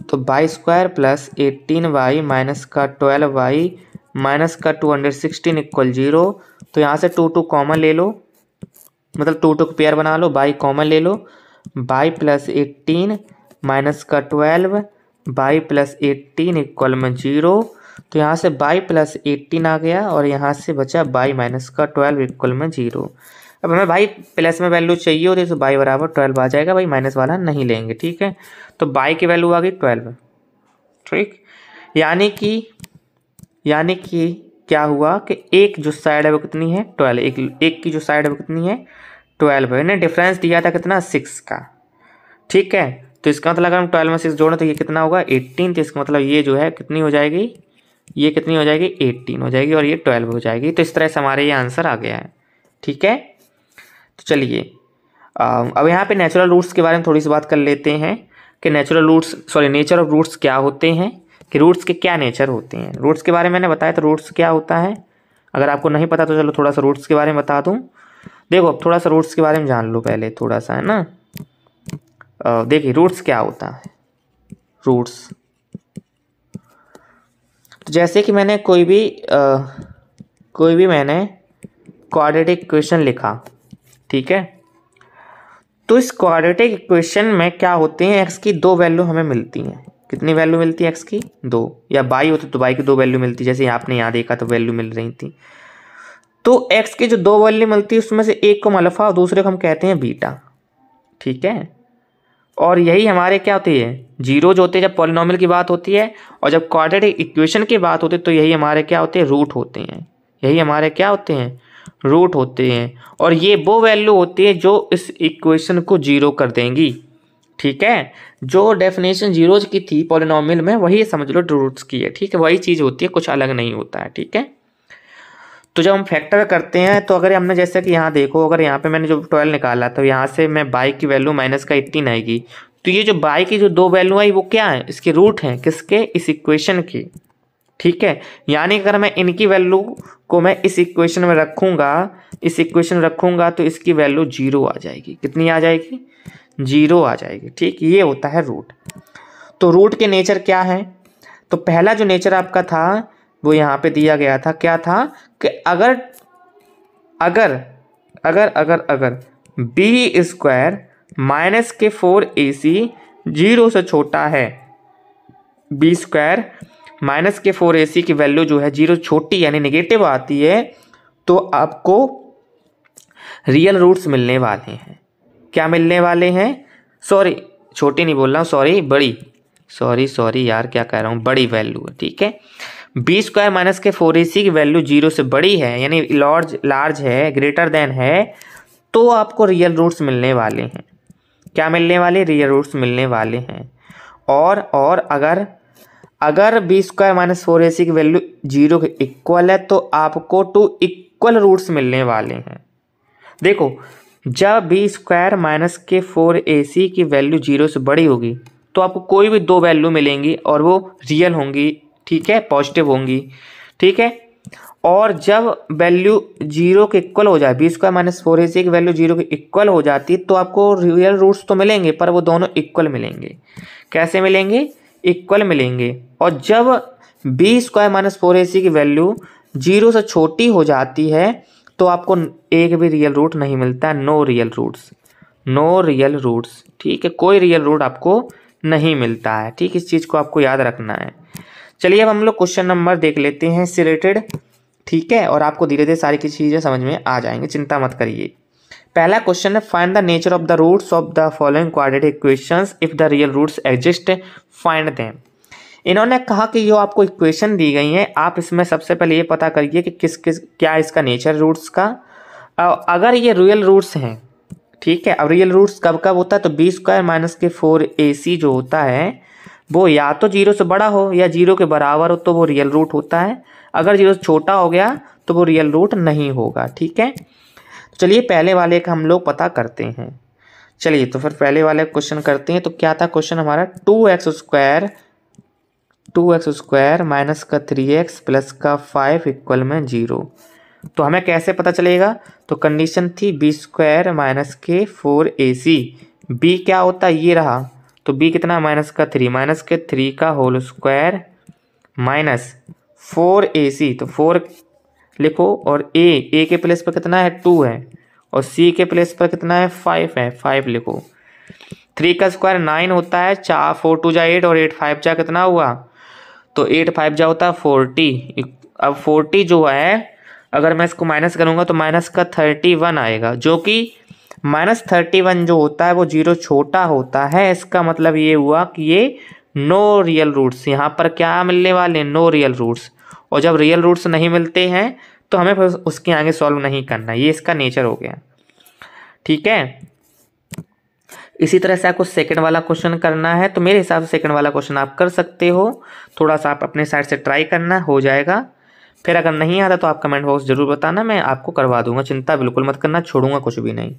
तो y square plus 18y minus का 12y माइनस का 216 इक्वल 0। तो यहाँ से 2 2 कॉमन ले लो, मतलब 2 2 को पेयर बना लो, y कॉमन ले लो। y प्लस 18 माइनस का 12, y प्लस 18 इक्वल में 0। तो यहाँ से y प्लस 18 आ गया, और यहाँ से बचा y माइनस का 12 इक्वल में 0। अब हमें भाई प्लस में वैल्यू चाहिए होती है, तो y बराबर 12 आ जाएगा, भाई माइनस वाला नहीं लेंगे। ठीक है, तो y की वैल्यू आ गई 12। ठीक, यानी कि क्या हुआ कि एक जो साइड है वो कितनी है, 12। एक की जो साइड है वो कितनी है, 12 है। इन्हें डिफरेंस दिया था कितना, 6 का। ठीक है, तो इसका मतलब अगर हम 12 में 6 जोड़ें तो ये कितना होगा, 18। तो इसका मतलब ये जो है कितनी हो जाएगी, ये कितनी हो जाएगी, 18 हो जाएगी, और ये 12 हो जाएगी। तो इस तरह से हमारे ये आंसर आ गया है। ठीक है, तो चलिए अब यहाँ पे नेचुरल रूट्स के बारे में थोड़ी सी बात कर लेते हैं कि नेचर ऑफ रूट्स क्या होते हैं, कि रूट्स के क्या नेचर होते हैं। रूट्स के बारे में मैंने बताया, तो रूट्स क्या होता है, अगर आपको नहीं पता तो चलो थोड़ा सा रूट्स के बारे में बता दूं। देखो, अब थोड़ा सा रूट्स के बारे में जान लो पहले थोड़ा सा, है ना। देखिए रूट्स क्या होता है। रूट्स तो जैसे कि मैंने कोई भी मैंने क्वाड्रेटिक इक्वेशन लिखा, ठीक है, तो इस क्वाड्रेटिक इक्वेशन में क्या होते हैं, एक्स की 2 वैल्यू हमें मिलती हैं। कितनी वैल्यू मिलती है एक्स की, 2, या बाई होती तो बाई की 2 वैल्यू मिलती, जैसे आपने यहाँ देखा तो वैल्यू मिल रही थी। तो एक्स की जो 2 वैल्यू मिलती है उसमें से एक को हम अल्फा और दूसरे को हम कहते हैं बीटा। ठीक है, और यही हमारे क्या होती है, जीरो जो होते हैं जब पॉलिनोमियल की बात होती है, और जब क्वाड्रेटिक इक्वेशन की बात होती है तो यही हमारे क्या होते हैं, रूट होते हैं। यही हमारे क्या होते हैं, रूट होते हैं। और ये वो वैल्यू होती है जो इस इक्वेशन को जीरो कर देंगी। ठीक है, जो डेफिनेशन जीरोज की थी पॉलिनोमियल में, वही समझ लो रूट्स की है। ठीक है, वही चीज़ होती है, कुछ अलग नहीं होता है। ठीक है, तो जब हम फैक्टर करते हैं तो अगर हमने जैसे कि यहाँ देखो, अगर यहाँ पे मैंने जो 12 निकाला तो यहाँ से मैं बाई की वैल्यू माइनस का 18 आएगी, तो ये जो बाई की जो 2 वैल्यू आई वो क्या है, इसके रूट हैं, किसके, इस इक्वेशन की। ठीक है, यानी अगर मैं इनकी वैल्यू को मैं इस इक्वेशन में रखूंगा, इस इक्वेशन में रखूंगा तो इसकी वैल्यू 0 आ जाएगी। कितनी आ जाएगी, 0 आ जाएगी। ठीक, ये होता है रूट। तो रूट के नेचर क्या है, तो पहला जो नेचर आपका था वो यहाँ पे दिया गया था, क्या था कि अगर अगर अगर अगर अगर बी स्क्वायर माइनस के 4ac 0 से छोटा है, बी स्क्वायर माइनस के 4ac की वैल्यू जो है 0 छोटी यानी नेगेटिव आती है, तो आपको रियल रूट्स मिलने वाले हैं। क्या मिलने वाले हैं, सॉरी छोटी नहीं बोल रहा हूँ, सॉरी बड़ी, सॉरी यार क्या कह रहा हूँ, बड़ी वैल्यू है। ठीक है, बी स्क्वायर माइनस के 4ac की वैल्यू 0 से बड़ी है यानी लार्ज है, ग्रेटर देन है, तो आपको रियल रूट्स मिलने वाले हैं। क्या मिलने वाले, रियल रूट्स मिलने वाले हैं। और अगर बी स्क्वायर माइनस 4ac की वैल्यू 0 के इक्वल है तो आपको 2 इक्वल रूट्स मिलने वाले हैं। देखो, जब बी स्क्वायर माइनस के 4ac की वैल्यू 0 से बड़ी होगी तो आपको कोई भी 2 वैल्यू मिलेंगी और वो रियल होंगी। ठीक है, पॉजिटिव होंगी। ठीक है, और जब वैल्यू 0 के इक्वल हो जाए, बी स्क्वायर माइनस 4ac की वैल्यू 0 के इक्वल हो जाती है तो आपको रियल रूट्स तो मिलेंगे पर वो दोनों इक्वल मिलेंगे। कैसे मिलेंगे, इक्वल मिलेंगे। और जब बी स्क्वायर माइनस 4ac की वैल्यू 0 से छोटी हो जाती है तो आपको एक भी रियल रूट नहीं मिलता, no real roots, no real roots. ठीक है, कोई रियल रूट आपको नहीं मिलता है। ठीक, इस चीज़ को आपको याद रखना है। चलिए अब हम लोग क्वेश्चन नंबर देख लेते हैं इससे रिलेटेड। ठीक है, और आपको धीरे धीरे सारी की चीज़ें समझ में आ जाएंगे, चिंता मत करिए। पहला क्वेश्चन है, find the nature of the roots of the following quadratic equations if the real roots exist, find them. इन्होंने कहा कि जो आपको इक्वेशन दी गई है आप इसमें सबसे पहले ये पता करिए कि क्या इसका नेचर रूट्स का। अगर ये रियल रूट्स हैं, ठीक है, अब रियल रूट्स कब कब होता है, तो बी स्क्वायर माइनस के 4ac जो होता है वो या तो 0 से बड़ा हो या 0 के बराबर हो तो वो रियल रूट होता है। अगर 0 से छोटा हो गया तो वो रियल रूट नहीं होगा। ठीक है, तो चलिए पहले वाले का हम लोग पता करते हैं। चलिए तो फिर पहले वाले क्वेश्चन करते हैं। तो क्या था क्वेश्चन हमारा, 2x स्क्वायर माइनस का 3x प्लस का 5 इक्वल में 0। तो हमें कैसे पता चलेगा, तो कंडीशन थी बी स्क्वायर माइनस के 4ac, बी क्या होता है, ये रहा, तो b कितना, माइनस का 3, माइनस के 3 का होल स्क्वायर माइनस 4ac, तो 4 लिखो, और a के प्लेस पर कितना है, 2 है, और c के प्लेस पर कितना है, 5 है, 5 लिखो। 3 का स्क्वायर 9 होता है, 4 2 जा 8 और 8 5 जा कितना हुआ, तो 8 5 जा होता है 40। अब 40 जो है अगर मैं इसको माइनस करूँगा तो माइनस का 31 आएगा, जो कि माइनस 31 जो होता है वो 0 छोटा होता है। इसका मतलब ये हुआ कि ये नो रियल रूट्स, यहाँ पर क्या मिलने वाले, नो रियल रूट्स। और जब रियल रूट्स नहीं मिलते हैं तो हमें फिर उसके आगे सॉल्व नहीं करना, ये इसका नेचर हो गया। ठीक है, इसी तरह से आपको सेकंड वाला क्वेश्चन करना है, तो मेरे हिसाब से सेकंड वाला क्वेश्चन आप कर सकते हो, थोड़ा सा आप अपने साइड से ट्राई करना, हो जाएगा। फिर अगर नहीं आता तो आप कमेंट बॉक्स जरूर बताना, मैं आपको करवा दूंगा, चिंता बिल्कुल मत करना, छोड़ूंगा कुछ भी नहीं।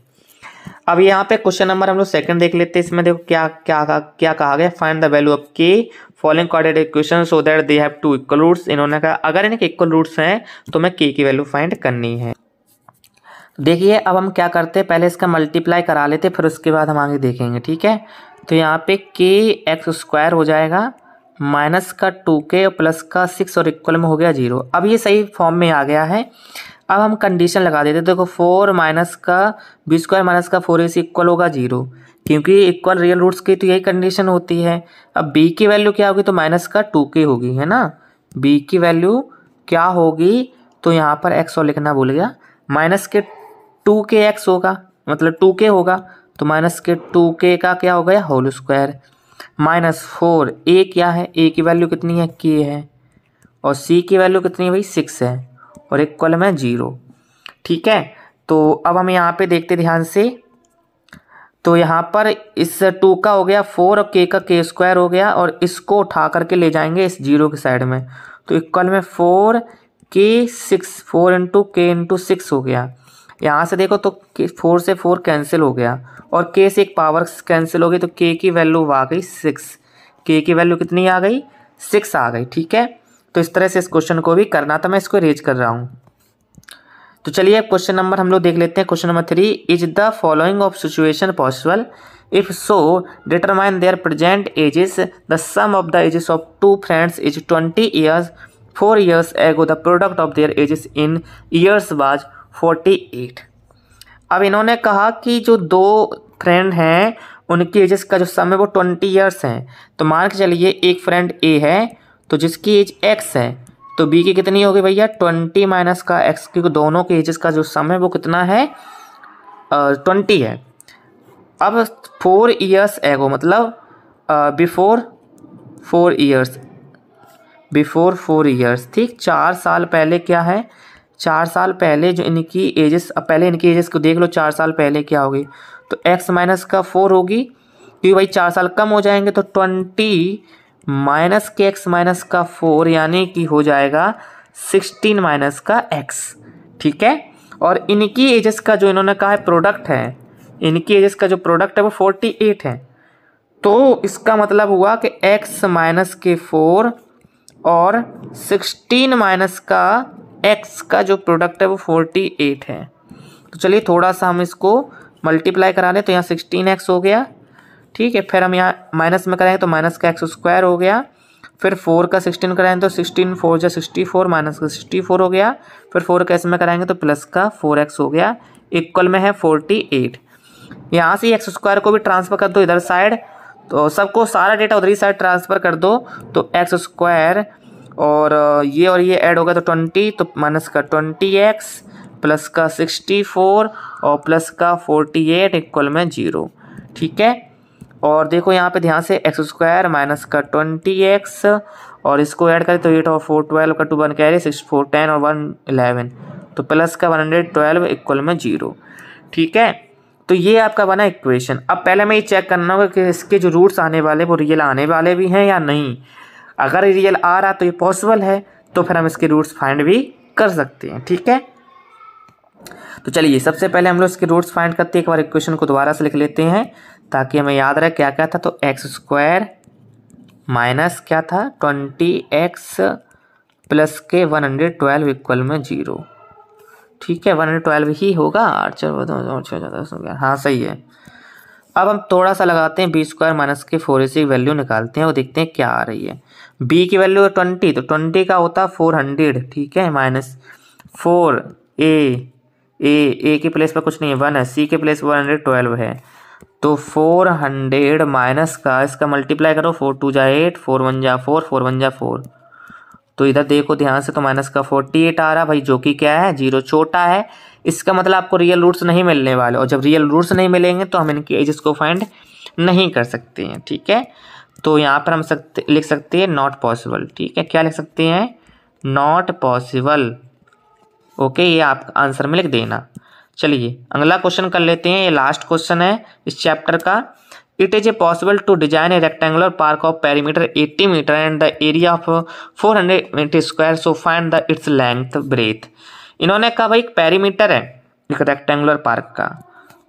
अब यहाँ पे क्वेश्चन नंबर हम लोग सेकंड देख लेते हैं। इसमें देखो क्या कहा गया, find the value of k following quadratic equation so that they have 2 equal roots. इन्होंने कहा अगर इनके इक्वल रूट्स हैं तो मैं के की वैल्यू फाइंड करनी है। देखिए अब हम क्या करते हैं, पहले इसका मल्टीप्लाई करा लेते, फिर उसके बाद हम आगे देखेंगे। ठीक है, तो यहाँ पे के एक्स स्क्वायर हो जाएगा माइनस का 2k प्लस का 6 और इक्वल में हो गया 0। अब ये सही फॉर्म में आ गया है। अब हम कंडीशन लगा देते, देखो 4 माइनस का बी स्क्वायर माइनस का 4ac इक्वल होगा 0, क्योंकि इक्वल रियल रूट्स की तो यही कंडीशन होती है। अब b की वैल्यू क्या होगी, तो माइनस का 2k होगी, है ना, b की वैल्यू क्या होगी, तो यहाँ पर x और लिखना भूल गया, माइनस के 2kx होगा, मतलब 2k होगा, तो माइनस के 2k का क्या हो गया, होल स्क्वायर माइनस 4, a क्या है, a की वैल्यू कितनी है, k है, और c की वैल्यू कितनी है भाई, 6 है, और इक्वल में 0। ठीक है, तो अब हम यहाँ पे देखते ध्यान से, तो यहाँ पर इस 2 का हो गया 4 और k का k स्क्वायर हो गया, और इसको उठा करके ले जाएंगे इस 0 के साइड में, तो इक्वल में 4 k 6, 4 इंटू k इंटू 6 हो गया। यहाँ से देखो तो 4 से 4 कैंसिल हो गया और k से एक पावर कैंसिल हो गई, तो k की वैल्यू आ गई 6। k की वैल्यू कितनी आ गई? 6 आ गई। ठीक है, तो इस तरह से इस क्वेश्चन को भी करना था, मैं इसको रेज कर रहा हूँ। तो चलिए अब क्वेश्चन नंबर हम लोग देख लेते हैं। Question number 3, is the following of situation possible? If so determine their present ages. The sum of the ages of two friends is 20 years. 4 years ago the product of their ages in years was 48। अब इन्होंने कहा कि जो दो फ्रेंड हैं उनकी एजेस का जो सम है वो 20 ईयर्स हैं। तो मान के चलिए एक फ्रेंड ए है तो जिसकी एज x है, तो b की कितनी होगी भैया? 20 माइनस का x, क्योंकि दोनों के एजेस का जो सम है वो कितना है? 20 है। अब 4 years एगो मतलब बिफोर 4 years, बिफोर 4 years, ठीक, 4 साल पहले क्या है? 4 साल पहले जो इनकी एजेस, अब पहले इनकी एजेस को देख लो, 4 साल पहले क्या होगी? तो x माइनस का 4 होगी, क्योंकि भाई 4 साल कम हो जाएंगे, तो 20 माइनस के x माइनस का 4 यानी कि हो जाएगा 16 माइनस का x। ठीक है, और इनकी एजेस का जो इन्होंने कहा है प्रोडक्ट है, इनकी एजेस का जो प्रोडक्ट है वो 48 है। तो इसका मतलब हुआ कि x माइनस के 4 और 16 माइनस का x का जो प्रोडक्ट है वो 48 है। तो चलिए थोड़ा सा हम इसको मल्टीप्लाई करा लें, तो यहाँ 16x हो गया। ठीक है, फिर हम यहाँ माइनस में कराएंगे तो माइनस का x स्क्वायर हो गया, फिर 4 का 16 कराएंगे तो 16 4 जा 64 माइनस का 64 हो गया, फिर 4 का इसमें कराएंगे तो प्लस का 4x हो गया, इक्वल में है 48। यहाँ से x स्क्वायर को भी ट्रांसफ़र कर दो इधर साइड, तो सबको सारा डेटा उधर ही साइड ट्रांसफ़र कर दो, तो x स्क्वायर और ये ऐड होगा तो 20, तो माइनस का 20x प्लस का 64 और प्लस का 48 इक्वल में 0। ठीक है, और देखो यहाँ पे ध्यान से x स्क्वायर माइनस का 20x और इसको ऐड करें तो 8 और 4 12 का 2 1 कैरी 6 4 10 और 1 11, तो प्लस का 112 इक्वल में 0। ठीक है, तो ये आपका बना इक्वेशन। अब पहले मैं ये चेक करना होगा कि इसके जो रूट्स आने वाले वो रियल आने वाले भी हैं या नहीं। अगर रियल आ रहा तो ये पॉसिबल है, तो फिर हम इसके रूट्स फाइंड भी कर सकते हैं। ठीक है, तो चलिए सबसे पहले हम लोग इसके रूट्स फाइंड करते हैं। एक बार इक्वेशन को दोबारा से लिख लेते हैं ताकि हमें याद रहे क्या क्या था। तो x स्क्वायर माइनस क्या था? 20x प्लस के 112 इक्वल में 0। ठीक है, 112 ही होगा, 8 4 हाँ सही है। अब हम थोड़ा सा लगाते हैं, बी स्क्वायर माइनस के 4ac की वैल्यू निकालते हैं और देखते हैं क्या आ रही है। b की वैल्यू है 20, तो 20 का होता 400। ठीक है, माइनस 4 ए के प्लेस पर कुछ नहीं है 1 है, c के प्लेस 112 है, तो 400 माइनस का इसका मल्टीप्लाई करो, 4 2 जा 8 4 1 जा 4 4 1 जा 4, तो इधर देखो ध्यान से, तो माइनस का 48 आ रहा भाई, जो कि क्या है? 0 छोटा है। इसका मतलब आपको रियल रूट्स नहीं मिलने वाले, और जब रियल रूट्स नहीं मिलेंगे तो हम इनकी एजेस को फाइंड नहीं कर सकते हैं। ठीक है, तो यहाँ पर हम लिख सकते हैं नॉट पॉसिबल। ठीक है, क्या लिख सकते हैं? Not possible. ओके, ये आप आंसर में लिख देना। चलिए अगला क्वेश्चन कर लेते हैं, ये लास्ट क्वेश्चन है इस चैप्टर का। It is a possible to design a rectangular park of perimeter 80 meter and the area of 400 meter square, so find the its length breadth. इन्होंने कहा भाई एक पेरीमीटर है एक रेक्टेंगुलर पार्क का,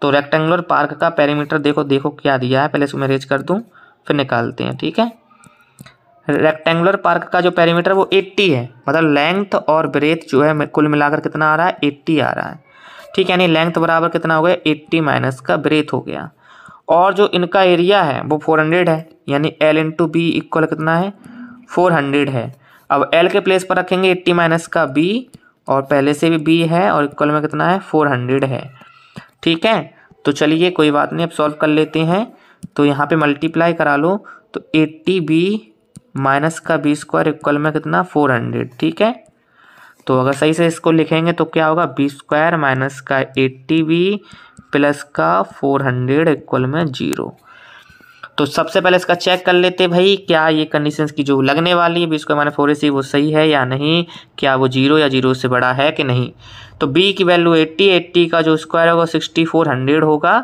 तो रेक्टेंगुलर पार्क का पेरीमीटर देखो क्या दिया है, पहले इसको मैं रेज कर दूं फिर निकालते हैं। ठीक है, रेक्टेंगुलर पार्क का जो पेरीमीटर वो 80 है, मतलब लेंथ और ब्रेथ जो है कुल मिलाकर कितना आ रहा है? 80 आ रहा है। ठीक है, यानी लेंथ बराबर कितना हो गया? 80 माइनस का ब्रेथ हो गया, और जो इनका एरिया है वो 400 है, यानी L इंटू बी इक्वल कितना है? 400 है। अब L के प्लेस पर रखेंगे 80 माइनस का B, और पहले से भी B है और इक्वल में कितना है? 400 है। ठीक है, तो चलिए कोई बात नहीं, अब सॉल्व कर लेते हैं। तो यहाँ पे मल्टीप्लाई करा लो, तो 80B माइनस का B स्क्वायर इक्वल में कितना? 400। ठीक है, तो अगर सही से इसको लिखेंगे तो क्या होगा? B स्क्वायर माइनस का 80B प्लस का 400 इक्वल में 0। तो सबसे पहले इसका चेक कर लेते भाई, क्या ये कंडीशंस की जो लगने वाली है B स्क्वायर माइनस 4AC वो सही है या नहीं, क्या वो 0 या 0 से बड़ा है कि नहीं। तो B की वैल्यू 80 का जो स्क्वायर होगा 6400 होगा,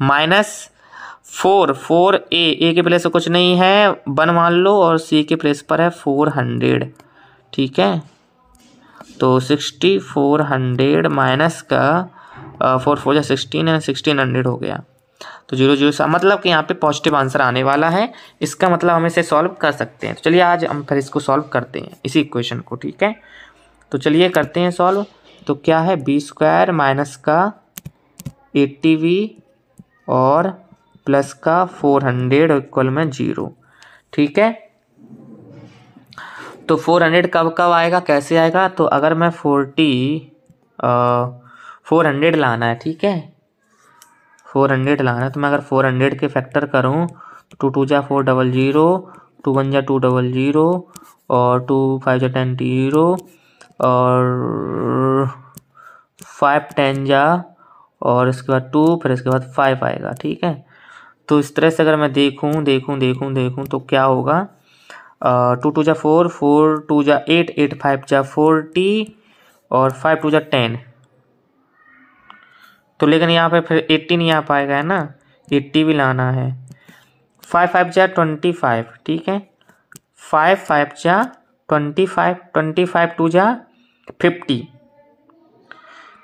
माइनस 4 ए के प्लेस पर कुछ नहीं है 1 मान लो, और C के प्लेस पर है 400। ठीक है, तो 6400 माइनस का 4 4 जा 16 है, 1600 हो गया। तो 0 0 मतलब कि यहाँ पे पॉजिटिव आंसर आने वाला है। इसका मतलब हम इसे सॉल्व कर सकते हैं। तो चलिए आज हम फिर इसको सॉल्व करते हैं, इसी इक्वेशन को। ठीक है, तो चलिए करते हैं सॉल्व। तो क्या है, बी स्क्वायर माइनस का 80v और प्लस का 400 इक्वल में 0। ठीक है, तो 400 कब कब आएगा, कैसे आएगा? तो अगर मैं 400 लाना है, ठीक है, 400 लाना है, तो मैं अगर 400 के फैक्टर करूँ, 2 2 जा 400, 2 1 जा 200 और 2 5 जा 10 0 और 5 10 जा और इसके बाद 2, फिर इसके बाद 5 आएगा। ठीक है, तो इस तरह से अगर मैं देखूँ तो क्या होगा, 2 2 जा 4, 4 2 जा 8, 8 5 जा 40 और 5 2 जा 10। तो लेकिन यहाँ पे फिर 80 नहीं आ पाएगा, है ना, 80 भी लाना है। 5 5 जा 25, ठीक है, 5 5 जा 25, 25 2 जा 50,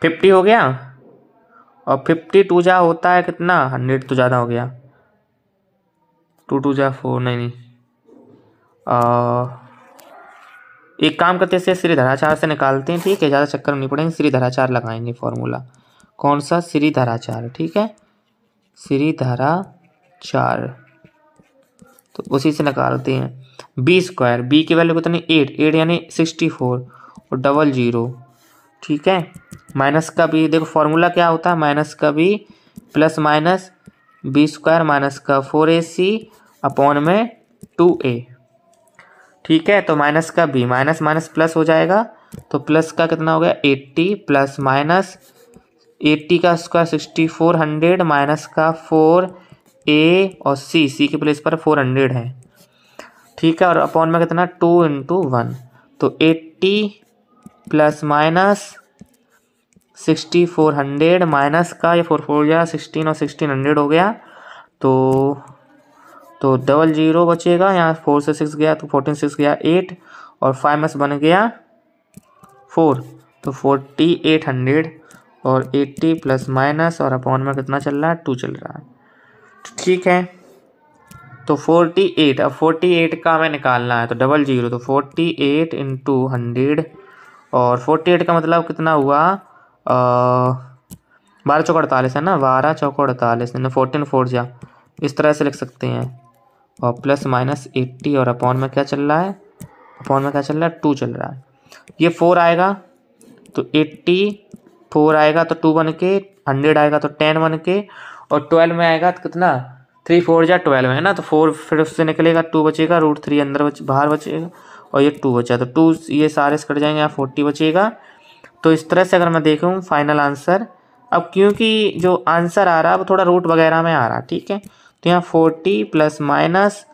50 हो गया। और 52 जा होता है कितना, 100 तो ज़्यादा हो गया। 2 2 जा 4, नहीं, एक काम करते हैं, श्रीधराचार से निकालते हैं। ठीक है, ज़्यादा चक्कर नहीं पड़ेंगे, श्रीधराचार लगाएंगे फॉर्मूला। कौन सा, श्रीधराचार। ठीक है, श्रीधराचार, तो उसी से निकालते हैं। बी स्क्वायर, बी की वैल्यू कितनी, 8 यानी 64 और 00। ठीक है, माइनस का बी, देखो फॉर्मूला क्या होता है, माइनस का b plus minus b square minus का 4ac अपॉन में 2a। ठीक है, तो माइनस का बी, माइनस माइनस प्लस हो जाएगा, तो प्लस का कितना हो गया 80 प्लस माइनस 80 का स्क्वायर 6400 माइनस का 4a और सी के प्लेस पर 400 है। ठीक है, और अपॉन में कितना 2 × 1, तो 80 प्लस माइनस 6400 माइनस का ये 4 4 या 16 और 1600 हो गया। तो 00 बचेगा, यहाँ 4 से 6 गया तो 14 6 गया 8 और 5 में से बन गया 4, तो 4800 और 80 प्लस माइनस और अपॉन में कितना चल रहा है, 2 चल रहा है। ठीक है, तो 48, अब 48 का हमें निकालना है, तो 00, तो 48 × 100 और 48 का मतलब कितना हुआ, 12 चौका 48 है ना, 12 चौका 48, 14 4 जा, इस तरह से लिख सकते हैं। और प्लस माइनस 80 और अपॉन में क्या चल रहा है, अपॉन में क्या चल रहा है, 2 चल रहा है। ये 4 आएगा तो 80, 4 आएगा तो 2 बन के, 100 आएगा तो 10 बन के, और 12 में आएगा तो कितना, 3 4 जा 12 है ना, तो 4 फिर उससे निकलेगा, 2 बचेगा, √3 अंदर बाहर बचेगा और ये 2 बचा, तो 2 ये सारे कट जाएंगे, यहाँ 40 बचेगा। तो इस तरह से अगर मैं देखूँ फाइनल आंसर, अब क्योंकि जो आंसर आ रहा है वो थोड़ा रूट वगैरह में आ रहा है। ठीक है, तो यहाँ 40 प्लस माइनस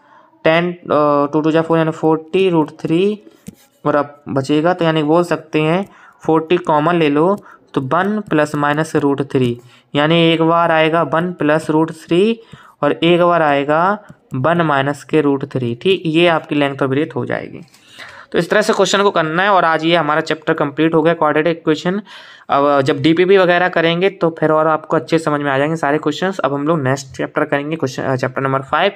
10 2 2 जा 4 यानी 40 √3 और अब बचेगा, तो यानी बोल सकते हैं 40 कॉमन ले लो तो 1 प्लस माइनस √3, यानी एक बार आएगा 1 प्लस √3 और एक बार आएगा 1 माइनस के √3। ठीक, ये आपकी लेंथ ऑफ ब्रेथ हो जाएगी। तो इस तरह से क्वेश्चन को करना है। और आज ये हमारा चैप्टर कंप्लीट हो गया, क्वाड्रेटिक इक्वेशन। अब जब डीपीपी वगैरह करेंगे तो फिर और आपको अच्छे समझ में आ जाएंगे सारे क्वेश्चंस। अब हम लोग नेक्स्ट चैप्टर करेंगे, क्वेश्चन चैप्टर नंबर 5।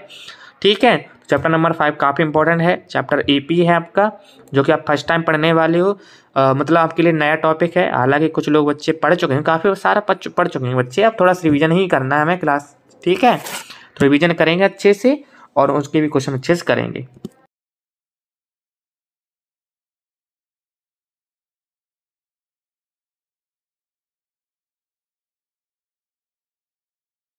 ठीक है, चैप्टर नंबर 5 काफ़ी इंपॉर्टेंट है, चैप्टर एपी है आपका, जो कि आप फर्स्ट टाइम पढ़ने वाले हो। मतलब आपके लिए नया टॉपिक है। हालांकि कुछ लोग बच्चे पढ़ चुके हैं, काफ़ी सारा पढ़ चुके हैं बच्चे, अब थोड़ा सा रिविजन ही करना है हमें क्लास। ठीक है, तो रिविजन करेंगे अच्छे से और उसके भी क्वेश्चन अच्छे से करेंगे।